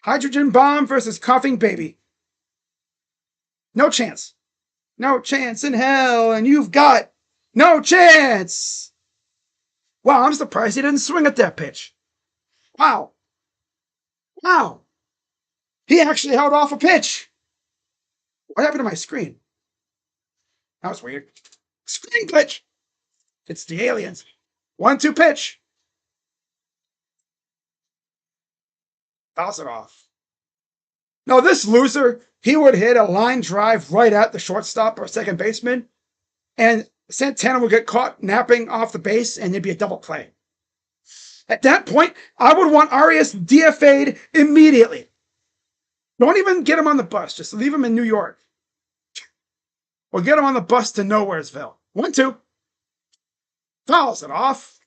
Hydrogen bomb versus coughing baby. No chance. No chance in hell. And you've got no chance. Wow, I'm surprised he didn't swing at that pitch. Wow. Wow. He actually held off a pitch. What happened to my screen? That was weird. Screen glitch. It's the aliens. 1-2 pitch. Fouls it off. No, this loser, he would hit a line drive right at the shortstop or second baseman, and Santana would get caught napping off the base, and it'd be a double play. At that point, I would want Arias DFA'd immediately. Don't even get him on the bus. Just leave him in New York. Or get him on the bus to Nowheresville. 1-2. Fouls it off.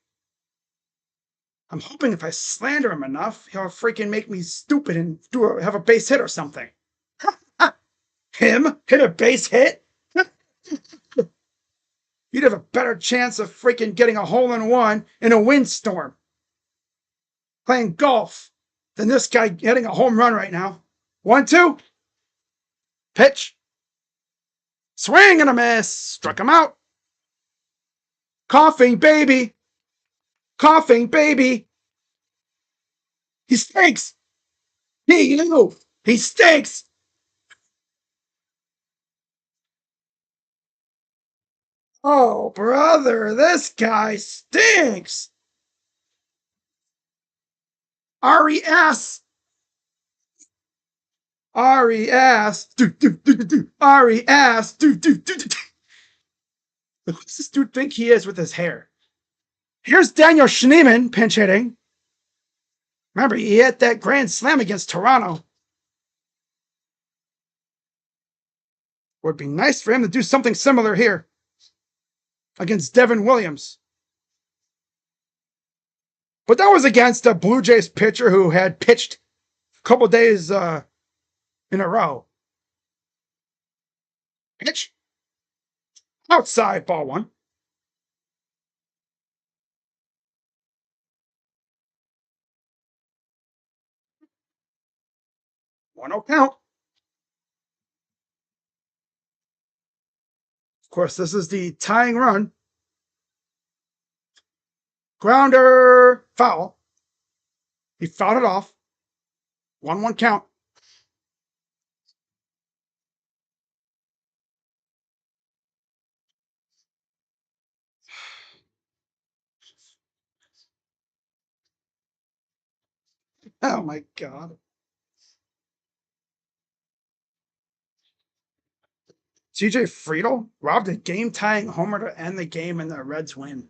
I'm hoping if I slander him enough, he'll freaking make me stupid and have a base hit or something. Him hit a base hit? You'd have a better chance of freaking getting a hole-in-one in a windstorm playing golf than this guy hitting a home run right now. 1-2. Pitch. Swing and a miss. Struck him out. Coughing baby. Coughing baby. He stinks. He stinks. Oh, brother, this guy stinks. R-E-S. R-E-S. R-E-S. Who does this dude think he is with his hair? Here's Daniel Schneemann pinch hitting. Remember, he hit that grand slam against Toronto. Would be nice for him to do something similar here against Devin Williams. But that was against a Blue Jays pitcher who had pitched a couple days in a row. Pitch. Outside, ball one. One-oh count. Of course, this is the tying run. Grounder, foul. He fouled it off. 1-1 count. Oh my God. TJ Friedl robbed a game-tying homer to end the game and the Reds win.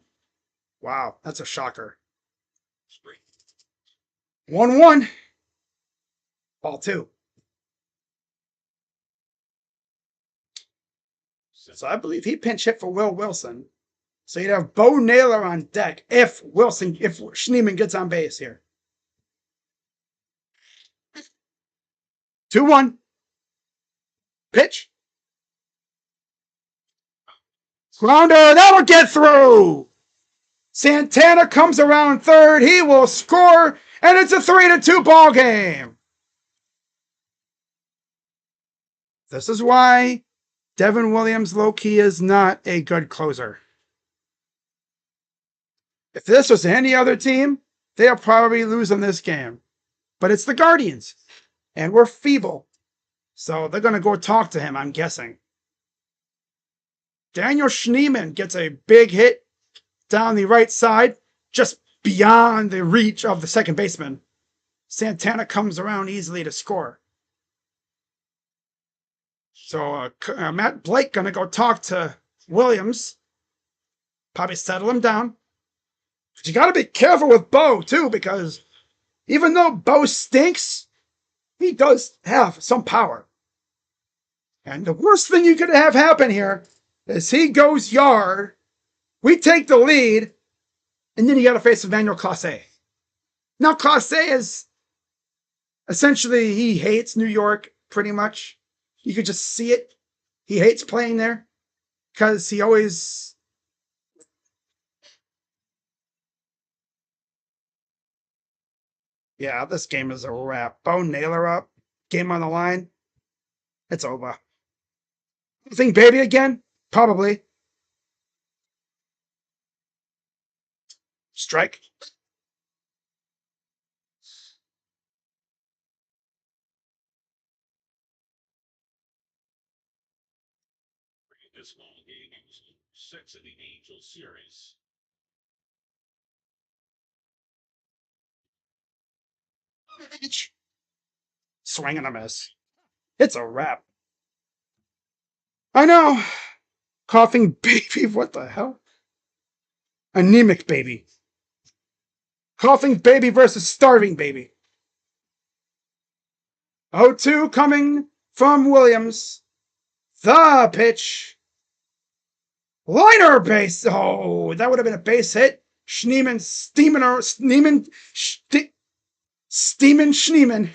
Wow, that's a shocker. 1-1. Ball two. So I believe he pinch hit for Will Wilson. So you'd have Bo Naylor on deck if Schneemann gets on base here. 2-1. Pitch. Grounder, that'll get through. Santana comes around third. He will score, and it's a 3-2 ball game. This is why Devin Williams low-key is not a good closer. If this was any other team, they'll probably lose in this game. But it's the Guardians, and we're feeble. So they're going to go talk to him, I'm guessing. Daniel Schneemann gets a big hit down the right side, just beyond the reach of the second baseman. Santana comes around easily to score. So Matt Blake going to go talk to Williams. Probably settle him down. But you got to be careful with Bo, too, because even though Bo stinks, he does have some power. And the worst thing you could have happen here is he goes yard, we take the lead, and then you got to face Emmanuel Clase. Now, Clase is essentially, he hates New York pretty much. You could just see it. He hates playing there because he always... Yeah, this game is a wrap. Bo Naylor up. Game on the line. It's over. Think baby again? Probably. Strike. This ball game was 6 in the Angels series. Swing and a miss. It's a wrap. I know. Coughing baby, what the hell? Anemic baby. Coughing baby versus starving baby. 0-2 coming from Williams. The pitch. Liner base. Oh, that would have been a base hit. Schneemann Schneemann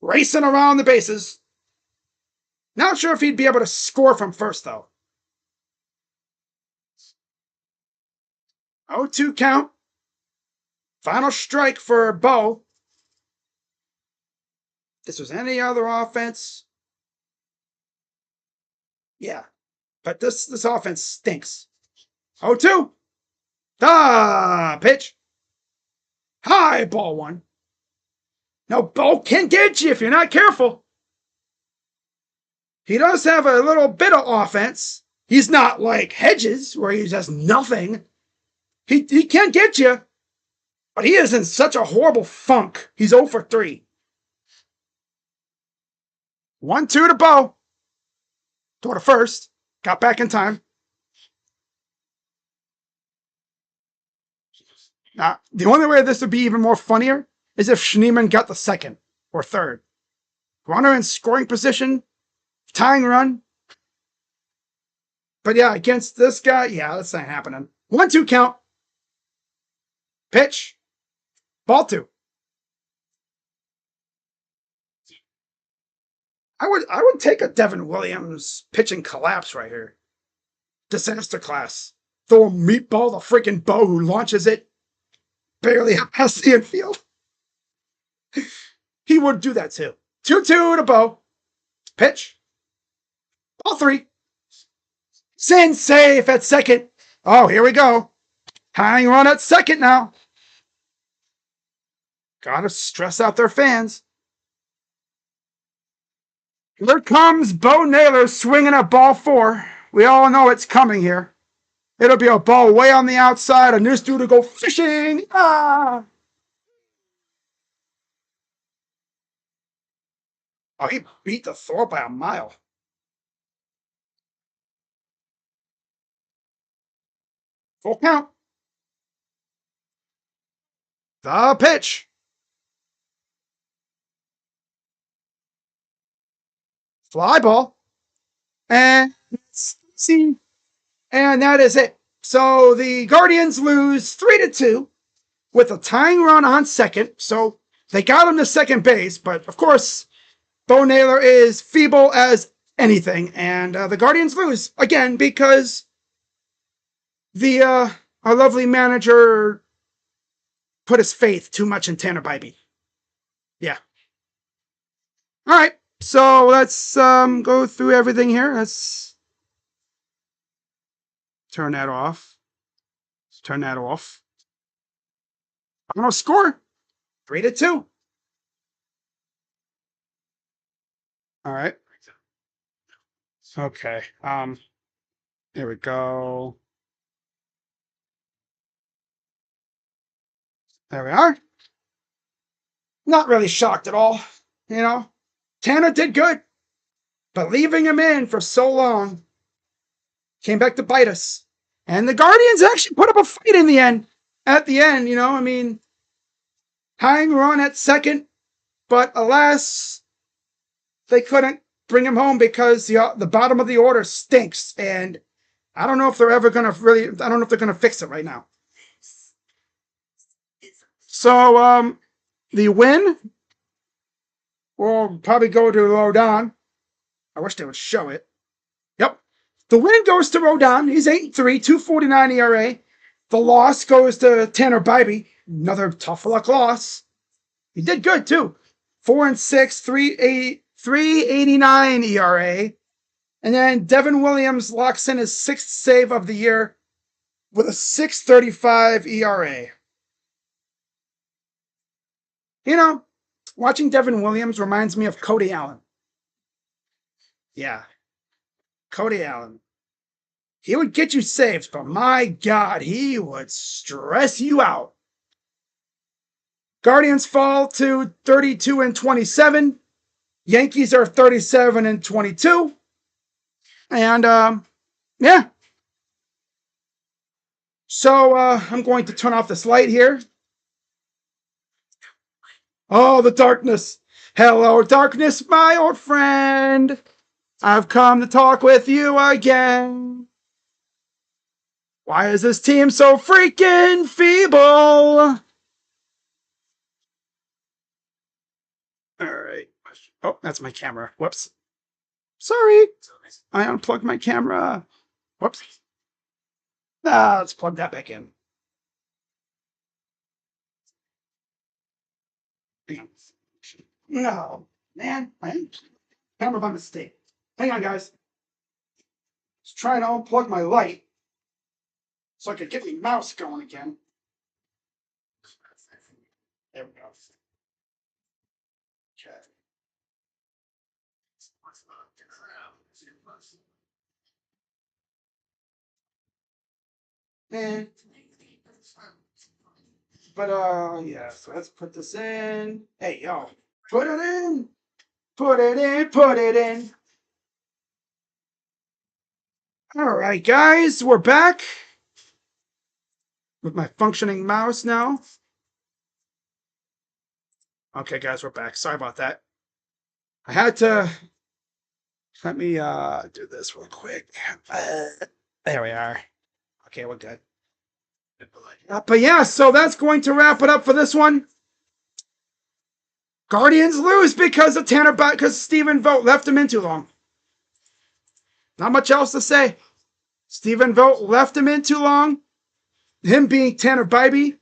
racing around the bases. Not sure if he'd be able to score from first, though. 0-2 count. Final strike for Bo. If this was any other offense. Yeah. But this offense stinks. 0-2. Pitch. High ball one. Now, Bo can get you if you're not careful. He does have a little bit of offense. He's not like Hedges, where he does nothing. He can get you. But he is in such a horrible funk. He's 0 for 3. 1-2 to Bo. Throw to first. Got back in time. Now, the only way this would be even more funnier is if Schneemann got the second or third. Runner in scoring position, tying run. But yeah, against this guy, yeah, that's not happening. 1-2 count. Pitch. Ball 2. I would take a Devin Williams pitching collapse right here. Disaster class. Throw a meatball to freaking Bo who launches it barely past the infield. He would do that too. 2-2 to Bo. Pitch. Ball 3. Sin safe at second. Oh, here we go. Tying run at second now. Gotta stress out their fans. Here comes Bo Naylor swinging at ball 4. We all know it's coming here. It'll be a ball way on the outside. A news dude to go fishing. Ah! Oh, he beat the throw by a mile. Full count. The pitch. Fly ball. And see. And that is it. So the Guardians lose 3-2 with a tying run on second. So they got him to second base. But of course, Bo Naylor is feeble as anything. And the Guardians lose again because our lovely manager put his faith too much in Tanner Bybee. Yeah. All right. So let's go through everything here. Let's turn that off. Let's turn that off. I'm gonna score 3-2. All right. Okay. Here we go. There we are. Not really shocked at all. You know, Tanner did good, but leaving him in for so long came back to bite us. And the Guardians actually put up a fight in the end. At the end, I mean, tying run at second, but alas, they couldn't bring him home because the bottom of the order stinks. And I don't know if they're ever going to I don't know if they're going to fix it right now. So, the win will probably go to Rodon. I wish they would show it. Yep. The win goes to Rodon. He's 8-3, 2.49 ERA. The loss goes to Tanner Bybee. Another tough luck loss. He did good too. 4-6, 3.89 ERA. And then Devin Williams locks in his 6th save of the year with a 6.35 ERA. Watching Devin Williams reminds me of Cody Allen. Yeah. Cody Allen. He would get you saves, but my God, he would stress you out. Guardians fall to 32-27. Yankees are 37-22. And, yeah. So, I'm going to turn off this light here. Oh, the darkness. Hello, darkness, my old friend. I've come to talk with you again. Why is this team so freaking feeble? All right. Oh, that's my camera. Whoops. Sorry. I unplugged my camera. Whoops. Let's plug that back in. No, man. Camera by mistake. Hang on, guys. Just trying to unplug my light so I could get my mouse going again. There we go. Okay. And But yeah, so let's put this in. Hey, yo, put it in. Put it in, put it in. All right, guys, we're back with my functioning mouse now. Okay, guys, we're back. Sorry about that. I had to. Let me do this real quick. There we are. Okay, we're good. But yeah, so that's going to wrap it up for this one. Guardians lose because of because Stephen Vogt left him in too long. Not much else to say. Stephen Vogt left him in too long. Him being Tanner Bybee.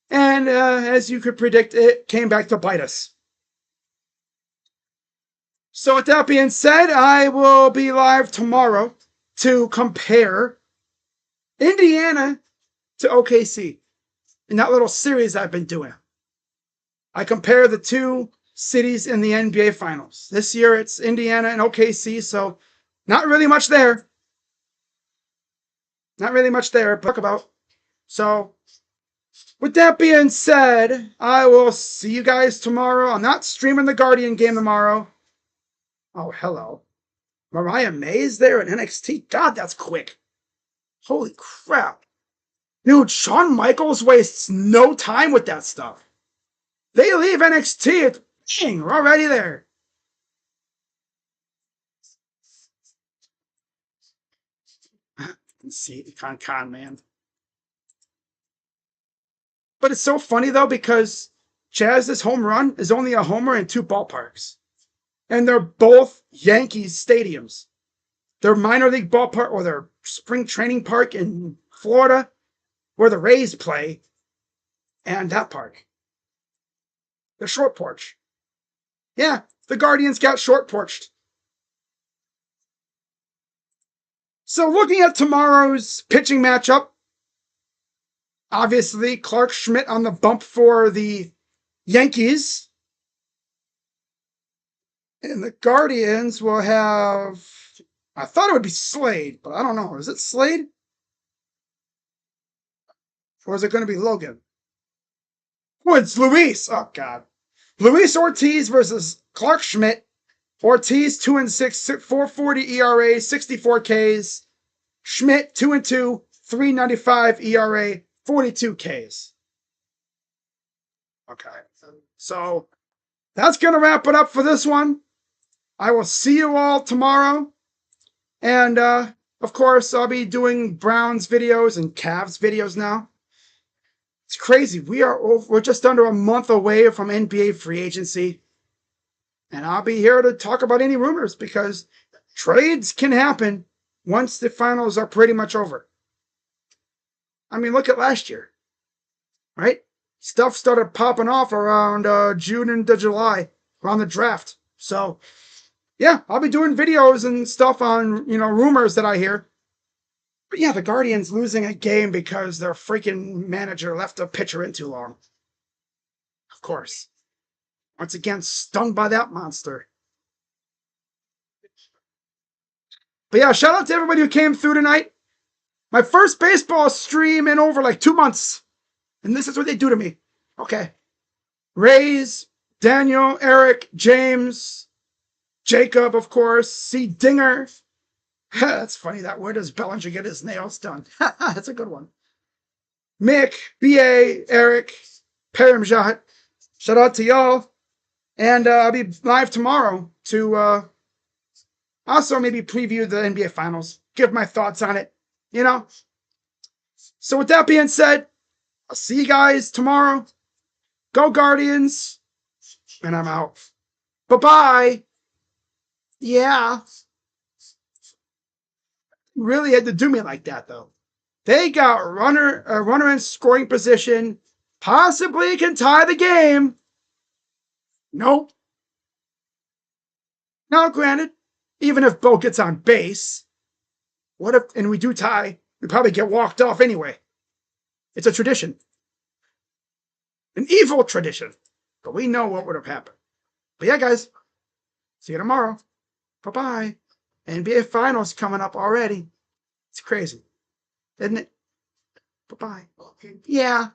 And as you could predict, it came back to bite us. So with that being said, I will be live tomorrow to compare Indiana to OKC in that little series I've been doing. I compare the two cities in the NBA Finals. This year it's Indiana and OKC, so not really much there. Not really much there to talk about. So with that being said, I will see you guys tomorrow. I'm not streaming the Guardian game tomorrow. Oh, hello. Mariah May's there at NXT? God, that's quick. Holy crap. Dude, Shawn Michaels wastes no time with that stuff. They leave NXT, dang, we're already there. See, con man. But it's so funny though because Chaz's home run is only a homer in two ballparks. And they're both Yankees stadiums. Their minor league ballpark or their spring training park in Florida where the Rays play and that park. The short porch. Yeah, the Guardians got short porched. So looking at tomorrow's pitching matchup, obviously Clark Schmidt on the bump for the Yankees. And the Guardians will have, I thought it would be Slade, but I don't know. Is it Slade? Or is it going to be Logan? Oh, it's Luis. Oh, God. Luis Ortiz versus Clark Schmidt. Ortiz 2-6, 4.40 ERA, 64 Ks. Schmidt 2-2, 3.95 ERA, 42 Ks. Okay. So that's going to wrap it up for this one. I will see you all tomorrow. And, of course, I'll be doing Browns videos and Cavs videos now. It's crazy. We're just under a month away from NBA free agency. And I'll be here to talk about any rumors because trades can happen once the finals are pretty much over. I mean, look at last year, right? Stuff started popping off around June into July, around the draft. So, yeah, I'll be doing videos and stuff on, rumors that I hear. But yeah, the Guardians losing a game because their freaking manager left a pitcher in too long. Of course. Once again, stung by that monster. But yeah, shout out to everybody who came through tonight. My first baseball stream in over like 2 months. And this is what they do to me. Okay. Rays, Daniel, Eric, James, Jacob, of course, C. Dinger. That's funny. That where does Bellinger get his nails done? That's a good one. Mick, B.A., Eric, Paramjot. Shout out to y'all. And I'll be live tomorrow to also maybe preview the NBA Finals. Give my thoughts on it. So with that being said, I'll see you guys tomorrow. Go Guardians. And I'm out. Bye-bye. Yeah. Really had to do me like that, though. They got a runner in scoring position. Possibly can tie the game. Nope. Now, granted, even if Bo gets on base, what if, and we do tie, we probably get walked off anyway. It's a tradition. An evil tradition. But we know what would have happened. But yeah, guys. See you tomorrow. Bye-bye. NBA Finals coming up already. It's crazy. Isn't it? Bye-bye. Yeah.